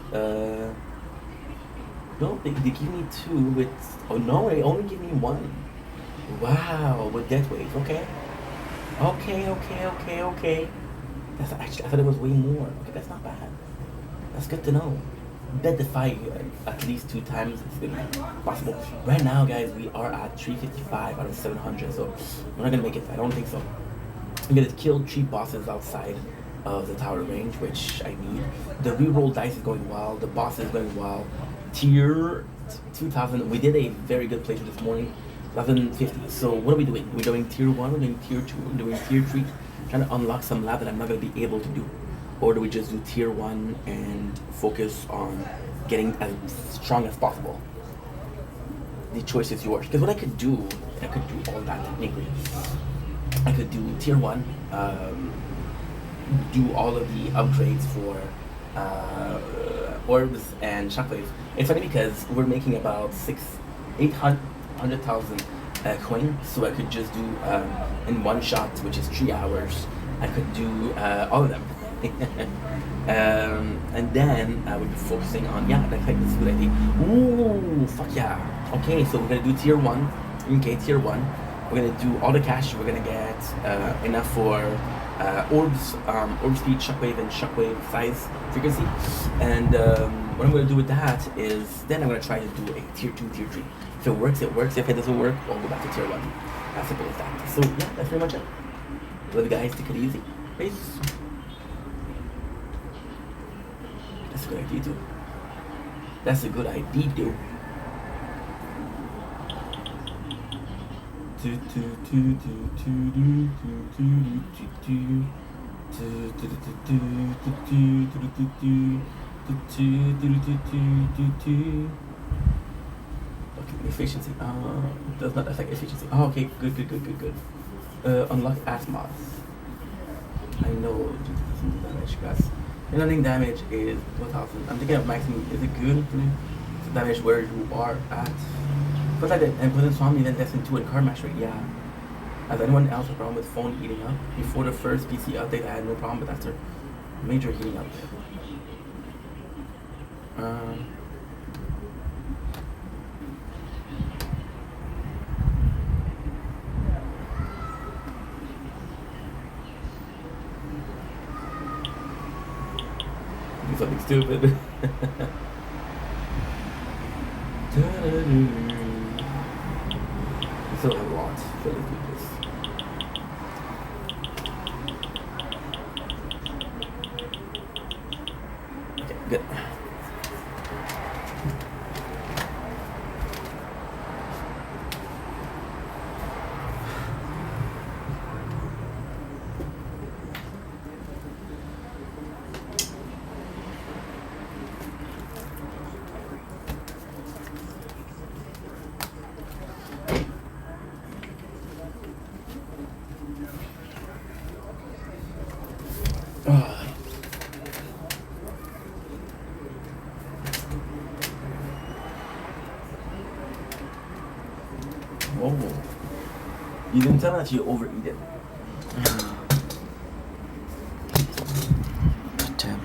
no, they give me two with, oh no, they only give me one. Wow, with Death Wave, okay. Okay. That's actually, I thought it was way more. Okay, that's not bad. That's good to know. Bet the fight at least 2 times it's gonna be possible. Right now, guys, we are at 355 out of 700, so we're not gonna make it. I don't think so. I'm gonna kill 3 bosses outside of the tower range, which I need. The reroll dice is going wild. The boss is going wild. Tier 2000. We did a very good playthrough this morning. 1150. So what are we doing? We're doing tier 1. We're doing tier 2. We're doing tier 3. Trying to unlock some lab that I'm not gonna be able to do. Or do we just do tier 1 and focus on getting as strong as possible? The choice is yours. Because what I could do all that technically. I could do tier 1, do all of the upgrades for orbs and shockwaves. It's funny because we're making about 800,000 coin, so I could just do in one shot, which is 3 hours. I could do all of them. And then I would be focusing on, yeah, that's like this is a good idea. Ooh, fuck yeah. Okay, so we're gonna do tier 1. Okay, tier 1. We're gonna do all the cash. We're gonna get enough for orbs, orb speed, shockwave, and shockwave size frequency. And what I'm gonna do with that is then I'm gonna try to do a tier 2, tier 3. If it works, it works. If it doesn't work, I'll go back to tier 1. As simple as that. So yeah, that's pretty much it. Love you guys. Take it easy. Peace. That's a good idea, too. That's a good idea, too. Okay, efficiency. Does not affect efficiency. Oh, okay, good. Unlock Asmos. I know damage, guys. Running damage is 1000. I'm thinking of maximum. Is it good? It's damage where you are at. Because I did, and put in Swami, then Destiny 2 and card mastery, yeah. Has anyone else a problem with phone heating up? Before the first PC update, I had no problem, but after major heating up. Do something stupid. We still have a lot, so let's do this. Okay, good. Whoa. You didn't tell me that you overeat it. Damn.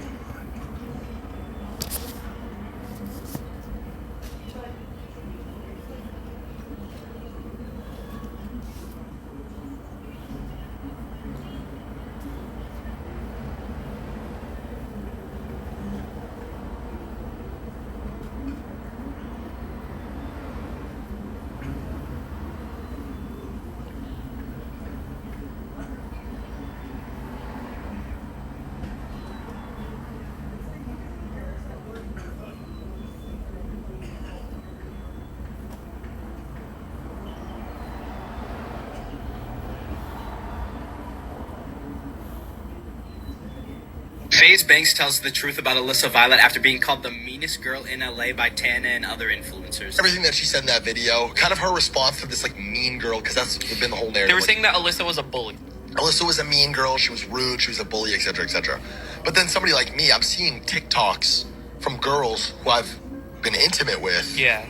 FaZe Banks tells the truth about Alyssa Violet after being called the meanest girl in LA by Tana and other influencers. Everything that she said in that video, kind of her response to this like mean girl, because that's been the whole narrative. They were like, saying that Alyssa was a bully. Alyssa was a mean girl, she was rude, she was a bully, etc., etc. But then somebody like me, I'm seeing TikToks from girls who I've been intimate with. Yeah.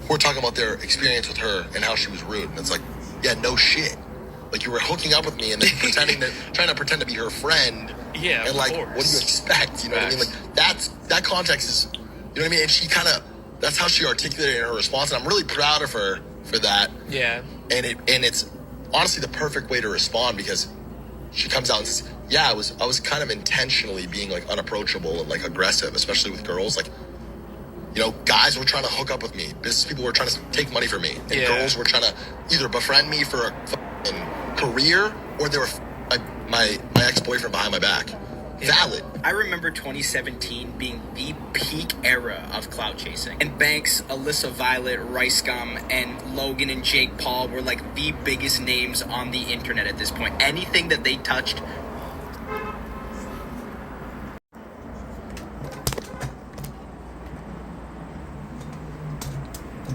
We're talking about their experience with her and how she was rude. And it's like, yeah, no shit. Like, you were hooking up with me and then trying to pretend to be her friend. Yeah, And like, what do you expect? You know what I mean? Like, that context is, you know what I mean? And she kind of, that's how she articulated in her response. And I'm really proud of her for that. Yeah. And it's honestly the perfect way to respond, because she comes out and says, yeah, I was kind of intentionally being like unapproachable and like aggressive, especially with girls. Like, you know, guys were trying to hook up with me. Business people were trying to take money from me. And girls were trying to either befriend me for a fucking career, or they were my ex-boyfriend behind my back. Valid. I remember 2017 being the peak era of clout chasing. And Banks, Alyssa Violet, Rice Gum, and Logan and Jake Paul were like the biggest names on the internet at this point. Anything that they touched.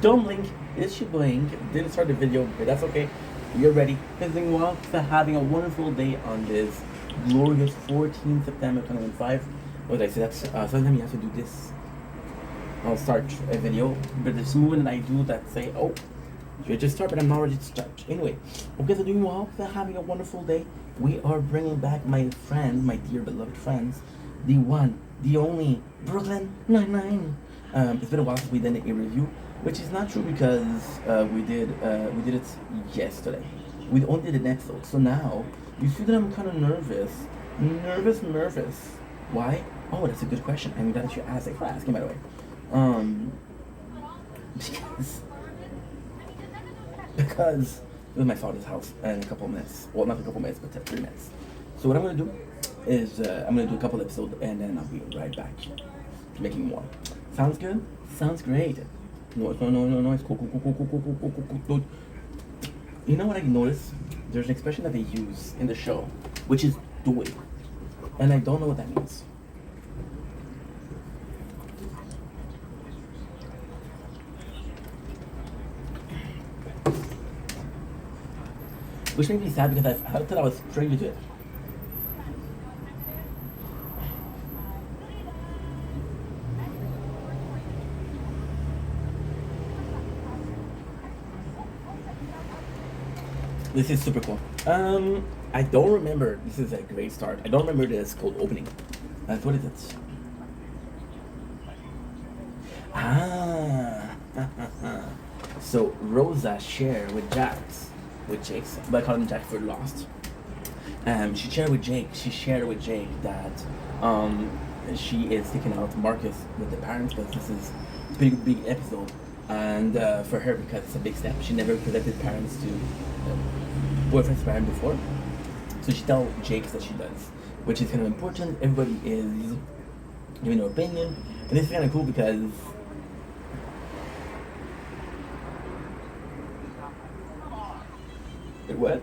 Don't blink. It's your blink. Didn't start the video, but that's okay. You're ready. Visiting well, having a wonderful day on this glorious 14th September 2005. What did I say? That's sometimes you have to do this. I'll start a video, but it's movement I do that say, oh, you just start, but I'm not ready to start. Anyway, hope you guys are doing well. They're having a wonderful day. We are bringing back my friend, my dear beloved friends, the one, the only Brooklyn Nine-Nine. It's been a while since we did a review, which is not true because we did it yesterday. We only did an episode, so now you see that I'm kind of nervous. Why? Oh, that's a good question. I'm glad that you asked. Thanks for asking, by the way. Because it was my father's house in a couple of minutes. Well, not a couple of minutes, but 3 minutes. So what I'm gonna do is I'm gonna do a couple episodes and then I'll be right back making more. Sounds good? Sounds great. No, cool. You know what I noticed? There's an expression that they use in the show, which is do it. And I don't know what that means. Which made me sad because I thought I was privy to it. This is super cool. I don't remember. This is a great start. I don't remember this cold opening. What is it? So Rosa shared with Jax, but I call him Jax for Lost. She shared with Jake that she is taking out Marcus with the parents, because this is a pretty big episode, and for her, because it's a big step. She never presented parents to boyfriend's parent before, so she tells Jake that she does, which is kind of important. Everybody is giving their opinion, and this is kind of cool because what?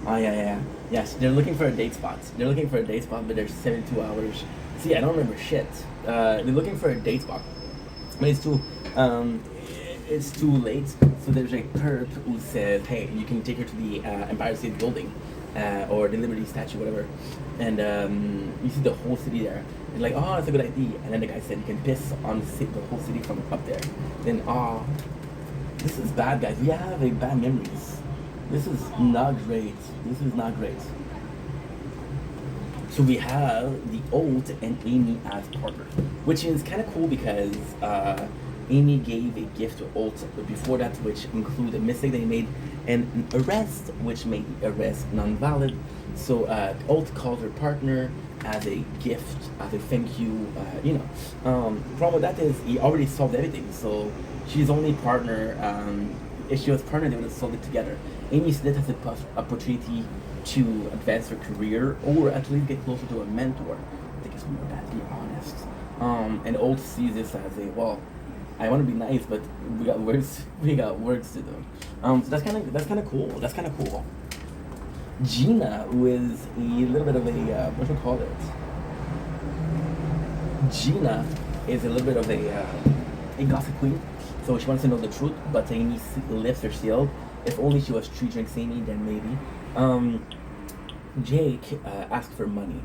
Oh yeah. Yes, they're looking for a date spot. But there's 72 hours. See, I don't remember shit. They're looking for a date spot, but it's too late. So there's a perp who says, hey, you can take her to the Empire State Building, or the Liberty Statue, whatever. And you see the whole city there. It's like, oh, that's a good idea. And then the guy said you can piss on the whole city from up there. Then, this is bad, guys. We have bad memories. This is not great. So we have the Olt and Amy as partners, which is kind of cool because Amy gave a gift to Olt before that, which included a mistake they made and an arrest, which made the arrest non-valid. So Olt called her partner as a gift, as a thank you. Problem with that is he already solved everything. So she's only partner. If she was partner, they would have solved it together. Amy Smith has the opportunity to advance her career or at least get closer to a mentor. I think it's more that, to be honest. And Old sees this as a, well, I want to be nice, but we got works to do. So that's kind of cool. That's kind of cool. Gina, who is a little bit of a what do you call it? Gina is a little bit of a gossip queen, so she wants to know the truth. But Amy lifts her shield. If only she was 3 drinks Amy, then maybe. Jake asked for money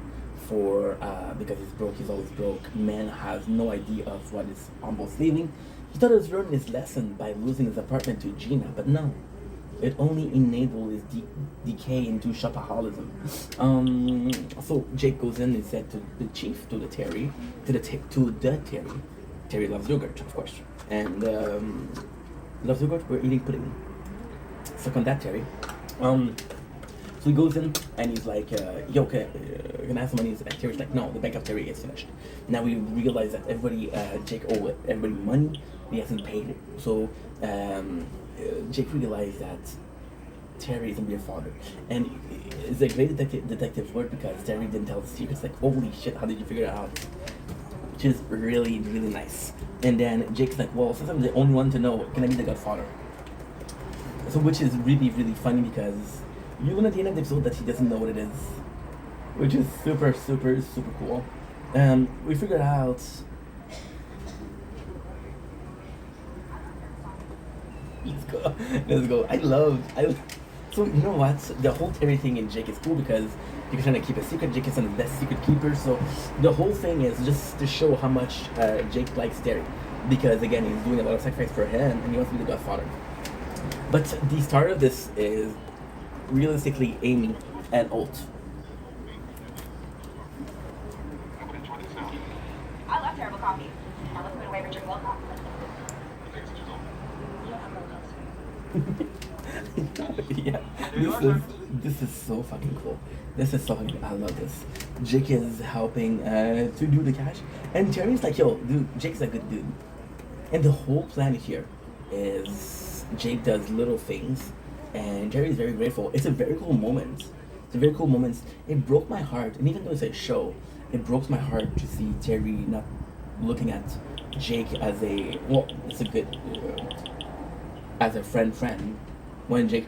for because he's broke. He's always broke. Man has no idea of what is almost leaving. He thought he was learning his lesson by losing his apartment to Gina, but no. It only enabled his decay into shopaholism. So Jake goes in and said to the chief, to the Terry, Terry loves yogurt, of course, and loves yogurt. We're eating pudding. Suck on that, Terry. So he goes in and he's like, yo, okay, can I have some money? And Terry's like, no, the bank of Terry is finished. Now we realize that Jake owed everybody money. He hasn't paid it. So Jake realized that Terry is gonna be a father, and it's a great detective work because Terry didn't tell the secrets. Like, holy shit, how did you figure it out? Which is really, really nice. And then Jake's like, well, since I'm the only one to know, can I be the godfather? So, which is really, really funny because you learn at the end of the episode that he doesn't know what it is, which is super, super, super cool. We figured out. Let's go. So you know what? The whole Terry thing in Jake is cool because you're trying to keep a secret. Jake is one of the best secret keepers. So the whole thing is just to show how much Jake likes Terry, because again he's doing a lot of sacrifice for him and he wants to be the godfather. But the start of this is realistically Amy and Holt. I love terrible coffee. I love moving away from drinking coffee. Yeah, this is so fucking cool. This is so fucking, I love this. Jake is helping to do the cash, and Terry's like, yo, dude, Jake's a good dude. And the whole plan here is Jake does little things, and Terry's very grateful. It's a very cool moment. It broke my heart, and even though it's a show, it broke my heart to see Terry not looking at Jake as a, well, it's a good, as a friend, when Jake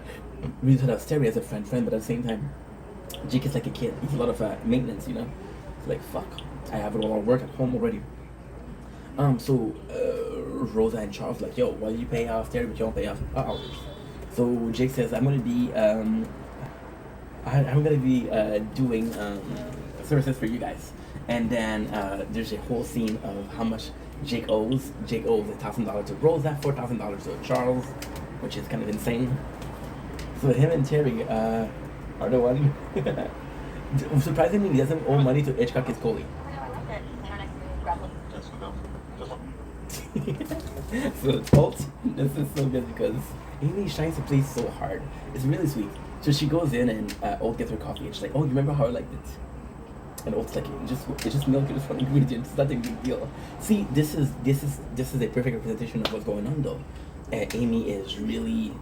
really thought of Terry as a friend, but at the same time, Jake is like a kid. He's a lot of maintenance, you know? It's like, fuck, I have a lot of work at home already. So Rosa and Charles like, yo, why do you pay off Terry but you don't pay off ours? So Jake says, I'm gonna be doing services for you guys. And then there's a whole scene of how much Jake owes. Jake owes $1,000 to Rosa, $4,000 to Charles, which is kind of insane. So him and Terry are the one. Surprisingly, he doesn't owe money to Hitchcock and Coley. So Holt, this is so good because Amy shines the place so hard. It's really sweet. So she goes in and Holt gets her coffee and she's like, oh, you remember how I liked it? And Holt's like, it's just milk, it's just one ingredient, it's not a big deal. See, this is a perfect representation of what's going on though. Amy is really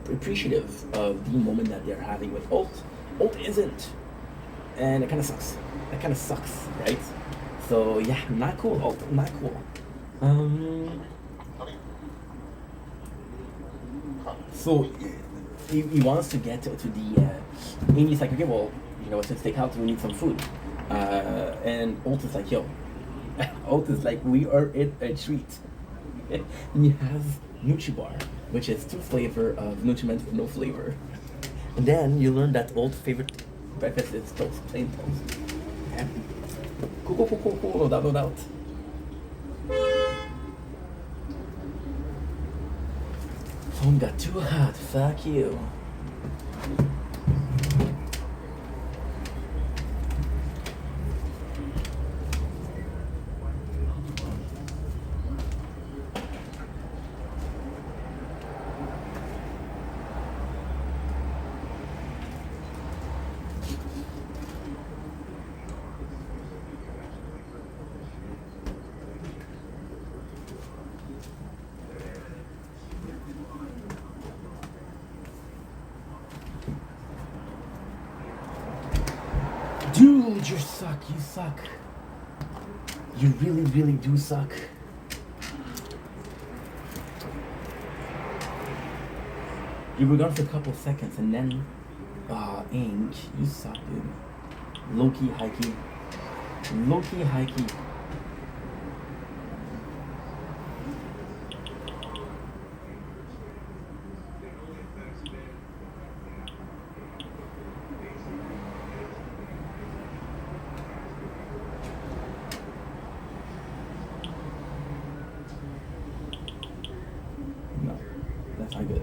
appreciative of the moment that they're having with Holt. Holt isn't, and it kind of sucks. That kind of sucks, right? So yeah, not cool, Holt, not cool. So he wants to get to the. Amy's like, okay, well, you know, let's take out. We need some food. And Holt is like, yo. Holt is like, we are in a treat. And he has Nutribar, which is 2 flavor of Nutriments with no flavor. And then you learn that Holt's favorite breakfast is toast, plain toast. Okay. Cool, no doubt. Phone got too hot, fuck you. Dude, you suck. You really, really do suck. You were gone for a couple seconds and then, Ink, you suck, dude. Low-key, high-key. Low-key, high-key. No, that's not good.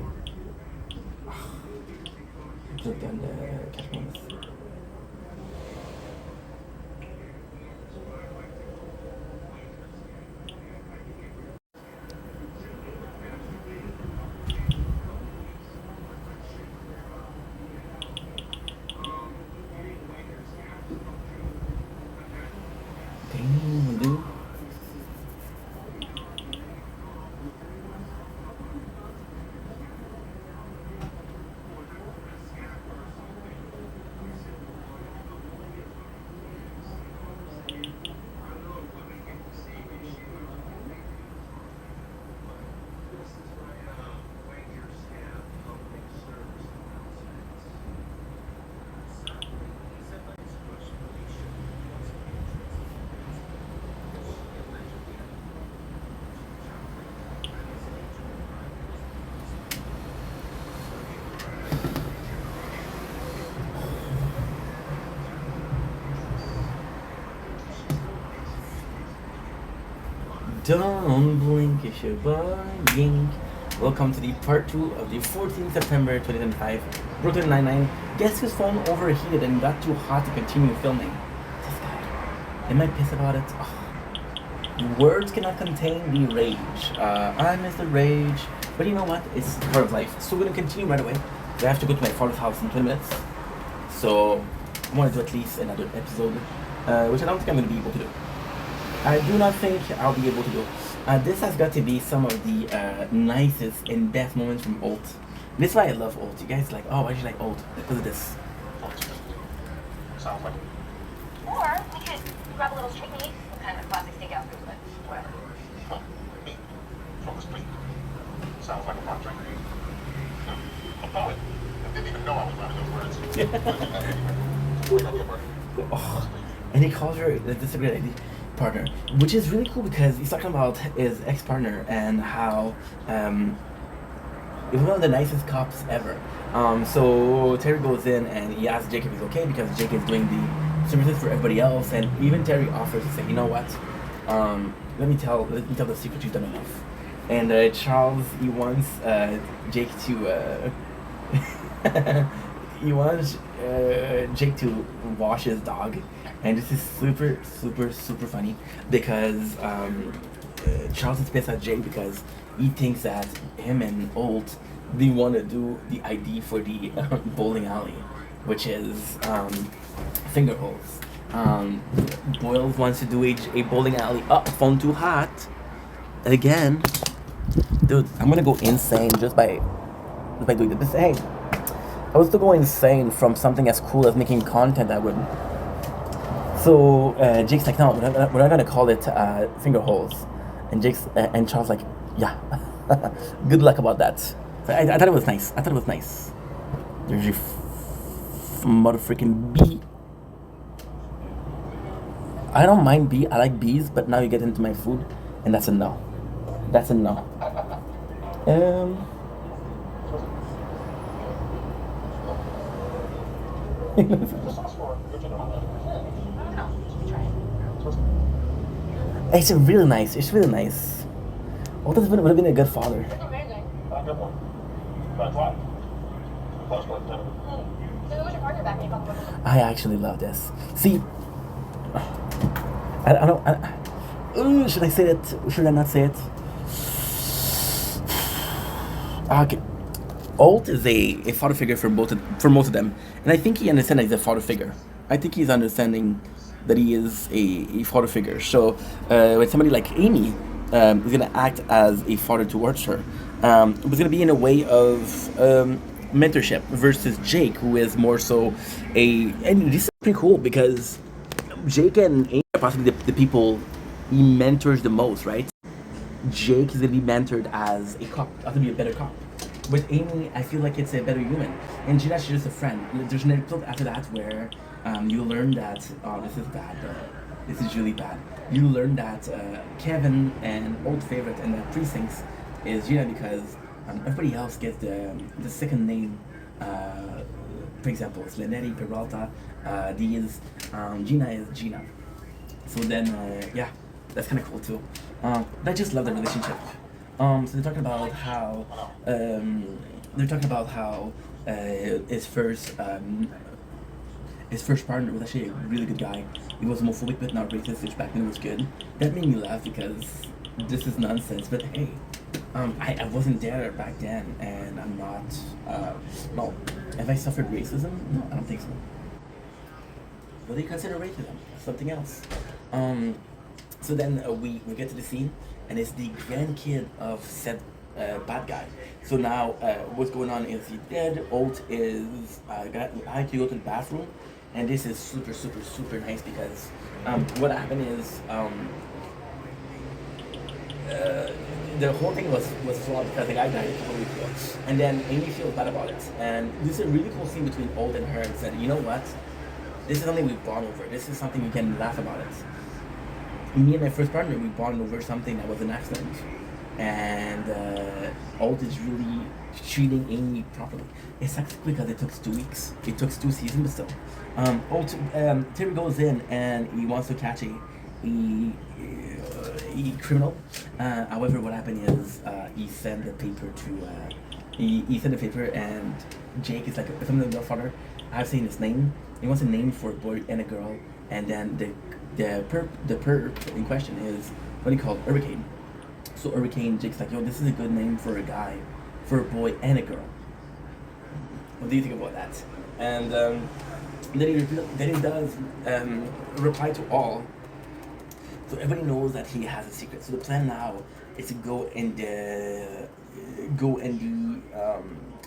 Could have done the catch bonus. Damn, dude. Don't blink, it's your boy Yink. Welcome to the part 2 of the 14th September 2025 Brooklyn Nine-Nine. Guess whose phone overheated and got too hot to continue filming? This guy. Am I pissed about it? Oh. Words cannot contain the rage. I miss the rage. But you know what? It's part of life. So we're going to continue right away. I have to go to my father's house in 20 minutes. So I want to do at least another episode, which I don't think I'm going to be able to do. I do not think I'll be able to do. This has got to be some of the nicest and best moments from Ult. This is why I love Ult. You guys like, oh, why do you like Ult? Because of this. Sounds like. Or we could grab a little street meat, some kind of classic steakhouse food, but whatever. Huh. Me? From the street? Sounds like a fun drink. A poet. I didn't even know I was running those words. Oh, and he calls her this a great idea. Partner, which is really cool because he's talking about his ex-partner and how he's one of the nicest cops ever. So Terry goes in and he asks Jake if he's okay because Jake is doing the services for everybody else, and even Terry offers to say, you know what, let me tell the secret you've done enough. And Charles, he wants Jake to he wants Jake to wash his dog. And this is super, super, super funny because Charles is pissed at Jake because he thinks that him and Ult, they want to do the ID for the bowling alley, which is finger holes. Boyle wants to do a bowling alley. Oh, phone too hot. Again. Dude, I'm going to go insane just by doing this. Hey, I was still going insane from something as cool as making content I would. So Jake's like, no, we're not gonna call it finger holes, and and Charles like, yeah, good luck about that. So I thought it was nice. There's your mother freaking bee. I don't mind bee. I like bees, but now you get into my food, and that's a no. That's a no. It's really nice. Ult would have been a good father. I actually love this. See, I don't. Should I say it? Should I not say it? Okay. Ult is a father figure for most of them, and I think he understands that he's a father figure. I think he's understanding that he is a father figure. So when somebody like Amy is gonna act as a father towards her, it was gonna be in a way of mentorship versus Jake, who is more so and this is pretty cool because Jake and Amy are possibly the people he mentors the most, right? Jake is gonna be mentored as a cop, how to be a better cop. With Amy, I feel like it's a better human. And Gina's just a friend. There's an episode after that where you learn that, oh, this is bad. This is really bad. You learn that Kevin, an old favorite in the precincts, is Gina because everybody else gets the second name. For example, it's Lenetti, Peralta, Diaz. Gina is Gina. So then, yeah, that's kind of cool too. But I just love the relationship. So they're talking about how his first partner was actually a really good guy. He was homophobic but not racist, which back then was good. That made me laugh because this is nonsense. But hey, I wasn't there back then, and I'm not. No, have I suffered racism? No, I don't think so. What do you consider racism? Something else. So then we get to the scene, and it's the grandkid of said bad guy. So now what's going on is he's dead. Holt is I had to go to the bathroom, and this is super super super nice because what happened is the whole thing was flawed because the guy died a couple weeks ago, and then Amy feels bad about it. And this is a really cool scene between Holt and her, and said, you know what, this is something we've bonded over. This is something we can laugh about it. Me and my first partner, we bonded over something that was an accident. And Holt is really treating Amy properly. It sucks because it took 2 weeks. It took 2 seasons, but still. Terry goes in and he wants to catch a criminal. However, what happened is he sent the paper to... he sent the paper, and Jake is like, if I'm the godfather, I've seen his name. He wants a name for a boy and a girl. And then the perp in question is what he called Hurricane. So Hurricane, Jake's like, yo, this is a good name for a guy, for a boy and a girl. What do you think about that? And then he does reply to all. So everybody knows that he has a secret. So the plan now is to go in the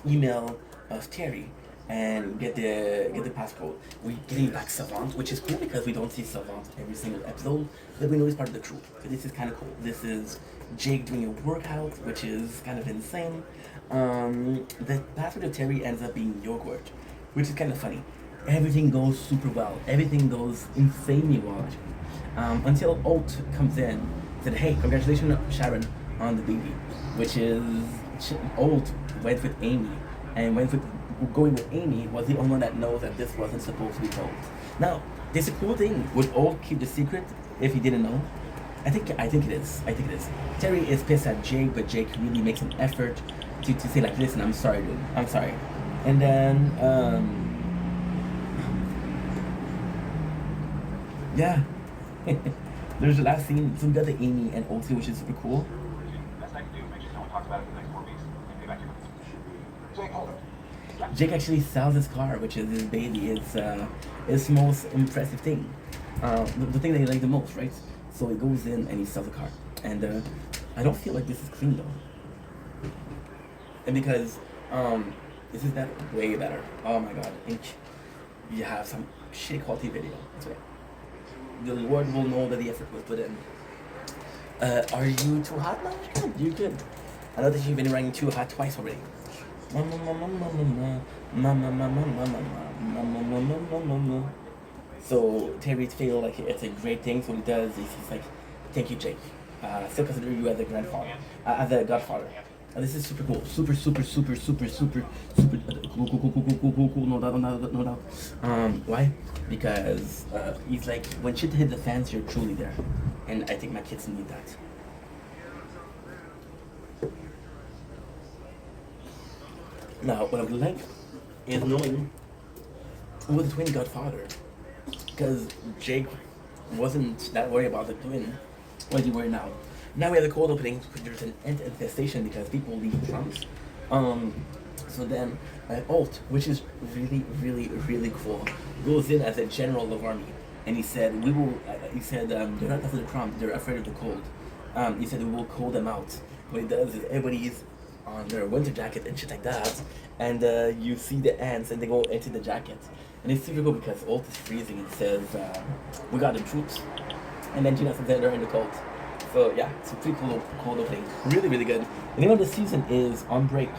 email of Terry and get the passcode. We're getting back Savant, which is cool because we don't see Savant every single episode, but we know he's part of the crew. So this is kind of cool. This is Jake doing a workout, which is kind of insane. The password of Terry ends up being yogurt, which is kind of funny. Everything goes super well. Everything goes insanely well, actually. Until Holt comes in, said, hey, congratulations, Sharon, on the baby, which is Holt went with Amy, and going with Amy was the only one that knows that this wasn't supposed to be told. Now, there's a cool thing. Would Holt keep the secret if he didn't know? I think it is. Terry is pissed at Jake, but Jake really makes an effort to say like, listen, I'm sorry, dude. I'm sorry. And then, yeah. There's the last scene. So we got the Amy and Holt, which is super cool. Best I can do, make sure no one talks about it for the next 4 weeks, and pay back your money. Jake, hold it. Jake actually sells his car, which is his baby. It's his most impressive thing. The thing that he likes the most, right? So he goes in and he sells the car. And I don't feel like this is clean though. And because this is that way better. Oh my god. I think you have some shitty quality video. That's right. The Lord will know that the effort was put in. Are you too hot now? You're good. I know that you've been running too hot twice already. So Terry feel like it's a great thing. So what he does is he's like, thank you, Jake. Still consider you as a grandfather, as a godfather. This is super cool. Super cool. No doubt. Why? Because he's like, when shit hit the fans, you're truly there. And I think my kids need that. Now, what I would like is knowing who was the twin godfather. Because Jake wasn't that worried about the twin. What is he worried now? Now we have the cold opening because there's an ant infestation because people leave trunks. So then Holt, which is really cool, goes in as a general of army, and he said, "We will." He said, "They're not after the crumbs; they're afraid of the cold." He said, "We will cold them out." What he does is everybody's on their winter jacket and shit like that, and you see the ants and they go into the jacket, and it's super cool because Holt is freezing and says, "We got the troops." and then Gina sends her in the cult. So yeah, it's a pretty cool opening. Really, really good. The name of the season is On Break.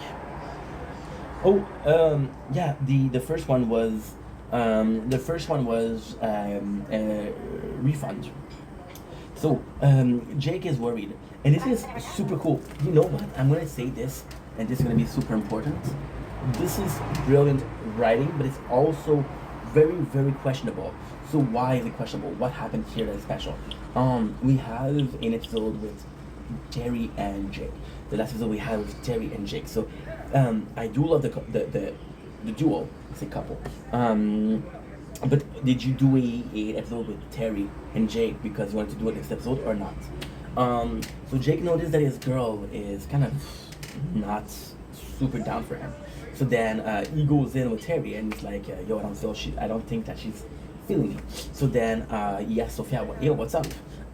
Oh, yeah. The first one was Refund. So Jake is worried, and this is super cool. You know what? I'm gonna say this, and this is gonna be super important. This is brilliant writing, but it's also very, very questionable. So why is it questionable? What happened here that's special? We have an episode with Terry and Jake. The last episode we had was Terry and Jake. So I do love the duo. It's a couple. But did you do a episode with Terry and Jake because you wanted to do it next episode or not? So Jake noticed that his girl is kind of not super down for him. So then he goes in with Terry and he's like, yo, I don't think that she's feeling me. So then he asks Sophia, yo, what's up?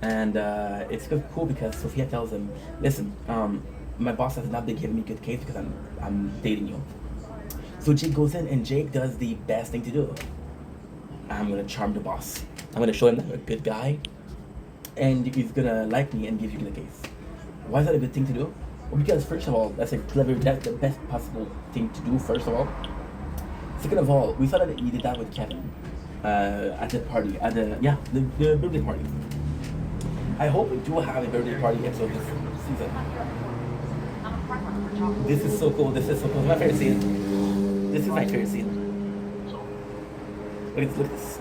And it's cool because Sophia tells him, listen, my boss has not been giving me good case because I'm dating you. So Jake goes in and Jake does the best thing to do. I'm gonna charm the boss. I'm gonna show him that I'm a good guy and he's gonna like me and give you the case. Why is that a good thing to do? Well, because first of all, that's the best possible thing to do, first of all. Second of all, we saw that he did that with Kevin at the party, the birthday party. I hope we do have a birthday party episode this season. This is so cool. This is so cool. It's my favorite scene. This is my favorite scene. Look at this.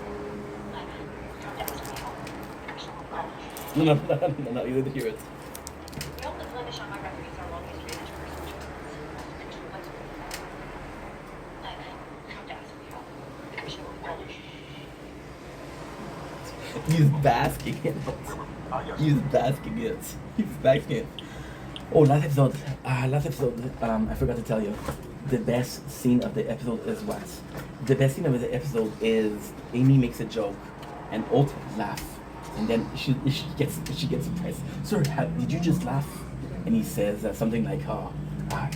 No, you didn't hear it. He's basking in it. He's basking it. He's basking it. Oh, last episode, I forgot to tell you. The best scene of the episode is what? The best scene of the episode is Amy makes a joke and Holt laughs. And then she gets surprised. Sir, did you just laugh? And he says something like, I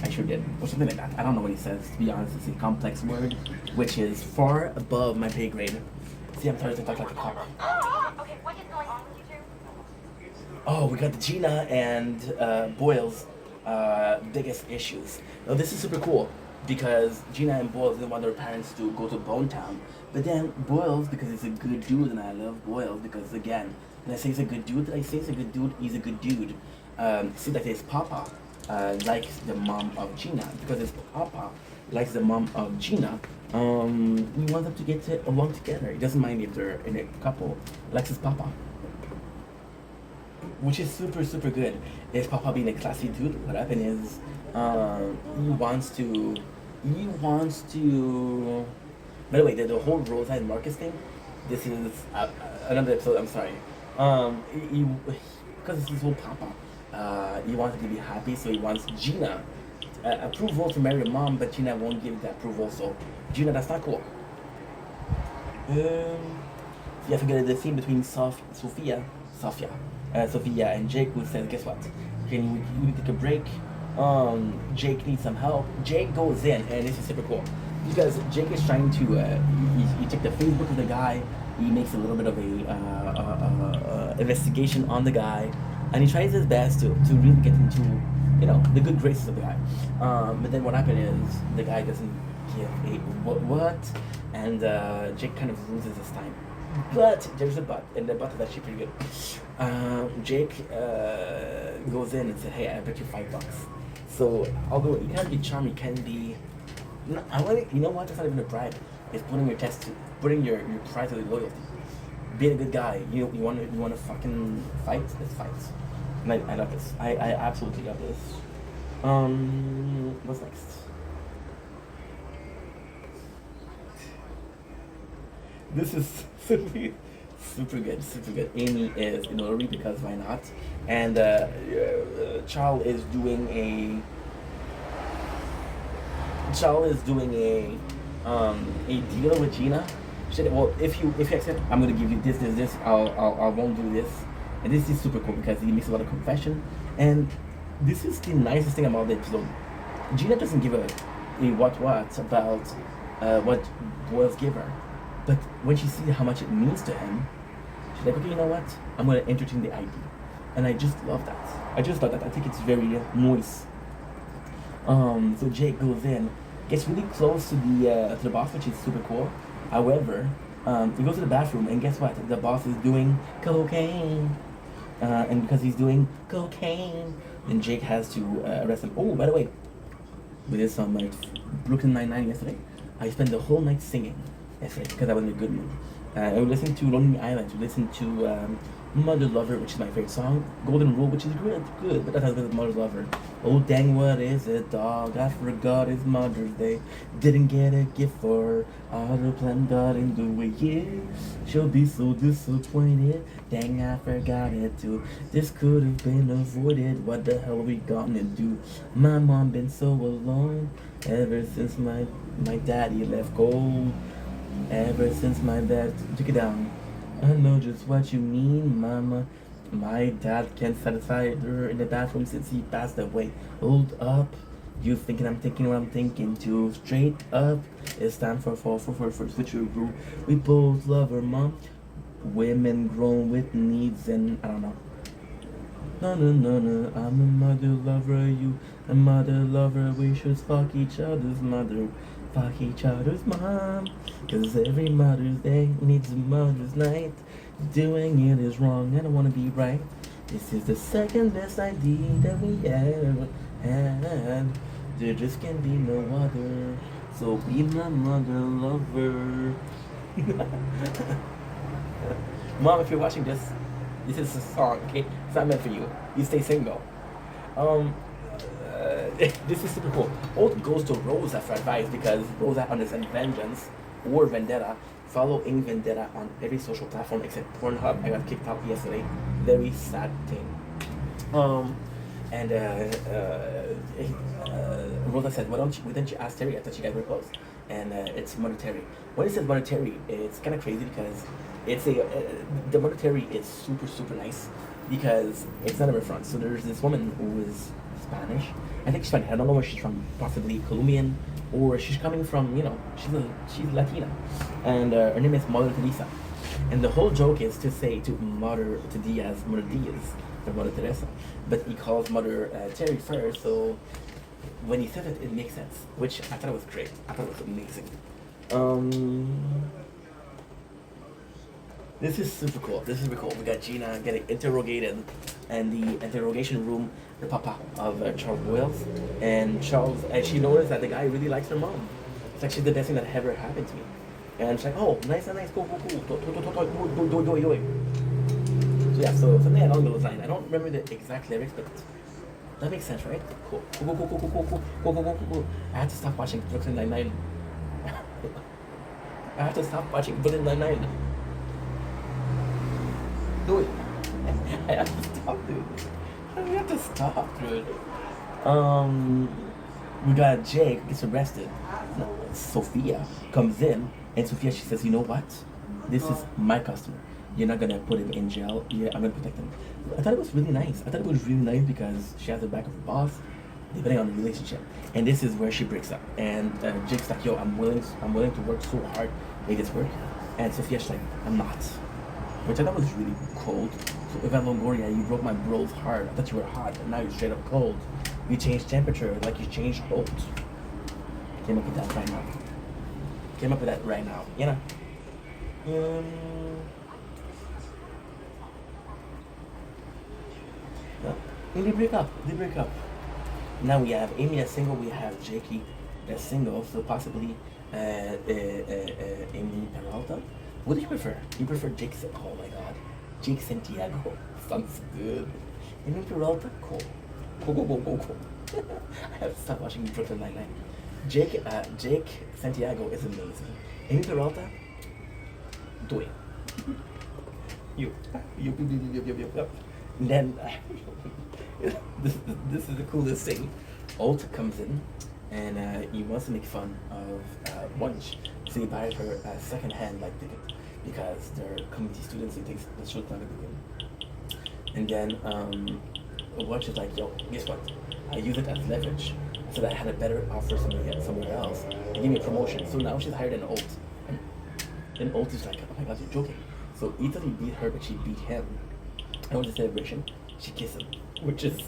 sure did. Or something like that. I don't know what he says, to be honest. It's a complex word, which is far above my pay grade. See, I'm starting to talk like a cop. Okay, what is going on with you two? Oh, we got the Gina and Boyle's biggest issues. Now, this is super cool because Gina and Boyles didn't want their parents to go to Bone Town. But then Boyles, because he's a good dude, and I love Boyles because, again, when I say he's a good dude, he's a good dude. See, like his papa likes the mom of Gina. Because his papa likes the mom of Gina, he wants them to get along together. He doesn't mind if they're in a couple. He likes his papa. Which is super, super good. His papa being a classy dude, what happened is, he wants to, by the way, the whole Rosa and Marcus thing, this is another episode, I'm sorry. Because it's his whole papa, he wants him to be happy, so he wants Gina approval to marry her mom, but Gina won't give that approval, so Gina, that's not cool. You have to get the scene between Sophia and Jake, who says, guess what? Can we take a break? Jake needs some help. Jake goes in, and this is super cool. Because Jake is trying to, he took the Facebook of the guy, he makes a little bit of a investigation on the guy, and he tries his best to really get into, the good graces of the guy. But then what happened is, the guy doesn't give a what, and Jake kind of loses his time. But there's a but, and the but is actually pretty good. Jake goes in and said, hey, I bet you $5. So although he can be charming, he can be, you know what? That's not even a bribe. It's putting your pride to the loyalty. Being a good guy. You want to fucking fight? Let's fight. And I love this. I absolutely love this. What's next? This is super good. Amy is in Ullery because why not? And Charles is doing a deal with Gina. She said, well, if you accept, I'm gonna give you this. I won't do this. And this is super cool because he makes a lot of confession. And this is the nicest thing about the episode. Gina doesn't give a what about what Boyles gave her. But when she sees how much it means to him, She's like, okay, you know what? I'm gonna entertain the idea, and I just love that. I just thought that. I think it's very nice. So Jake goes in, gets really close to the boss, which is super cool. However, he goes to the bathroom, and guess what? The boss is doing cocaine, and because he's doing cocaine, then Jake has to arrest him. Oh, by the way, we did some like Brooklyn Nine-Nine yesterday. I spent the whole night singing yesterday because I was in a good mood. I listened to Lonely Island, we listened to Mother Lover, which is my favorite song, Golden Rule, which is good, but that has been Mother Lover. Oh dang, what is it, dog? I forgot it's Mother's Day. Didn't get a gift for her. All the plan didn't do it, yeah. She'll be so disappointed. Dang, I forgot it too. This could have been avoided. What the hell we gonna do? My mom been so alone ever since my daddy left cold. Ever since my dad took it down. I know just what you mean, mama. My dad can't satisfy her in the bathroom since he passed away. Hold up. You thinking I'm thinking what I'm thinking too. Straight up. It's time for switcheroo. We both love her, mom. Women grown with needs and I don't know. No, I'm a mother lover, you a mother lover. We should fuck each other's mother. Fuck each other's mom. Cause every Mother's Day needs a Mother's Night. Doing it is wrong, I don't wanna be right. This is the second best idea that we ever had. There just can be no other. So be my mother lover. Mom, if you're watching this, this is a song, okay? It's not meant for you. You stay single. This is super cool. Old goes to Rosa for advice because Rosa understands vengeance or vendetta. Following vendetta on every social platform except Pornhub. I got kicked out yesterday. Very sad thing. Rosa said, why didn't you ask Terry? I thought you guys were close. And it's Mother Terry. When it says Mother Terry, it's kind of crazy because it's the Mother Terry is super nice because it's not in her front. So there's this woman who is Spanish. I think she's Spanish. I don't know where she's from. Possibly Colombian, or she's coming from. You know, she's Latina, and her name is Mother Teresa. And the whole joke is to say to Diaz, Mother Diaz, or Mother Teresa, but he calls Mother Terry first. So when he said it, it makes sense. Which I thought it was great. I thought it was amazing. This is super cool. This is super cool. We got Gina getting interrogated in the interrogation room, the papa of Charles Boyles. And Charles, and she noticed that the guy really likes her mom. It's like she's the best thing that ever happened to me. And she's like, oh, nice, cool. Do it. So yeah, so something along those lines. I don't remember the exact lyrics, but that makes sense, right? Cool. I had to stop watching Brooklyn Nine-Nine. I have to stop watching Brooklyn Nine-Nine. Do it. I have to stop, dude. I have to stop, dude. We got Jake gets arrested. Sophia comes in, and Sophia, she says, you know what? This is my customer. You're not gonna put him in jail. Yeah, I'm gonna protect him. I thought it was really nice. Because she has the back of her boss, depending on the relationship. And this is where she breaks up. And Jake's like, yo, I'm willing to work so hard to make this work. And Sophia's like, I'm not. Which I thought was really cold. So Eva Longoria, you broke my bro's heart. I thought you were hot, and now you're straight up cold. You changed temperature like you changed oat. Came up with that right now. You know? They break up. Now we have Amy as single, we have Jakey as single, so possibly Amy Peralta. What do you prefer? You prefer Jake? Oh my god. Jake Santiago. Sounds good. Amy Peralta? Cool. I have to stop watching Brooklyn Nine-Nine. Jake Santiago is amazing. Amy Peralta? Do it. You. And then, this is the coolest thing. Alt comes in, and he wants to make fun of Wunsch. So he buys her a second-hand like ticket because they're community students. He thinks the show's not a good one. And then Wunsch is like, yo, guess what? I use it as leverage so that I had a better offer somewhere else. They gave me a promotion. So now she's higher than Alt. And Alt is like, oh my god, you're joking. So Italy beat her, but she beat him. And with the celebration, she kissed him, which is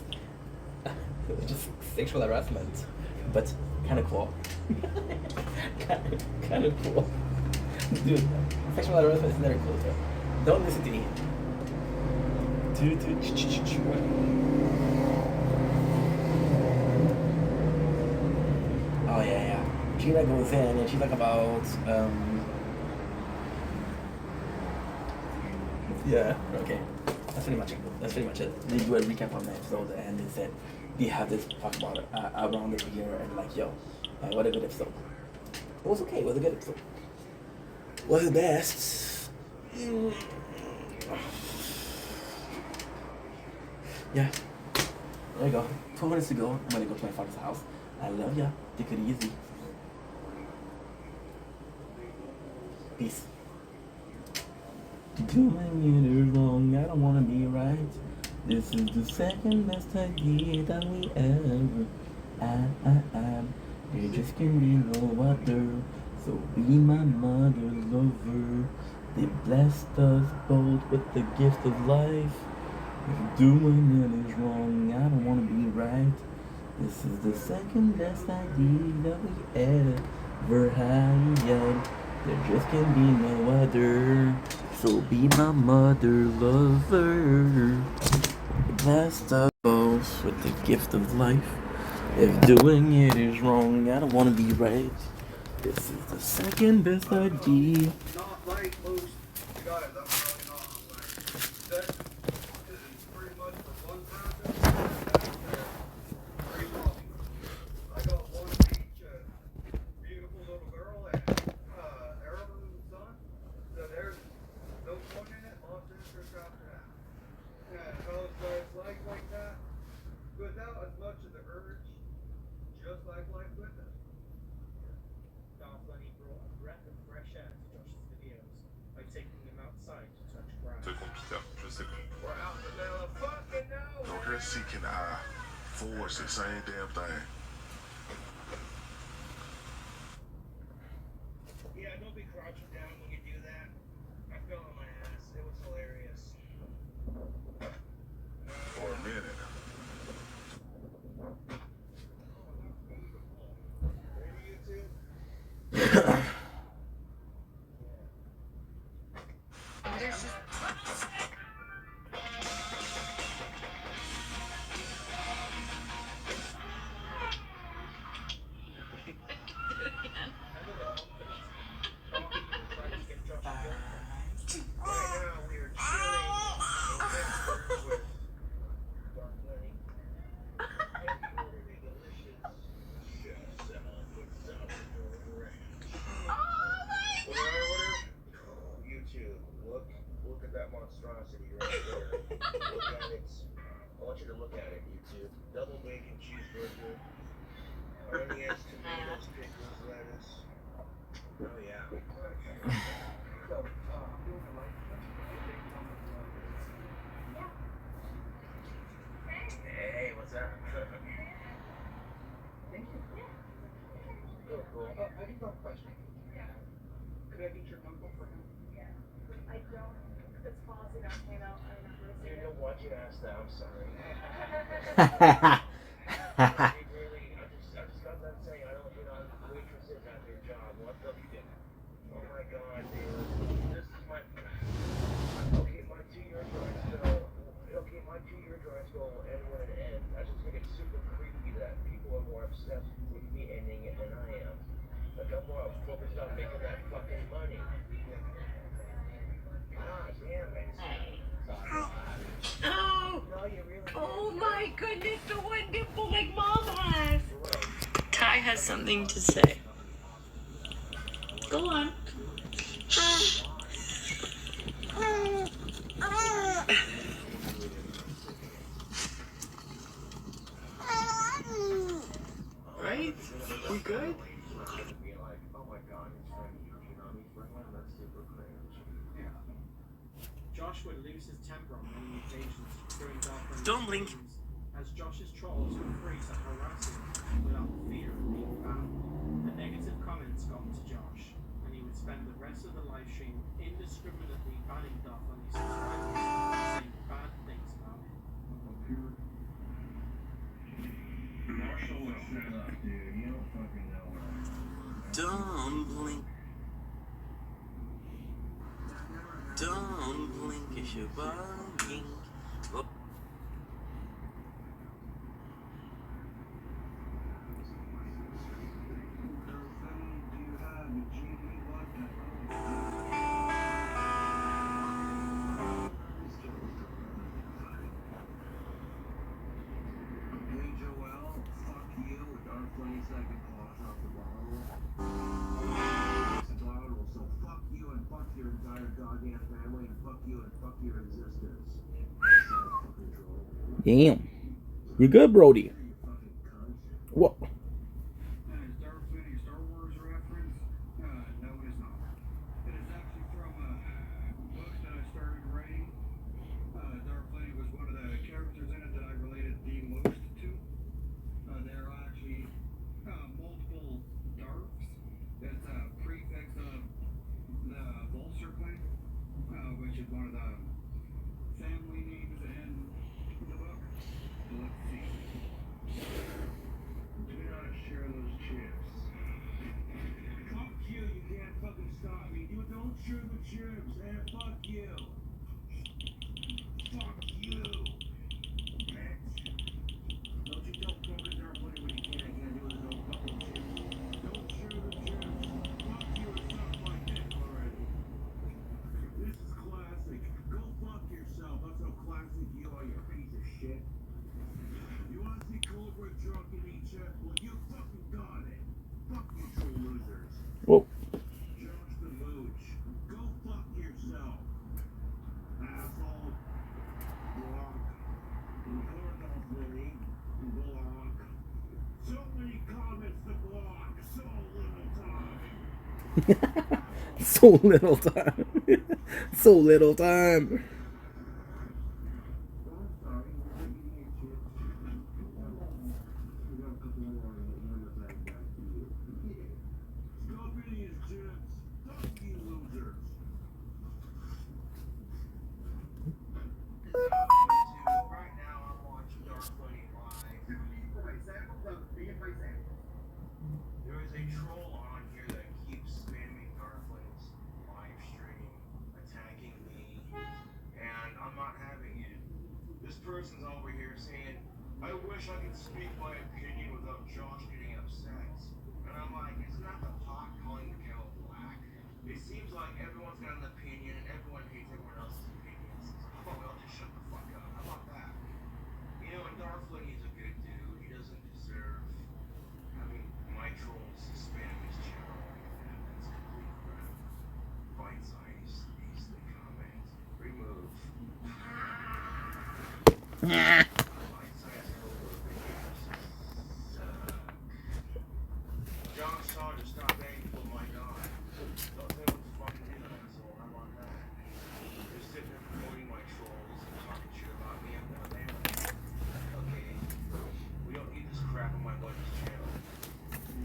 just sexual harassment, but kind of cool. kind of cool. Dude, sexual harassment is never cool, so don't listen to me. Oh yeah. Gina goes in and she's like about yeah, okay. That's pretty much it. They do a recap on the episode and they said they have this talk about around the year and like, yo, what a good episode. It was okay, it was a good episode. Was the best. Yeah. There you go. 12 minutes to go. I'm gonna go to my father's house. I love ya. Take it easy. Peace. Doing it is wrong, I don't wanna be right. This is the second best idea that we ever had. There just can be no other, so be my mother's lover. They blessed us both with the gift of life. If doing it is wrong, I don't wanna be right. This is the second best idea that we ever had. There just can be no other, so be my mother lover. Blessed us both with the gift of life. If doing it is wrong, I don't wanna be right. This is the second best idea. Not like most guys, I'm really not. That is pretty much for one person. Pretty long. I got one beach, beautiful little girl, and Arrow's son. So there's no point in it. Monsters are trapped in that. And those guys like that, without as much of the urge, just like life with it. Darth Lenny brought a breath of fresh air to Josh's videos by taking him outside to touch grass. C'est compliqué, je sais. We're out in the middle of fucking nowhere. Don't hear seeking eye. Force, the same damn thing. Yeah, don't be crouching down when you do that. I fell on my ass. It was hilarious. For a minute. Look at that monstrosity right there. Look at it. I want you to look at it, YouTube. Double bacon cheeseburger. Onions, tomatoes, pickles, lettuce. Oh yeah. Hey, what's up? Thank you. Oh, cool. I do have a question. Could I get your number for him? I don't. It's policy that came out. I never Dude, received don't watch you ask that. I'm sorry. Really, I just got done saying I don't hit on waitresses at their job. What the fuck? Oh my god, dude. This is my. Okay, my 2-year drive still. Okay, my 2-year drive still end when it ends. I just think it's super creepy that people are more obsessed with me ending it than I am. Like, I'm more focused on making that fucking money. God damn it. Oh! No, you really Oh my goodness, the one dimple like mom has. Ty has something to say. Go on. Right? We good? Josh would lose his temper on many occasions during Darth Don't blink. as Josh's trolls would free to harass him without fear of being found. The negative comments got to Josh, and he would spend the rest of the live stream indiscriminately banning Don't blink if you're bugging. Hey Joel, fuck you with our 20-second pause off the bottle. So fuck you and fuck your entire goddamn family and fuck you and fuck your existence. Damn. You good, Brody? What? Which is one of the family names in the book. Let's see. Do not share those chips. Fuck you, you can't fucking stop me. You don't share the chips, and fuck you. Fuck you. Bitch. Don't you don't focus our money when you can't do it, no fucking chips. Don't share the chips. Fuck you, it's not like that already. This is classic. Go fuck yourself. That's how classic you are, you piece of shit. You want to see Cobra drunk and eat shit? Well, you fucking got it. Fuck you, true losers. Whoa. Josh the Mooch. Go fuck yourself. Asshole. Block. Cornell Willie. Block. So many comments to block. So little time. So little time. So little time. Right now I'm watching Dark Plenty live. There is a troll on here that keeps spamming Darkland's live stream, attacking me, and I'm not having it. This person's over here saying, I wish I could speak my opinion without Josh getting upset. And I'm like, it's not the pot calling the kettle black. It seems like everyone's got an opinion and everyone hates everyone else's opinions. How about we all just shut the fuck up? How about that? You know, and Darflin, he's a good dude. He doesn't deserve having my trolls spam his channel like that. That's complete crap. Bite-sized, easily comment. Remove. Bite-sized over videos. John Saw to stop begging for my God. Don't say what the fucking do, asshole. How about that? Just sitting there promoting my trolls and talking shit about me. I'm not there. Okay. We don't need this crap on my buddy's channel.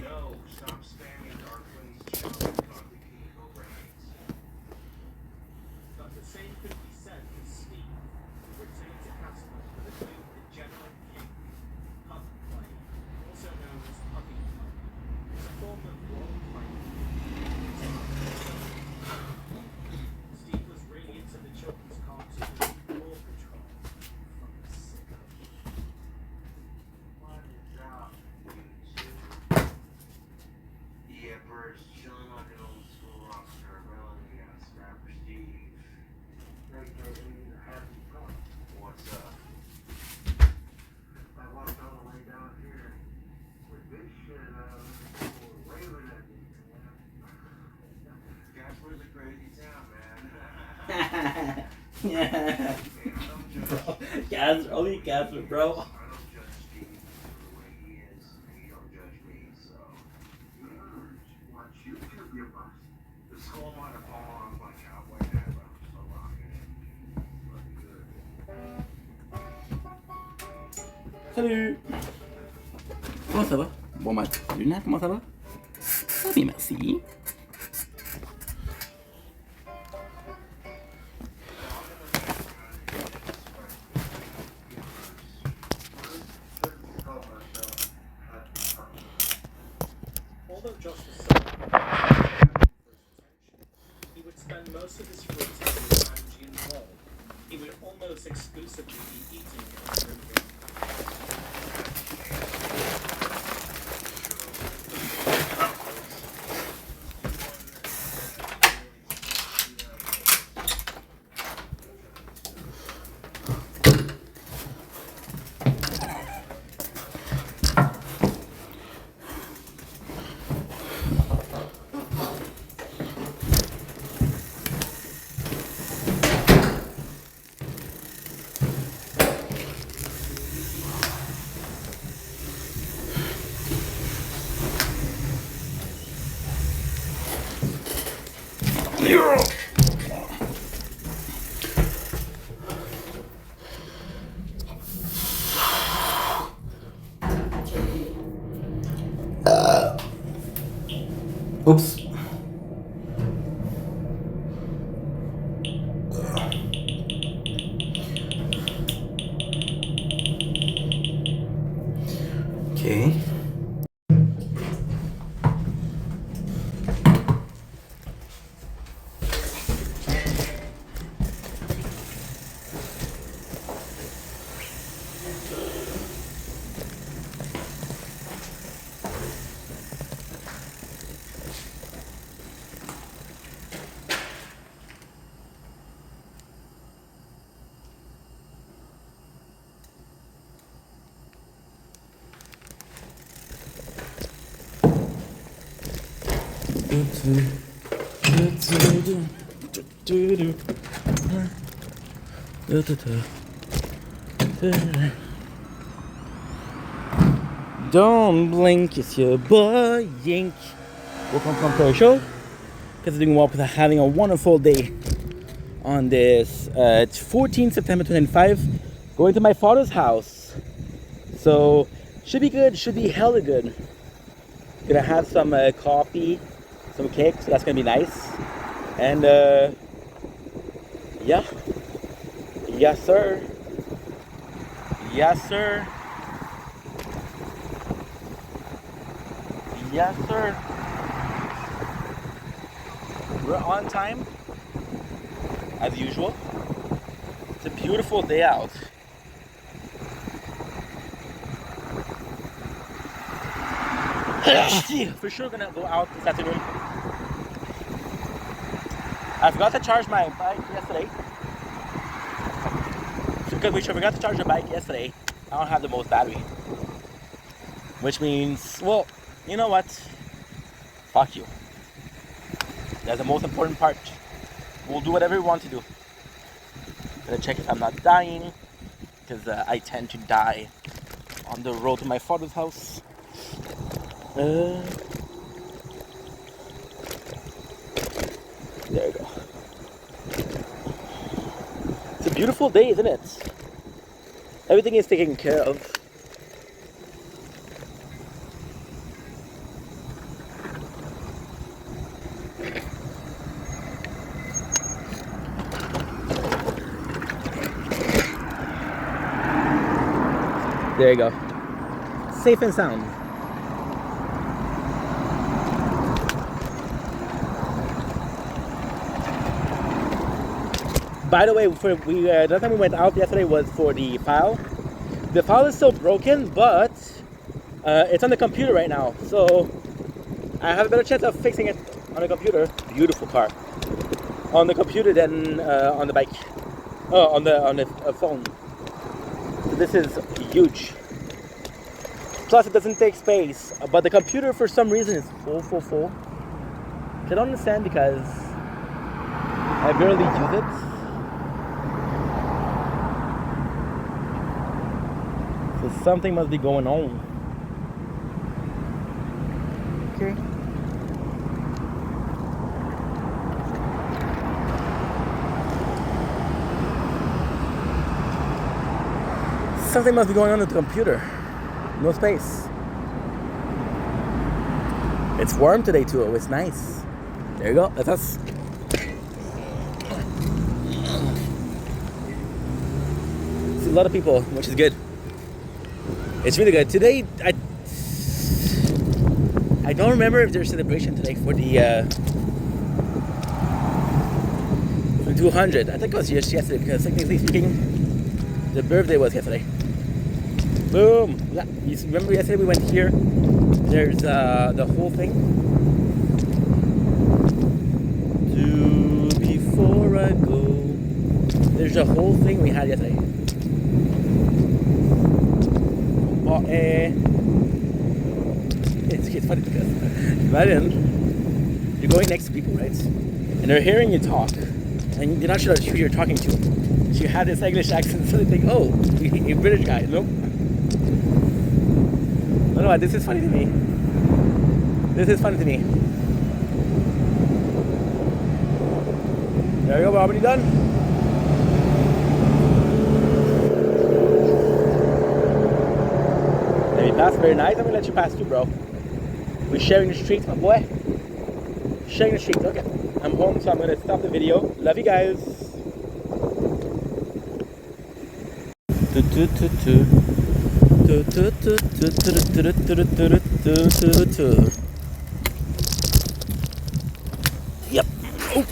No, stop spamming Darkland's channel with Content King Cobra hates. But the same could be said for Steve, who returned to Casper with a new degenerate king, Puck Play, also known as Puppy Play. It's a form of roleplay. Steve was really into the children's cartoon Paw Patrol. Fucking sicko. What is up, YouTube? Yeah, Birds, chilling like an old school rockstar. Melanie got Snapper Steve. What's up? I walked all the way down here with this shit waving at me. Casper's a crazy town, man. Yeah. Bro. Guys, only Casper, bro. I don't judge Steve for the way he is, and you don't judge me, so. Watch YouTube, you bust. The skull might have fallen off my cowboy hat, but I'm still rocking it. Looking good. Salut. Comment ça va? Bon matin. Luna, comment ça va? Ça va bien, merci. Although Josh was so he would spend most of his free time us exclusively be eating and drinking. Oops. Okay. Don't blink, it's your boy Yink. Welcome from the show. Because doing well, because having a wonderful day on this 14 September 2025. Going to my father's house. So should be good, should be hella good. Gonna have some coffee, some cake, so that's gonna be nice. And yeah. Yes sir. Yes sir. Yes sir. We're on time as usual. It's a beautiful day out. For sure gonna go out this afternoon. I forgot to charge my bike yesterday. Because we forgot to charge the bike yesterday, I don't have the most battery. Which means, well, you know what? Fuck you. That's the most important part. We'll do whatever we want to do. Gonna check if I'm not dying, because I tend to die on the road to my father's house. There you go. It's a beautiful day, isn't it? Everything is taken care of. There you go. Safe and sound. By the way, the time we went out yesterday was for the file. The file is still broken, but it's on the computer right now. So I have a better chance of fixing it on the computer. Beautiful car. On the computer than on the bike. On the phone. So this is huge. Plus it doesn't take space. But the computer for some reason is full. I don't understand because I barely use it. So something must be going on. Okay. Something must be going on with the computer. No space. It's warm today too. It's nice. There you go. That's us. It's a lot of people, which is good. It's really good. Today, I don't remember if there's a celebration today for the 200. I think it was just yesterday because technically speaking, The birthday was yesterday. Boom! Yeah, you remember yesterday we went here? There's the whole thing. Before I go. There's the whole thing we had yesterday. Oh, it's funny because imagine you're going next to people, right? And they're hearing you talk, and you're not sure who you're talking to. So you have this English accent, so they think, oh, you're a British guy. Nope. No, this is funny to me. This is funny to me. There you go, we're already done. Let me pass, very nice. I'm gonna let you pass too, bro. We're sharing the streets, my boy. Sharing the streets, okay. I'm home, so I'm gonna stop the video. Love you guys. Yep. Oh.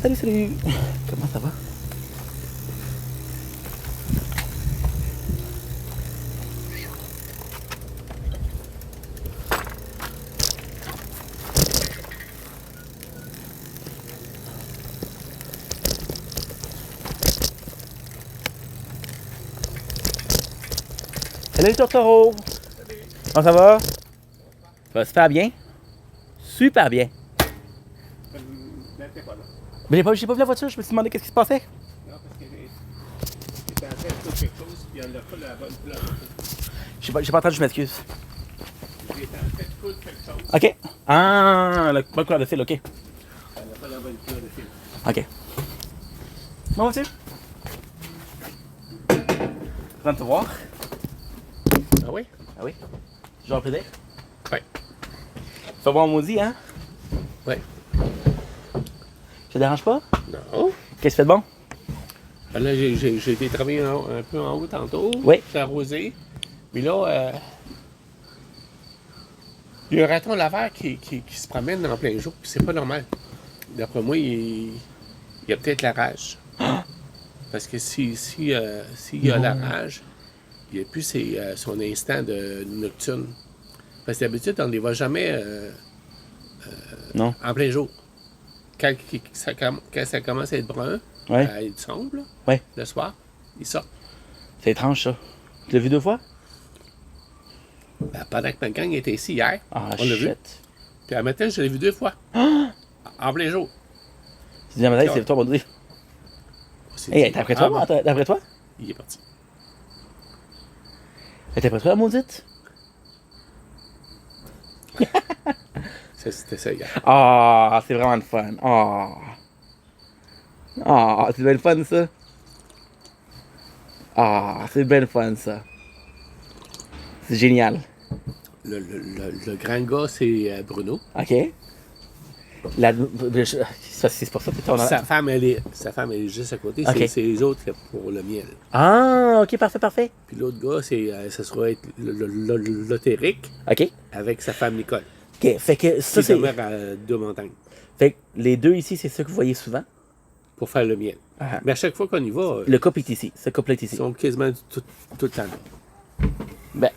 Salut, salut. Comment ça va? Salut Tortoro! Comment ça va? Ça va super bien? Super bien! Mais j'ai pas vu la voiture, je me suis demandé qu'est-ce qui se passait. Non, parce qu'elle était en train de faire quelque chose, puis elle n'a pas la bonne place. J'ai pas entendu, je m'excuse. Elle était en train de coudre quelque chose. Ok. Ah, la bonne couleur de fil, ok. Elle n'a pas la bonne couleur de fil. Ok. Bon, voiture? Content de te voir. Ah oui? Ah oui? Genre plaisir? Ouais. Fais voir maudit, hein? Ouais. Ça te dérange pas? Non. Qu'est-ce que tu fais de bon? Ben là, j'ai été travailler un peu en haut tantôt. Oui. C'est arrosé. Mais là, il y a un raton laveur qui se promène en plein jour, puis c'est pas normal. D'après moi, il y a peut-être la rage. Parce que s'il y a la rage, il n'y a plus son instant de nocturne. Parce que d'habitude, on ne les voit jamais non. En plein jour. Quand ça commence à être brun, ouais. À être sombre, là, ouais. Le soir, il sort. C'est étrange, ça. Tu l'as vu 2 fois? Ben, pendant que ma gang était ici hier, ah, on l'a vu. Puis à matin, je l'ai vu 2 fois. En plein jour. Tu dis à matin, c'est toi, Baudry. Hey, t'es après toi? D'après toi? Il est parti. T'es après toi, la maudite? C'était ça, hier. Ah, c'est vraiment le fun. Ah, c'est bien le fun, ça. Ah, c'est bien le fun, ça. C'est génial. Le grand gars, c'est Bruno. OK. C'est pour ça que tu en as... Sa femme, elle est juste à côté. Okay. C'est les autres pour le miel. Ah, OK, parfait. Puis l'autre gars, ça sera être l'Otérique. OK. Avec sa femme Nicole. OK, fait que ça, c'est... demeure à Deux-Montagnes. Fait que les deux ici, c'est ça que vous voyez souvent? Pour faire le miel. Ah. Mais à chaque fois qu'on y va... Le couple est ici. Ce couple est ici. Ils sont quasiment tout le temps là. Ben...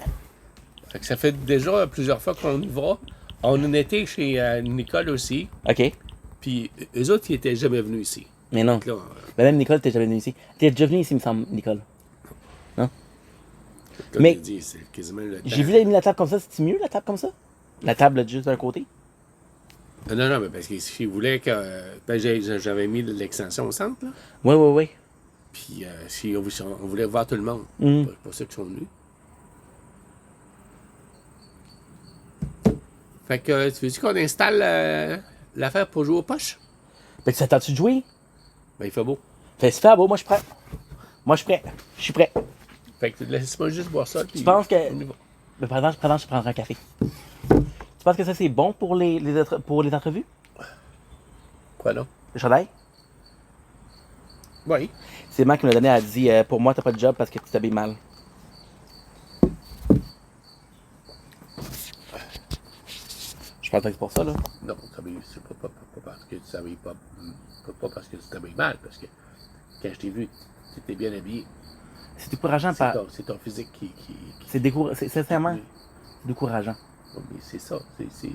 Fait que ça fait déjà plusieurs fois qu'on y va. On en était chez Nicole aussi. OK. Puis eux autres, ils n'étaient jamais venus ici. Mais non. Là, ben même Nicole, t'es jamais venu ici. T'es déjà venu ici, il me semble, Nicole. Non? Comme mais dit, c'est quasiment le temps. J'ai vu la table comme ça. C'est mieux, la table comme ça? La table juste d'un côté? Non, mais parce qu'ils voulaient que... Ben, j'avais mis l'extension au centre, là. Oui. Puis on voulait voir tout le monde. C'est pour ça qu'ils sont venus. Fait que, tu veux-tu qu'on installe l'affaire pour jouer aux poches? Ben, ça t'as-tu de jouer? Ben, il fait beau. Fait super beau, moi je suis prêt. Je suis prêt. Fait que laisse-moi juste boire ça. Tu penses que... Ben, pendant je prendrai un café. Tu penses que ça c'est bon pour les entrevues? Quoi là? Le chandail? Oui. C'est Mac qui me l'a donné, elle a dit pour moi t'as pas de job parce que tu t'habilles mal. Je pense pas que c'est pour ça, là. Non, c'est pas parce que tu t'habilles pas parce que tu t'habilles mal, parce que quand je t'ai vu, tu étais bien habillé. C'est décourageant, C'est ton physique qui c'est sincèrement décourageant. Oui, mais c'est ça. C'est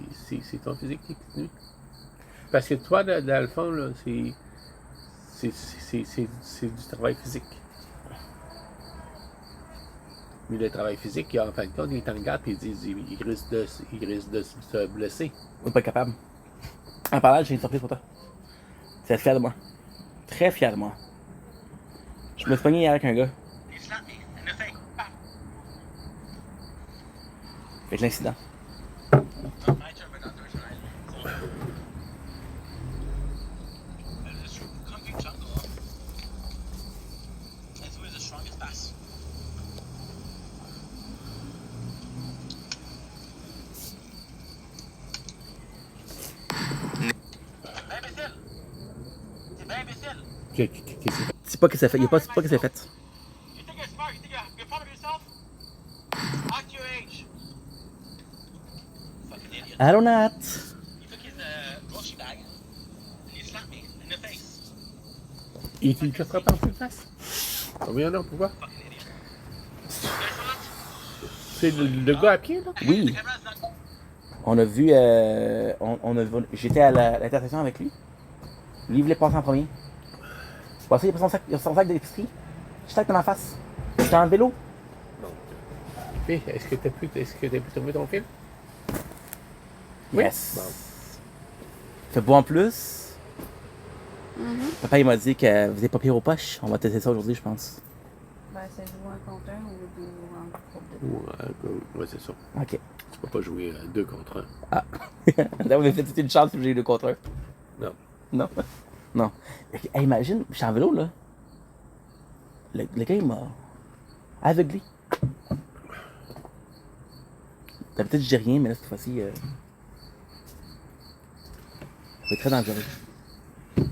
ton physique qui continue. Parce que toi, dans le fond, là, c'est du travail physique. Mais le travail physique, en fin de compte, ils t'en regardent et ils disent il risque de se blesser. On n'est pas capable. En parlant, j'ai une surprise pour toi. Tu vas être fier de moi. Très fier de moi. Je me suis pogné hier avec un gars. Avec l'incident. C'est pas que ça fait. Il a pas que c'est fait. Hello, Nat. Et tu te frappes en pleine face? Oui ou non, pourquoi? C'est le gars à pied, là? Oui. On a vu. J'étais à l'intersection avec lui. Lui, il voulait passer en premier. Bon, ça, il a son sac d'épicerie. Je tape dans ma face. J'étais en vélo. Puis, est-ce que tu as pu trouver ton film? Yes. Bon. Fait beau en plus. Papa, il m'a dit que vous n'êtes pas pire aux poches. On va tester ça aujourd'hui, je pense. Ben, c'est jouer un contre un ou deux en groupe de Ouais, c'est ça. Ok. Tu peux pas jouer 2 contre 1. Ah. Là, vous avez fait une chance si j'ai eu 2 contre 1. Non. Non. Non. Hey, imagine, je suis en vélo, là. Le gars, il m'a aveuglé. D'habitude, je dis rien, mais là, cette fois-ci, ça va être très dangereux. Ok,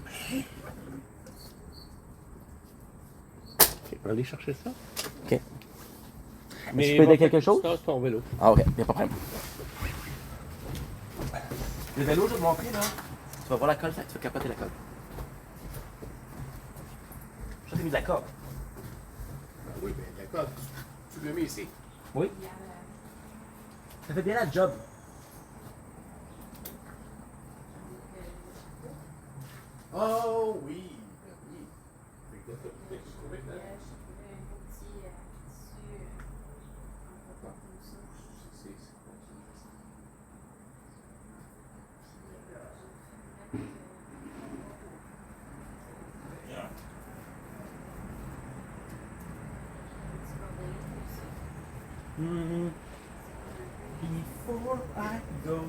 on va aller chercher ça. Ok. Mais tu peux aider quelque chose? C'est ton vélo. Ah, ok, y'a pas de problème. Le vélo, je vais te montrer, là. Tu vas voir la colle, ça, tu vas capoter la colle. Ça, t'as mis de la corde. Ben oui, ben d'accord. Tu le mets ici. Oui. Ça fait bien la job. Oh oui! Before I go.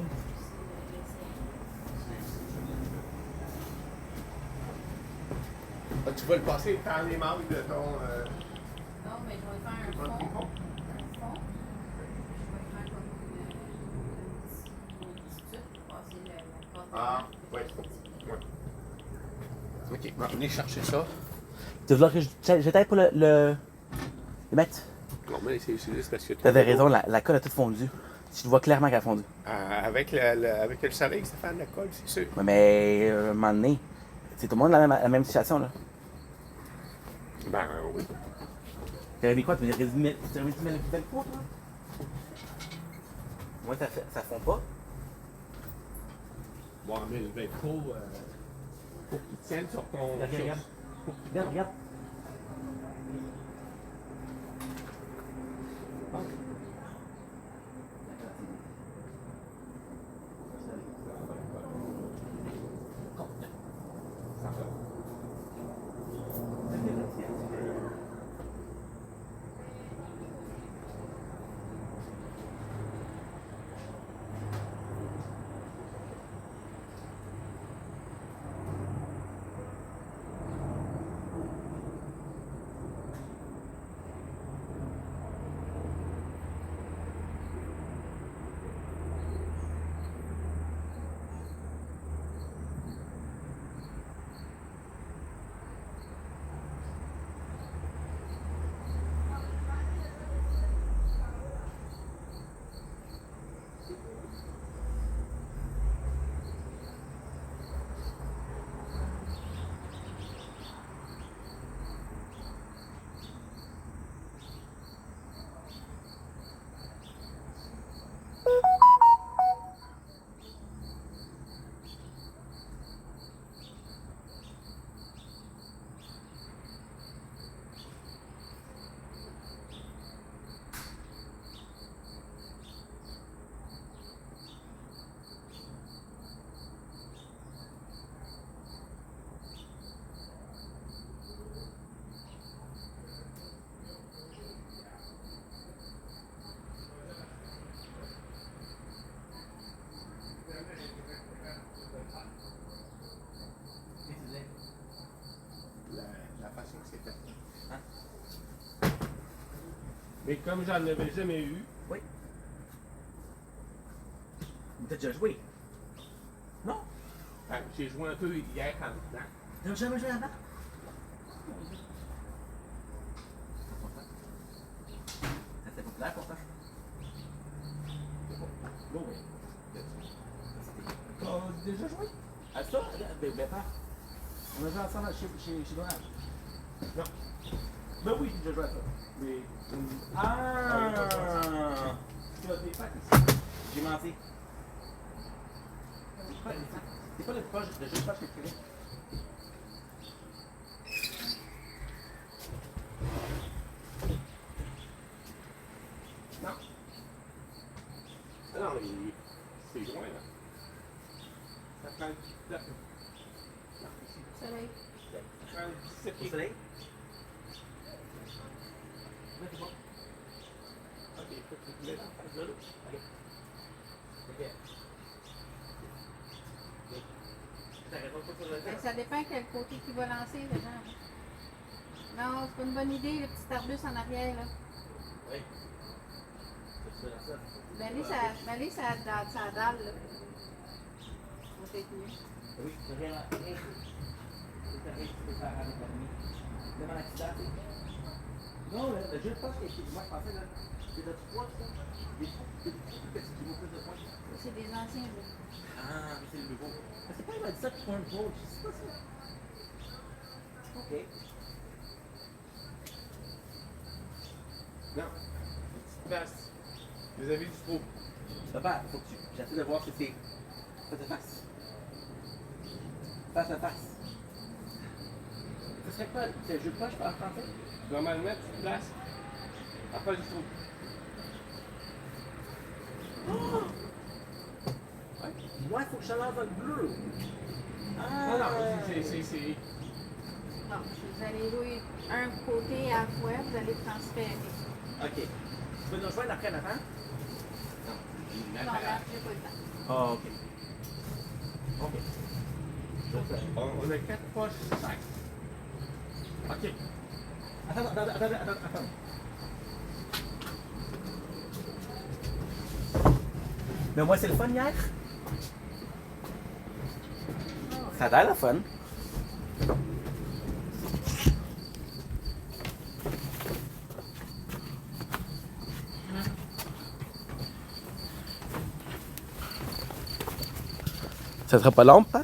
Ah, tu vas le passer par les membres de ton. Non, mais je vais faire un fond. Un fond. Je vais faire comme une petite pour passer la corde. Ah, ouais. Ok, bon, venez chercher ça. Tu veux que je t'aide pour le mettre? Non, mais c'est juste parce que. T'avais raison, la colle a toute fondu. Tu vois clairement qu'elle a fondu. Avec le soleil, ça fait de la colle, c'est sûr. Ouais, mais un moment donné, c'est tout le monde dans la même situation, là. Ben oui. T'avais mis quoi? Tu avais mis le velcro, toi? Moi, ça fond pas. Bon, mais le velcro, faut qu'il tienne sur ton. Regarde. Regarde. Mais comme j'en avais jamais eu. Oui. T'as déjà joué? Non? J'ai joué un peu hier en dedans. T'as jamais joué avant? C'était populaire pour toi? Non, mais. T'as déjà joué? À ça? Ben pas. On a joué ensemble chez Donald. Non. Ben oui, j'ai déjà joué à ça. Mais. Ah! Tu as des packs ici. J'ai menti. C'est pas le poche, le jeu de poche que tu fais. Non. Ah non, mais c'est loin, là. Ça prend 17. Non, ici. Soleil. Ça prend 17 pieds. Soleil? Là, c'est bon. Ok, faut que tu mets dans la face de l'eau. Ok. Ok. Ben, ça dépend quel côté tu vas lancer dedans. Non, c'est pas une bonne idée, le petit arbuste en arrière, là. Oui. Mets-les ça dalle, là. Ça va être mieux. Oui, c'est rien. C'est rien que tu peux faire avec la nuit. Devant l'accident, c'est. Non, le jeu de poche, moi je pensais, là, c'est de 3 trous. Des trous petits qui vaut plus de points. C'est des anciens, là. Ah, mais c'est le nouveau. C'est pas, il m'a dit ça pour un vote, je sais pas ça. Ok. Non. Une petite place. Vous avez du trou. Papa, faut que tu. J'essaie de voir si c'est. Face à face. Face à face. Ce serait quoi? C'est le jeu de poche en français? Normalement, petite place. À pas du trou. Oh! Ouais. Moi, il faut que je lance dans le bleu. Ah non, c'est. Non, vous allez jouer un côté à la fois, vous allez transférer. Ok. Tu veux nous rejoindre après la fin? Non, là, j'ai pas le temps. Ah, ok. Ok. On a 4 poches, 5. Ok. Attends. Mais moi, c'est le fun hier. Ça a l'air le fun. Ça sera pas long, pas?